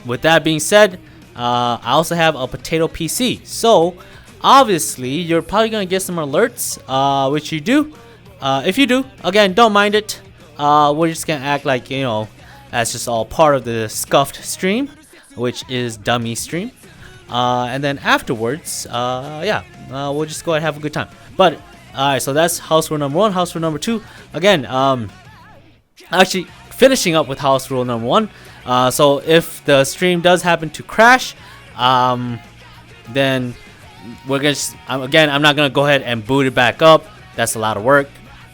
With that being said, I also have a potato PC. So obviously you're probably gonna get some alerts, which you do. If you do, again, don't mind it. We're just gonna act like, you know, that's just all part of the scuffed stream, which is dummy stream. And then afterwards, yeah, we'll just go ahead and have a good time. But alright, so that's house rule number 1. House rule number 2, again, actually finishing up with house rule number 1. So if the stream does happen to crash, then we're gonna I'm not gonna go ahead and boot it back up. That's a lot of work.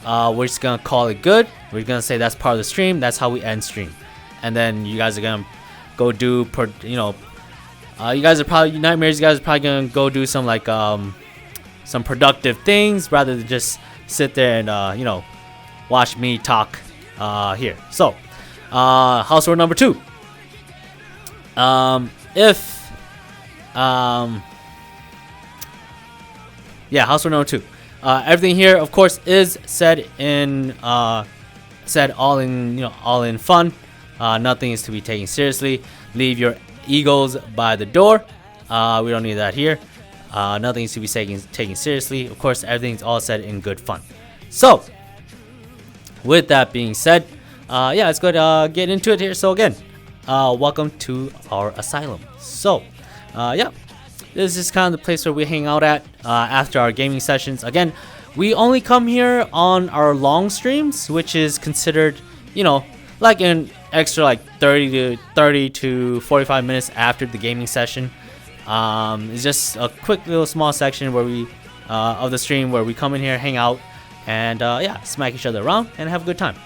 We're just gonna call it good. We're gonna say that's part of the stream. That's how we end stream. And then you guys are gonna go do, you guys are probably nightmares. You guys are probably gonna go do some like some productive things rather than just sit there and you know, watch me talk here. So house rule number 2. Yeah, house rule number 2. Everything here, of course, is said in all in fun. Nothing is to be taken seriously. Leave your egos by the door. We don't need that here. Nothing is to be taken seriously. Of course, everything's all said in good fun. So with that being said, yeah, let's go ahead and get into it here. So again, welcome to our asylum. So yeah, this is kind of the place where we hang out at after our gaming sessions. Again, we only come here on our long streams, which is considered, you know, like an extra like 30 to 45 minutes after the gaming session. It's just a quick little small section where we of the stream where we come in here, hang out, and yeah, smack each other around and have a good time.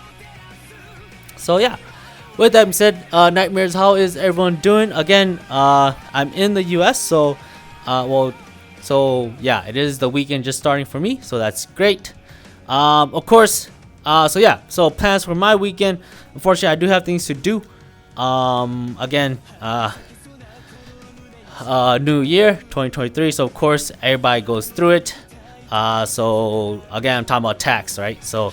So yeah, with that being said, nightmares, how is everyone doing? Again, I'm in the US, so well, So yeah, it is the weekend just starting for me, so that's great. Of course, so yeah, so plans for my weekend. Unfortunately, I do have things to do. Again, new year 2023, so of course everybody goes through it. So again, I'm talking about tax, right? So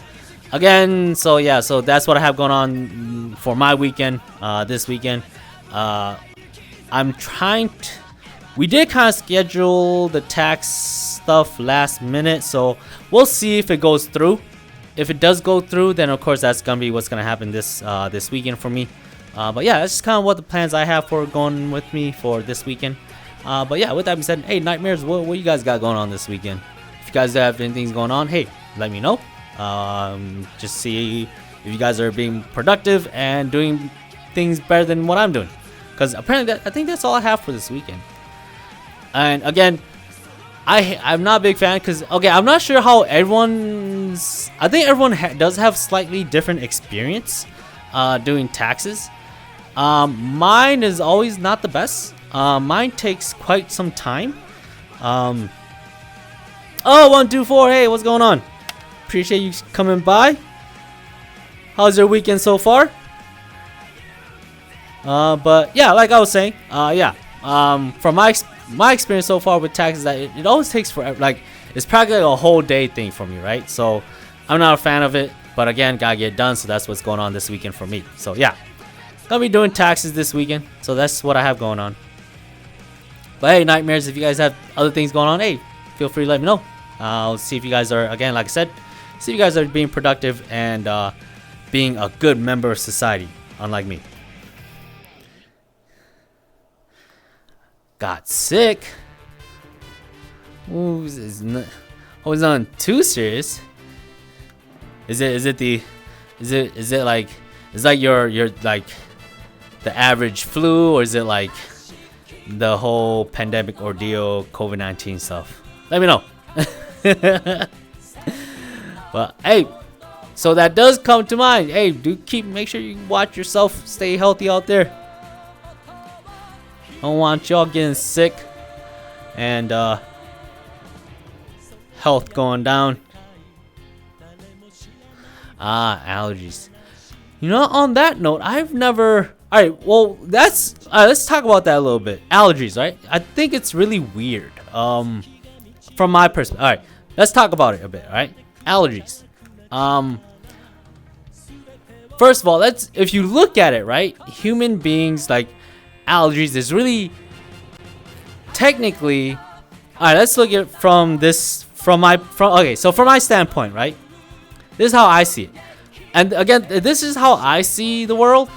again, so yeah, so that's what I have going on for my weekend. This weekend, I'm trying to, we did kind of schedule the tax stuff last minute, so we'll see if it goes through. If it does go through, then of course that's gonna be what's gonna happen this weekend for me. But yeah, that's just kind of what the plans I have for going with me for this weekend. But yeah, with that being said, hey Nightmares, what you guys got going on this weekend? If you guys have anything going on, hey, let me know. Just see if you guys are being productive and doing things better than what I'm doing. Because apparently, I think that's all I have for this weekend. And again, I'm not a big fan because, okay, I'm not sure how everyone's... I think everyone does have slightly different experience doing taxes. Mine is always not the best. Mine takes quite some time. Oh, 124, hey, what's going on? Appreciate you coming by. How's your weekend so far? But yeah, like I was saying, from my experience so far with taxes, that it always takes forever. Like, it's practically a whole day thing for me, right? So I'm not a fan of it, but again, gotta get it done. So that's what's going on this weekend for me. So yeah, gonna be doing taxes this weekend. So that's what I have going on. But hey, Nightmares, if you guys have other things going on, hey, feel free to let me know. I'll see if you guys are, again, like I said, see if you guys are being productive and being a good member of society, unlike me. Got sick. Ooh, it's not too serious. Is it like your like the average flu, or is it like the whole pandemic ordeal, COVID-19 stuff? Let me know. But hey, so that does come to mind. Hey, make sure you watch yourself, stay healthy out there. I don't want y'all getting sick and health going down. Allergies. You know, on that note, I've never... Alright, well, that's... let's talk about that a little bit. Allergies, right? I think it's really weird. From my perspective. Alright, let's talk about it a bit, alright? Allergies. First of all, if you look at it, right? Human beings, like, allergies is really technically... Alright, let's look at it from my standpoint, right? This is how I see it. And again, this is how I see the world.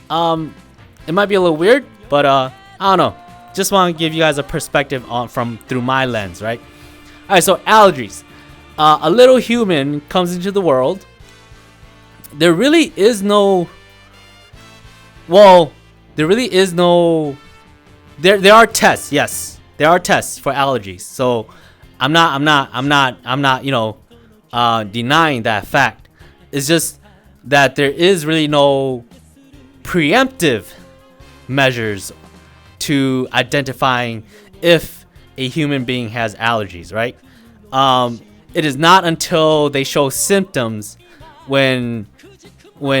It might be a little weird, but I don't know. Just want to give you guys a perspective through my lens, right? Alright, so allergies. A little human comes into the world. There really is no... Well, there really is no... There are tests, yes. There are tests for allergies. So I'm not, you know, denying that fact. It's just that there is really no preemptive measures to identifying if a human being has allergies, right? It is not until they show symptoms when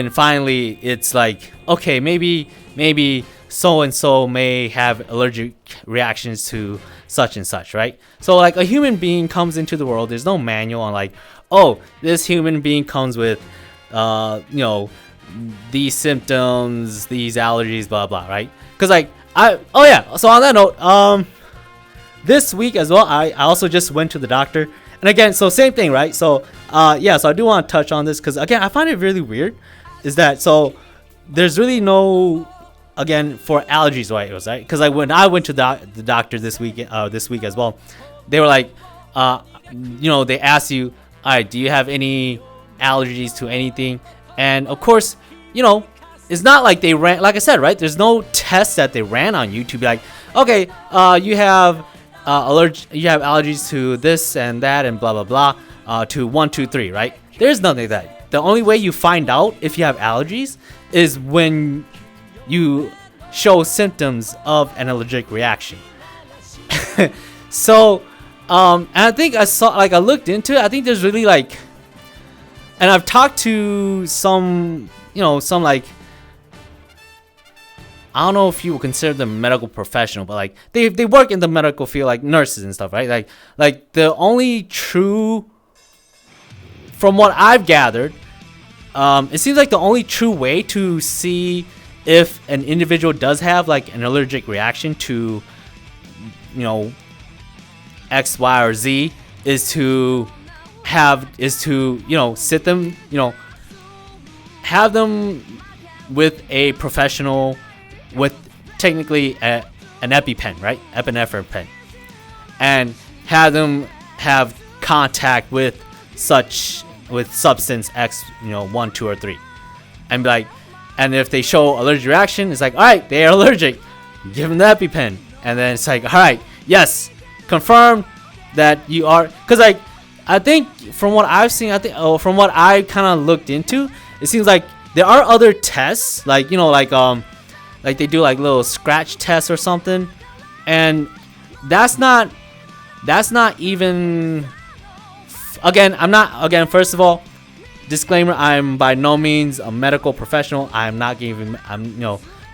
finally it's like, okay, maybe so and so may have allergic reactions to such and such, right? So like a human being comes into the world, there's no manual on like, oh, this human being comes with you know, these symptoms, these allergies, blah blah, right? Because like so on that note, this week as well, I also just went to the doctor. And again, so same thing, right? So yeah, so I do want to touch on this because again, I find it really weird is that so there's really no, again, for allergies, right? It was right because like when I went to the doctor this week as well, they were like, you know, they asked you, all right, do you have any allergies to anything? And of course, you know, it's not like they ran, like I said, right? There's no test that they ran on you to be like, okay, you have allergies to this and that and blah blah blah, to 1, 2, 3, right? There's nothing like that. The only way you find out if you have allergies is when you show symptoms of an allergic reaction. So And I think I saw, like, I looked into it. I think there's really like, and I've talked to some, some like, I don't know if you would consider them medical professional, but like they work in the medical field, like nurses and stuff, right? Like the only true, from what I've gathered, it seems like the only true way to see if an individual does have like an allergic reaction to, X, Y, or Z is to sit them, have them with a professional, with technically an EpiPen, right? Epinephrine pen, and have them have contact with substance X, 1, 2, or 3, and be like, and if they show allergic reaction, it's like, all right, they are allergic. Give them the EpiPen, and then it's like, all right, yes, confirm that you are, because like I think from what I've seen, from what I kind of looked into, it seems like there are other tests, like like they do like little scratch tests or something, and that's not even. Again, first of all, disclaimer: I'm by no means a medical professional. I'm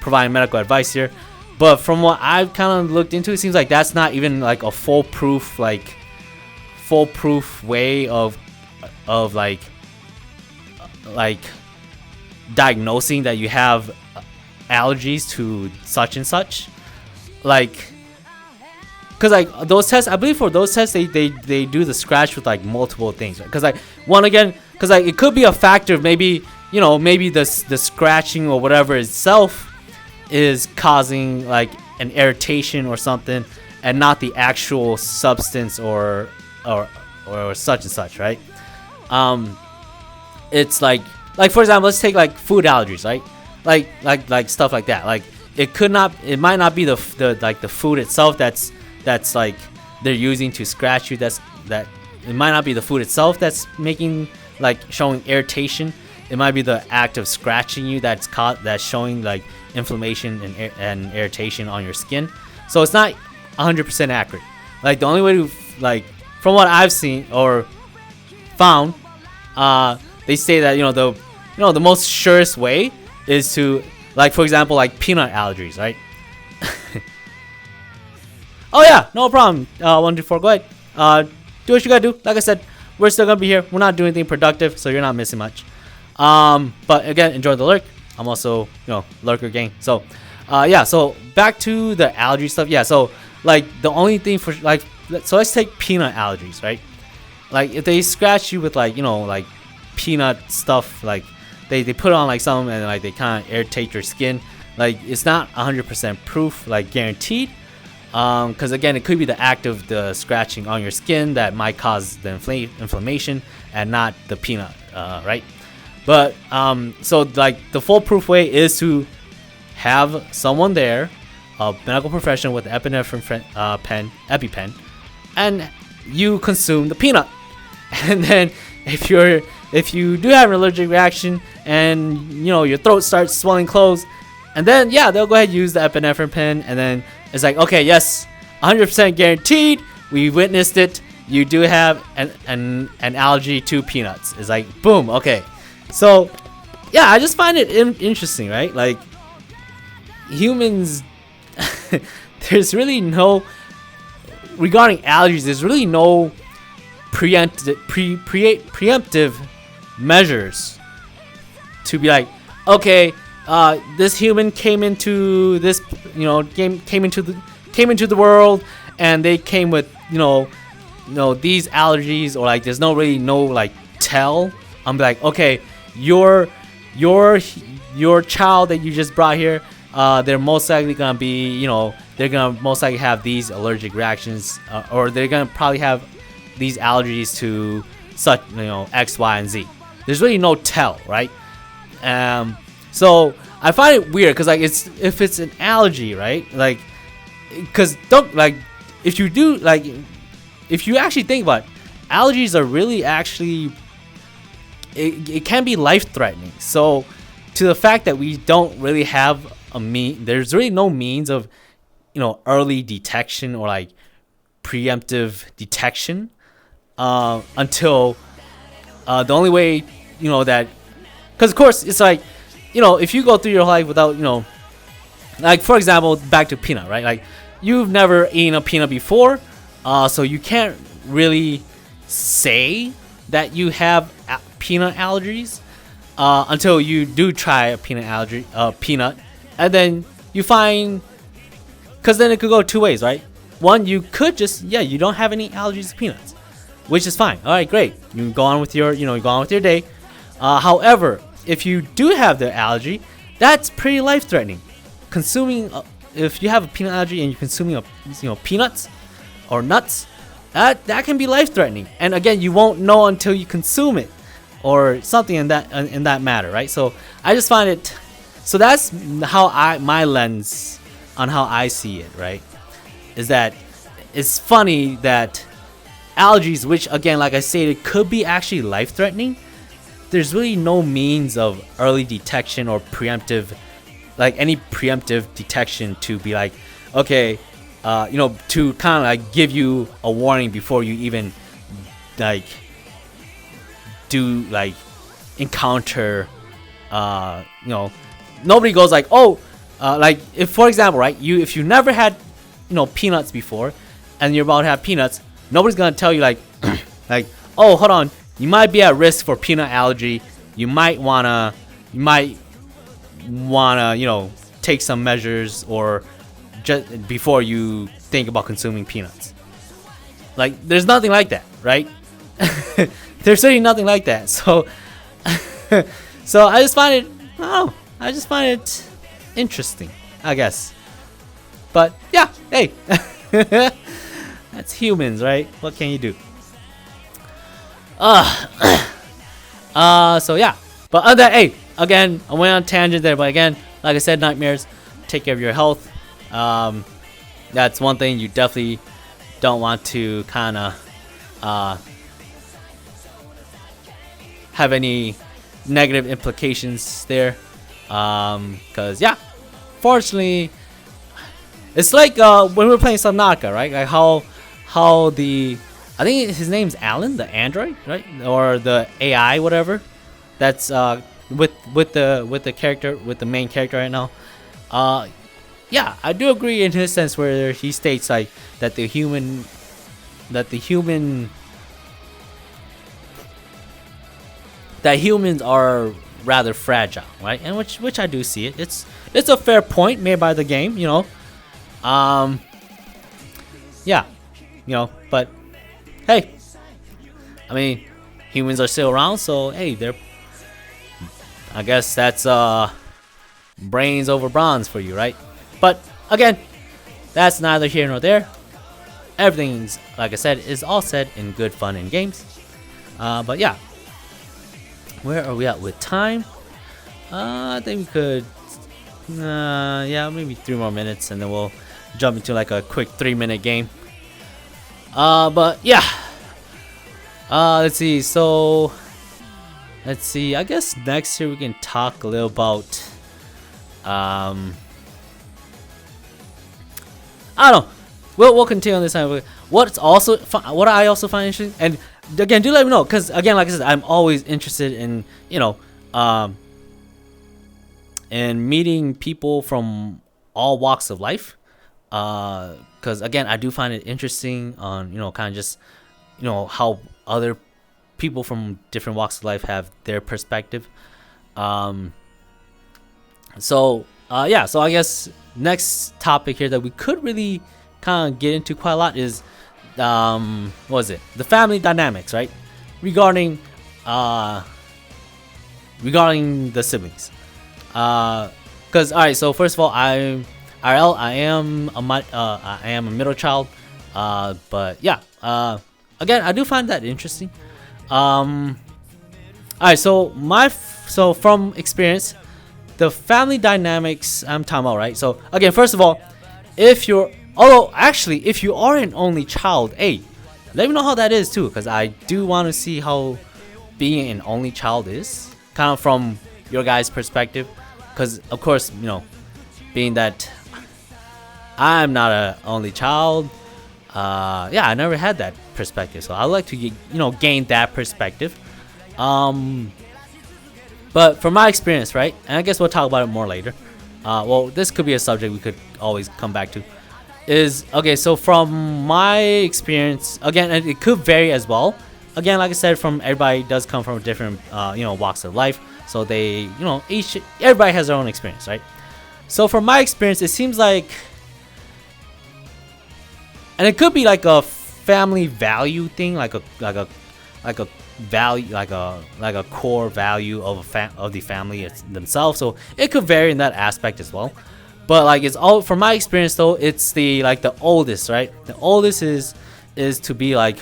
providing medical advice here. But from what I've kind of looked into, it seems like that's not even like a foolproof way of like diagnosing that you have allergies to such and such, like, because like those tests, I believe for those tests they do the scratch with like multiple things, because like because like it could be a factor of maybe the scratching or whatever itself is causing like an irritation or something, and not the actual substance or such and such, right? It's like for example, let's take like food allergies, right? Like stuff like that. Like it might not be the food itself that's like they're using to scratch you. That it might not be the food itself that's making, like, showing irritation. It might be the act of scratching you that's showing like inflammation and irritation on your skin. So it's not 100% accurate. Like the only way to, like, from what I've seen or found, they say that the most surest way is to, like, for example, like peanut allergies, right? Oh yeah, no problem. 1, 2, 4, go ahead. Do what you gotta do. Like I said, we're still gonna be here. We're not doing anything productive, so you're not missing much. But again, enjoy the lurk. I'm also, lurker gang. So, yeah. So back to the allergy stuff. Yeah. So like the only thing for like, so let's take peanut allergies, right? Like if they scratch you with like like peanut stuff, like they put on like something and like they kind of irritate your skin. Like it's not 100% proof, like guaranteed. Because again, it could be the act of the scratching on your skin that might cause the inflammation and not the peanut, right? But so like the foolproof way is to have someone there, a medical professional with epinephrine EpiPen, and you consume the peanut. And then if you do have an allergic reaction and your throat starts swelling closed, and then yeah, they'll go ahead and use the epinephrine pen, and then it's like, okay, yes, 100% guaranteed, we witnessed it, you do have an allergy to peanuts. It's like, boom, okay. So yeah, I just find it interesting, right? Like humans, there's really no, regarding allergies, there's really no preemptive measures to be like, okay, this human came into this, came into the world, and they came with these allergies, or like there's no like tell. I'm like, okay, your child that you just brought here, they're most likely gonna be, they're gonna most likely have these allergic reactions, or they're gonna probably have these allergies to such, X, Y, and Z. There's really no tell, right? So I find it weird because like if it's an allergy, right? Like, because if you actually think about it, allergies are really actually, it can be life-threatening. So to the fact that we don't really have there's really no means of early detection or like preemptive detection until the only way, that, because of course it's like, if you go through your life without, like for example, back to peanut, right? Like you've never eaten a peanut before, so you can't really say that you have peanut allergies until you do try a peanut, and then you find, because then it could go two ways, right? One, you could just, you don't have any allergies to peanuts, which is fine. All right, great. You can go on with your, go on with your day. However, if you do have the allergy, that's pretty life-threatening. Consuming, if you have a peanut allergy and you're consuming, peanuts or nuts, that can be life-threatening. And again, you won't know until you consume it, or something in that matter, right? So I just find it. So that's how my lens on how I see it, right? Is that it's funny that allergies, which again, like I stated, could be actually life-threatening, there's really no means of early detection or preemptive, like any preemptive detection to be like, okay, to kind of like give you a warning before you even like do like encounter, nobody goes like, oh, like if for example, right, if you never had, peanuts before, and you're about to have peanuts, nobody's gonna tell you like, like, oh, hold on, you might be at risk for peanut allergy. You might wanna, take some measures, or just before you think about consuming peanuts. Like, there's nothing like that, right? There's really nothing like that. So, so I just find it, interesting, I guess. But yeah, hey, that's humans, right? What can you do? So yeah. But other than, hey, again, I went on a tangent there, but again, like I said, nightmares, take care of your health. That's one thing you definitely don't want to kind of have any negative implications there. Cause yeah, fortunately, it's like when we were playing Subnautica, right? Like how the, I think his name's Alan, the android, right? Or the AI, whatever. That's with the character, with the main character right now. Yeah, I do agree in his sense where he states like that humans are rather fragile, right? And which I do see it. It's a fair point made by the game, yeah, but hey, I mean, humans are still around, so hey, I guess that's brains over bronze for you, right? But again, that's neither here nor there. Everything's, like I said, is all said in good fun and games. But yeah, where are we at with time? I think we could, maybe 3 more minutes, and then we'll jump into like a quick 3-minute game. But yeah, let's see. So let's see. I guess next year we can talk a little about, I don't know. We'll continue on this time. What I also find interesting, and again, do let me know, because again, like I said, I'm always interested in in meeting people from all walks of life. Because again, I do find it interesting on kind of just how other people from different walks of life have their perspective. So I guess next topic here that we could really kind of get into quite a lot is what was it? The family dynamics, right? Regarding the siblings. Because all right, so first of all, I am a middle child. But yeah, again, I do find that interesting. All right, so from experience, the family dynamics I'm talking about, right? So again, first of all, if you are an only child, hey, let me know how that is too, because I do want to see how being an only child is, kind of from your guys' perspective. Because of course, being that I'm not an only child, Yeah, I never had that perspective, so I'd like to gain that perspective. But from my experience, right, and I guess we'll talk about it more later. Well, this could be a subject we could always come back to. Is okay. So from my experience, again, and it could vary as well. Again, like I said, from everybody does come from different walks of life, so they everybody has their own experience, right? So from my experience, it seems like, and it could be like a family value thing, like a value, like a core value of the family themselves. So it could vary in that aspect as well. But like, it's all from my experience though. It's the oldest, right? The oldest is to be like,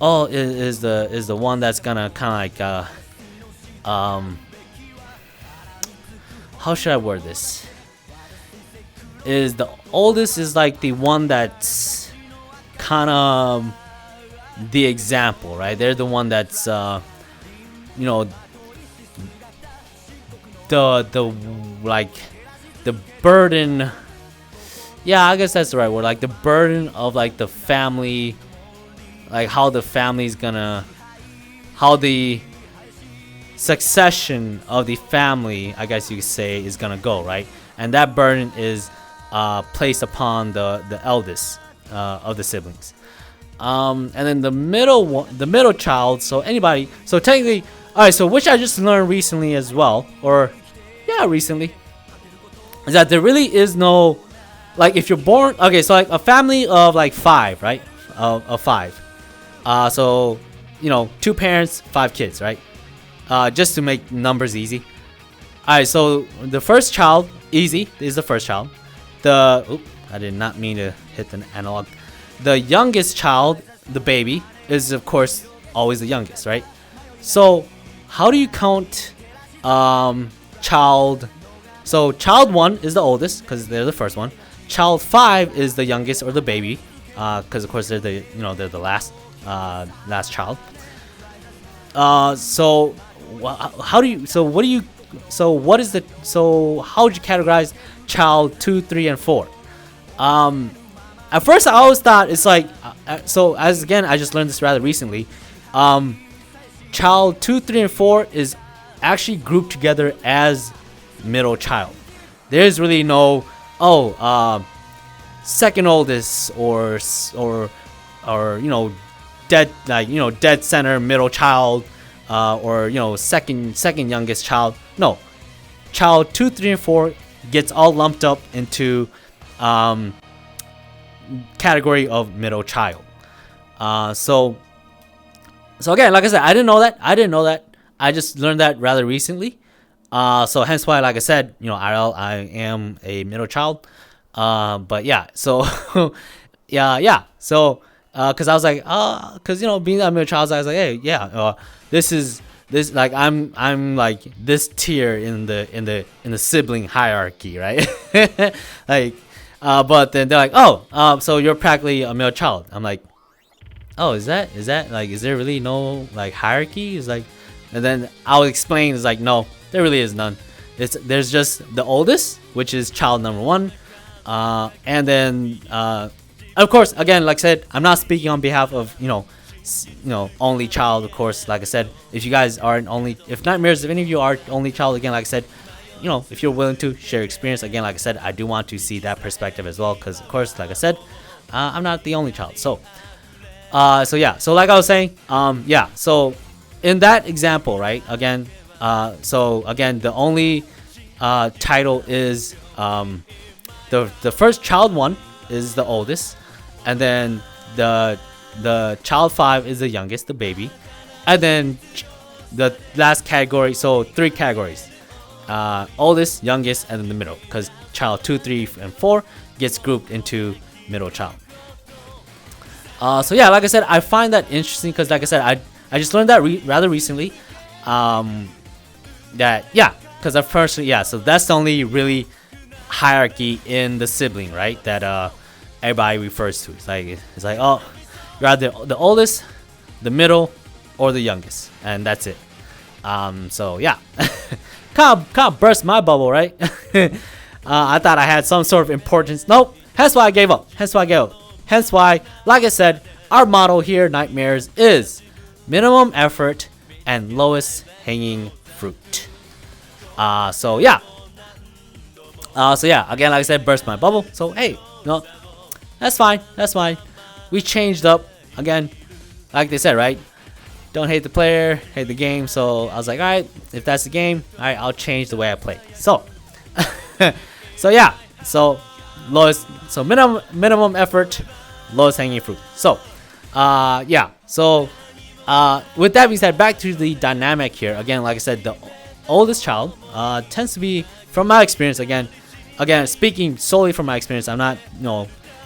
is the one that's gonna kind of like how should I word this? Is the oldest is like the one that's kind of the example, right? They're the one that's the like the burden. Yeah, I guess that's the right word. Like the burden of like the family, like how the family's gonna, how the succession of the family, I guess you could say, is gonna go, right? And that burden is placed upon the eldest of the siblings. And then the middle child. So anybody. So technically, all right. So which I just learned recently as well, or yeah, recently, is that there really is no, like, if you're born, okay, so like a family of like 5, right? Of 5. So 2 parents, 5 kids, right? Just to make numbers easy. All right. So the first child, easy, is the first child. I did not mean to hit the analog. The youngest child, the baby, is of course always the youngest, right? So how do you count child? So child 1 is the oldest because they're the first one. Child 5 is the youngest, or the baby, because of course they're the last child. So how do you? So what do you? So what is the? So how would you categorize child 2, 3, and 4? At first I always thought it's like, so as again I just learned this rather recently. Child 2, 3, and 4 is actually grouped together as middle child. There's really no second oldest or dead, like dead center middle child, or second youngest child. No, child 2, 3, and 4 gets all lumped up into category of middle child. So again, like I said, I didn't know that. I just learned that rather recently. So hence why, like I said, I am a middle child. But yeah, so yeah. So because I was like, because being that middle child, I was like, hey, yeah, this like I'm like this tier in the sibling hierarchy, right? Like, but then they're like, so you're practically a middle child. I'm like, oh, is that like, is there really no like hierarchy? It's like, and then I'll explain. It's like, no, there really is none. There's just the oldest, which is child number 1, and then of course, again, like I said, I'm not speaking on behalf of only child. Of course, like I said, if you guys are if nightmares, if any of you are only child, again, like I said, if you're willing to share experience, again, like I said, I do want to see that perspective as well, because of course, like I said, I'm not the only child. So yeah, so like I was saying, yeah, so in that example, right, again, so again, the only title is the first child 1 is the oldest, and then the child 5 is the youngest, the baby, and then the last category, so 3 categories, oldest, youngest, and then the middle, because child 2, 3, and 4 gets grouped into middle child. So yeah, like I said, I find that interesting because, like I said, I just learned that rather recently. That, yeah, because at first, yeah, so that's the only really hierarchy in the sibling, right? That everybody refers to. It's like, oh, you're either the oldest, the middle, or the youngest, and that's it. So yeah, kind of burst my bubble, right? I thought I had some sort of importance. Nope. Hence why I gave up. Hence hence why, like I said, our motto here, Nightmares, is minimum effort and lowest hanging fruit. So yeah. Again, like I said, burst my bubble. So hey, no, that's fine. That's fine. We changed up again, like they said, right? Don't hate the player, hate the game. So I was like, all right, if that's the game, all right, I'll change the way I play. So, yeah. So lowest, so minimum effort, lowest hanging fruit. So, yeah. So, with that being said, back to the dynamic here. Again, like I said, the oldest child tends to be, from my experience, again, speaking solely from my experience, I'm not,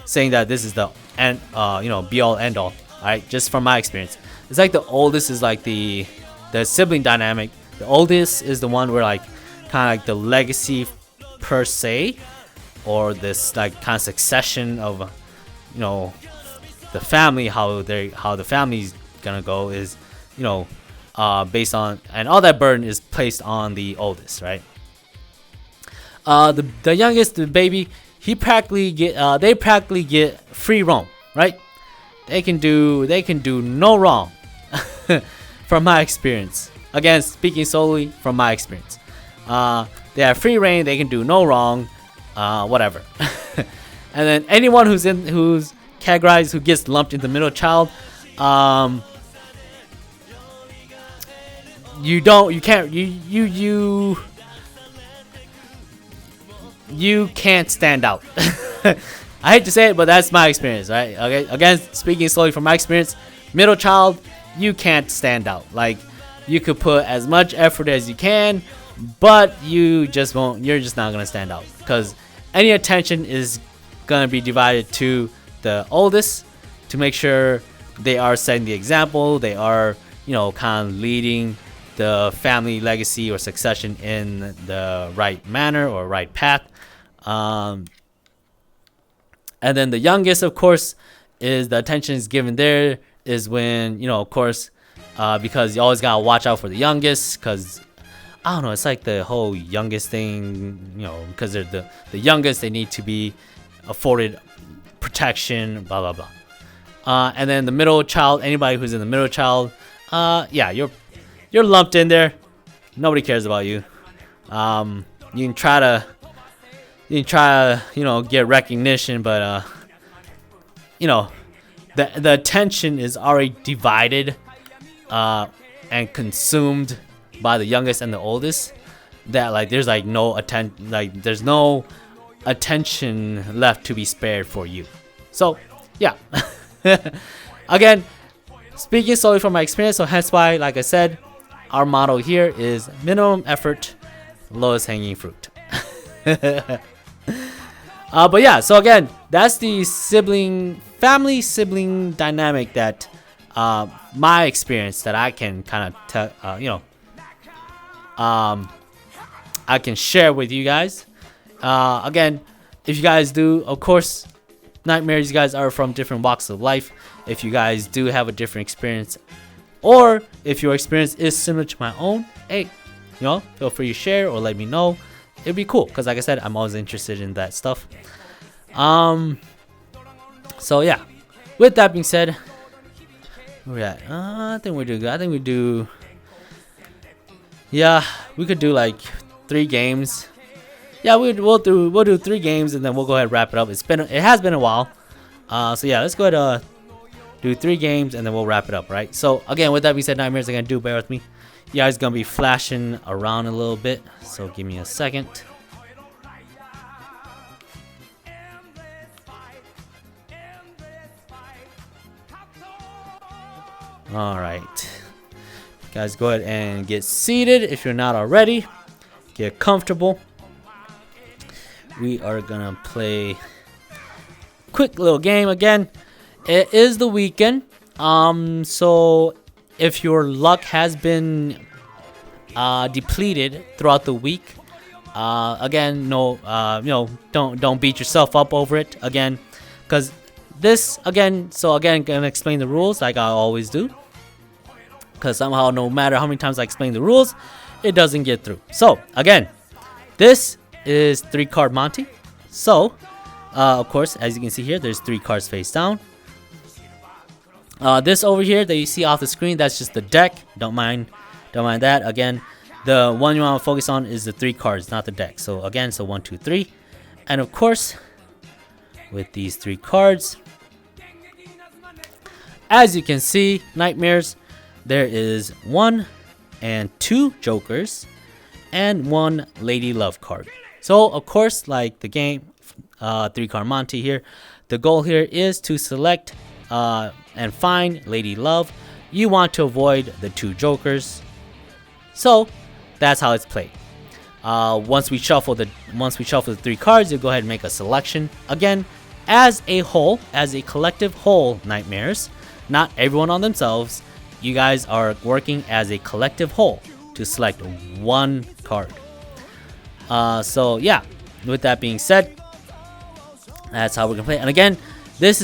saying that this is the end, be all end all. All right, just from my experience, it's like the oldest is like the sibling dynamic. The oldest is the one where like kind of like the legacy per se, or this like kind of succession of, the family, how the family's gonna go is, based on, and all that burden is placed on the oldest, right? The youngest, the baby, they practically get free roam, right? They can do no wrong, from my experience. Again, speaking solely from my experience, they have free reign. They can do no wrong, whatever. And then anyone who's categorized, who gets lumped in the middle child, you can't stand out. I hate to say it, but that's my experience, right? Okay, again, speaking solely from my experience, middle child, you can't stand out. Like, you could put as much effort as you can, but you just won't. You're just not gonna stand out, because any attention is gonna be divided to the oldest to make sure they are setting the example. They are, kind of leading the family legacy or succession in the right manner or right path. And then the youngest, of course, is the attention is given there is when, of course, because you always gotta watch out for the youngest, because I don't know, it's like the whole youngest thing, because they're the youngest, they need to be afforded protection, blah blah blah. And then the middle child, anybody who's in the middle child, yeah, you're lumped in there. Nobody cares about you. You can try to get recognition, but the attention is already divided and consumed by the youngest and the oldest, that like there's like no there's no attention left to be spared for you. So yeah. Again, speaking solely from my experience, so hence why, like I said, our motto here is minimum effort, lowest hanging fruit. But yeah, so again, that's the family sibling dynamic that my experience that I can kind of I can share with you guys. Again, if you guys do, of course, Nightmares, you guys are from different walks of life. If you guys do have a different experience, or if your experience is similar to my own, hey, feel free to share or let me know. It'd be cool, because like I said, I'm always interested in that stuff. So yeah, with that being said, where we at? I think we're doing good. I think we could do like 3 games. Yeah, we'll do 3 games, and then we'll go ahead and wrap it up. It has been a while. So yeah, let's go ahead do 3 games, and then we'll wrap it up, right? So again, with that being said, Nightmares, again, do bear with me. You guys gonna be flashing around a little bit, so give me a second. All right, guys, go ahead and get seated if you're not already. Get comfortable. We are gonna play quick little game again. It is the weekend, so if your luck has been depleted throughout the week, again, don't beat yourself up over it. Again, because this gonna explain the rules like I always do. Because somehow, no matter how many times I explain the rules, it doesn't get through. So again, this is 3-card Monty. So Of course, as you can see here, there's 3 cards face down. This over here that you see off the screen, that's just the deck. Don't mind that. Again, the one you want to focus on is the 3 cards, not the deck. So again, so 1, 2, 3, and of course, with these 3 cards, as you can see, Nightmares, there is 1 and 2 Jokers and 1 Lady Love card. So of course, like the game, 3 card Monty here, the goal here is to select and find Lady Love. You want to avoid the 2 Jokers. So that's how it's played. Once we shuffle the 3 cards, you go ahead and make a selection. Again, as a whole, as a collective whole, Nightmares, not everyone on themselves. You guys are working as a collective whole to select 1 card. So yeah, with that being said, that's how we're gonna play. And again, this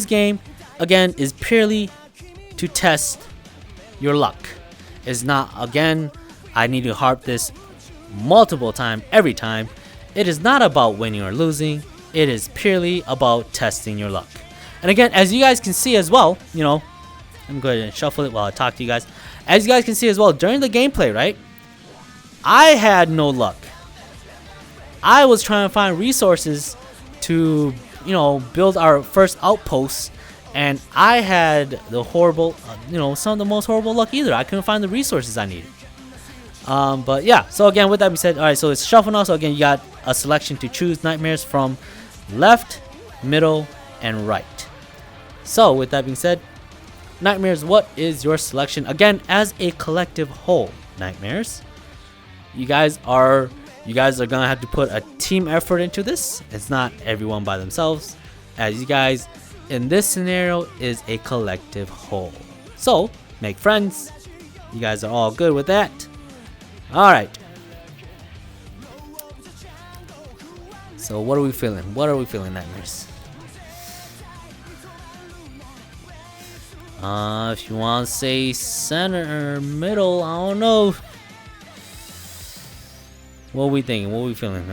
game again is purely to test your luck. It's not, again, I need to harp this multiple times every time. It is not about winning or losing. It is purely about testing your luck. And again, as you guys can see as well, you know, I'm going to shuffle it while I talk to you guys. As you guys can see as well, during the gameplay, right, I had no luck. I was trying to find resources to, you know, build our first outpost, and I had the horrible, you know, some of the most horrible luck either. I couldn't find the resources I needed. But yeah, so again, with that being said, alright, so it's shuffle now. So again, you got a selection to choose Nightmares from left, middle, and right. So with that being said, Nightmares, what is your selection? Again, as a collective whole, Nightmares, you guys are gonna have to put a team effort into this. It's not everyone by themselves, as you guys in this scenario is a collective whole. So make friends. You guys are all good with that. Alright. So what are we feeling? What are we feeling, Nightmares? If you want to say center or middle, I don't know. What are we thinking? What are we feeling?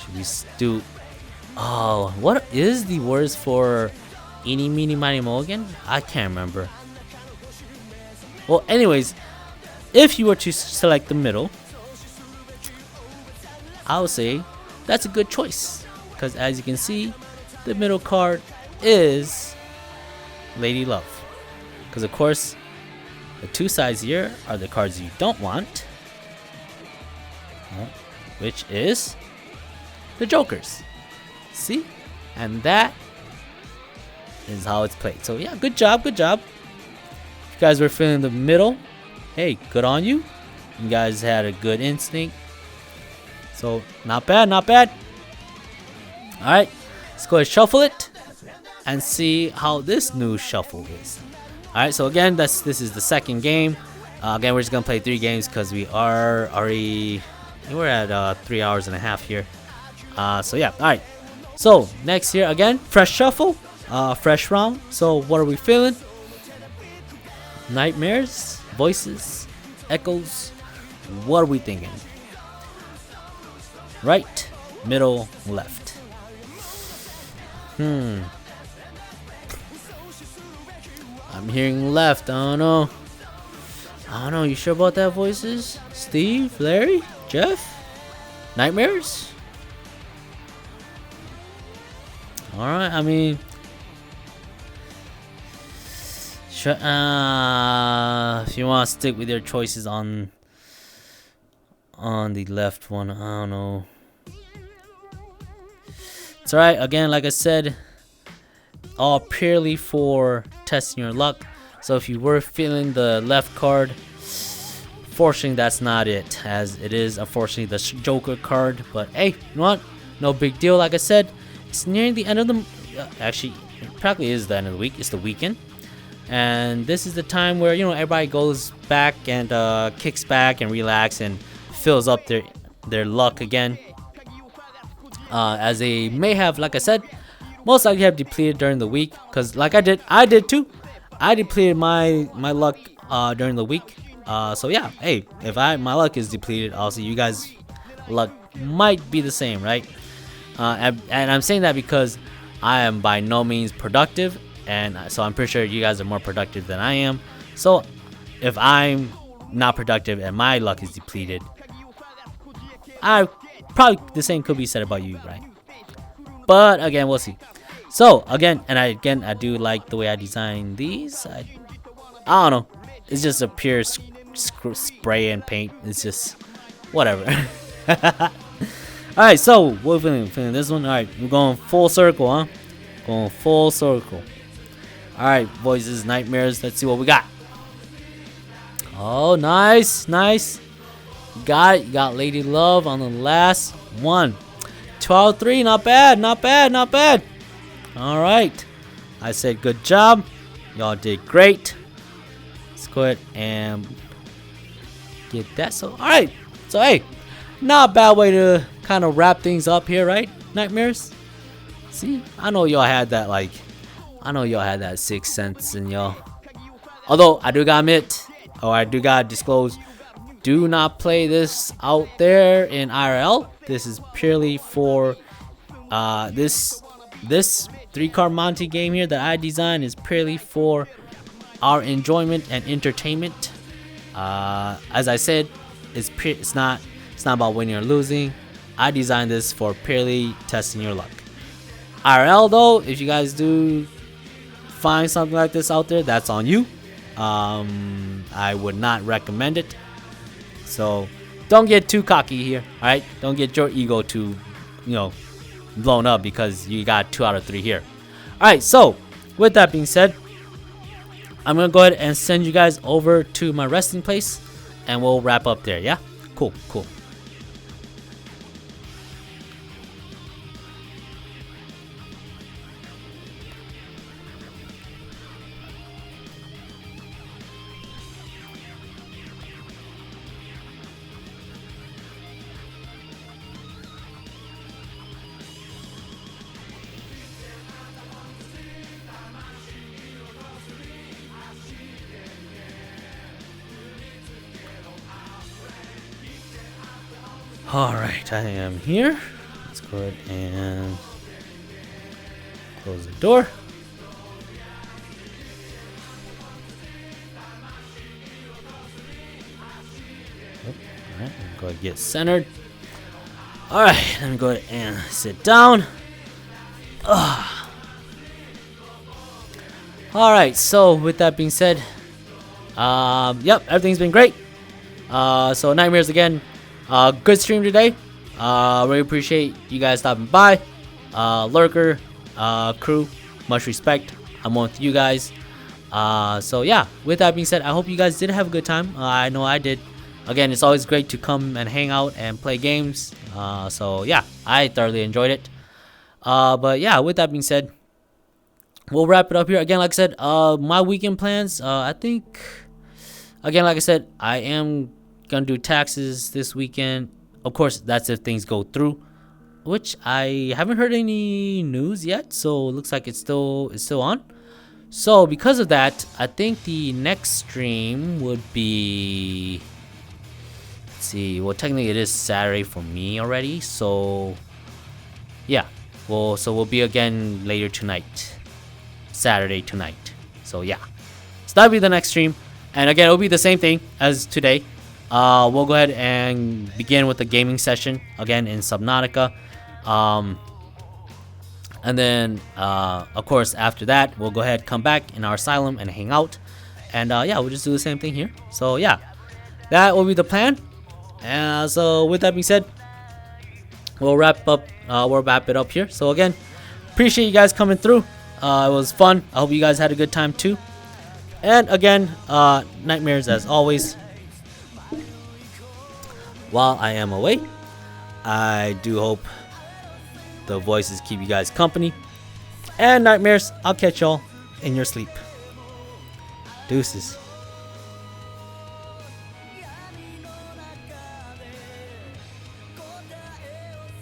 Should we do... Oh, what is the words for eeny, meeny, miny, mo again? I can't remember. Well, anyways, if you were to select the middle, I would say that's a good choice. Because as you can see, the middle card is Lady Love. Because of course, the 2 sides here are the cards you don't want, which is the Jokers. See? And that is how it's played. So yeah, good job, good job. If you guys were feeling the middle, hey, good on you. You guys had a good instinct. So not bad, not bad. Alright, let's go ahead and shuffle it and see how this new shuffle is. Alright, so again, this is the second game. Again, we're just gonna play 3 games because we are already, we're at 3 hours and a half here. So yeah, alright. So next here again, fresh shuffle, fresh round. So what are we feeling? Nightmares, voices, echoes. What are we thinking? Right, middle, left. I'm hearing left. I don't know. You sure about that, voices? Steve, Larry, Jeff, Nightmares. All right. I mean, sure. If you want to stick with your choices on the left one, I don't know. It's alright. Again, like I said, all purely for testing your luck. So if you were feeling the left card, fortunately that's not it, as it is unfortunately the Joker card. But hey, you know what? No big deal. Like I said, it's nearing the end of the actually it practically is the end of the week. It's the weekend, and this is the time where, you know, everybody goes back and kicks back and relax and fills up their luck again, as they may have, like I said, most likely have depleted during the week. Because like I did too. I depleted my luck during the week. So yeah, hey, if my luck is depleted, also you guys' luck might be the same, right? And I'm saying that because I am by no means productive, and so I'm pretty sure you guys are more productive than I am. So if I'm not productive and my luck is depleted, I probably the same could be said about you, right? But again, we'll see. So again, I do like the way I designed these. I don't know. It's just a pure spray and paint. It's just whatever. Alright, so we're feeling this one. Alright, we're going full circle, huh? Going full circle. Alright, voices, nightmares. Let's see what we got. Oh, nice, nice. You got it. You got Lady Love on the last one. 12-3, not bad, not bad, not bad. Alright. I said good job. Y'all did great. Let's go ahead and get that. So, alright. So, hey, not a bad way to kind of wrap things up here, right? Nightmares. See, I know y'all had that, like, I know y'all had that 6th sense in y'all. Although, I do gotta admit, or I do gotta disclose, do not play this out there in IRL. This is purely for this 3-card Monty game here that I designed is purely for our enjoyment and entertainment. As I said, it's not about winning or losing. I designed this for purely testing your luck. IRL though, if you guys do find something like this out there, that's on you. I would not recommend it. So don't get too cocky here, alright? Don't get your ego too, blown up because you got 2 out of 3 here. Alright, so with that being said, I'm gonna go ahead and send you guys over to my resting place and we'll wrap up there, yeah? Cool. Alright, I am here. Let's go ahead and close the door. Alright, I'm going to get centered. Alright, let me go ahead and sit down. Alright, so with that being said, yep, everything's been great. So Nightmares again. Good stream today. Really appreciate you guys stopping by. Lurker, crew, much respect. I'm on with you guys. So yeah, with that being said, I hope you guys did have a good time. I know I did. Again, it's always great to come and hang out and play games. So yeah, I thoroughly enjoyed it. But yeah, with that being said, we'll wrap it up here. Again, like I said, my weekend plans, I think, again, like I said, I am gonna do taxes this weekend. Of course, that's if things go through, which I haven't heard any news yet, so it looks like it's still on. So because of that, I think the next stream would be, let's see, well, technically it is Saturday for me already, so yeah, well, so we'll be again later tonight, Saturday tonight. So yeah, so that'll be the next stream, and again, it'll be the same thing as today. We'll go ahead and begin with the gaming session again in Subnautica. And then, of course, after that, we'll go ahead, come back in our asylum and hang out. And yeah, we'll just do the same thing here. So yeah, that will be the plan. And so with that being said, we'll wrap it up here. So again, appreciate you guys coming through. It was fun. I hope you guys had a good time too. And again, Nightmares as always. While I am away, I do hope the voices keep you guys company. And Nightmares, I'll catch y'all in your sleep. Deuces.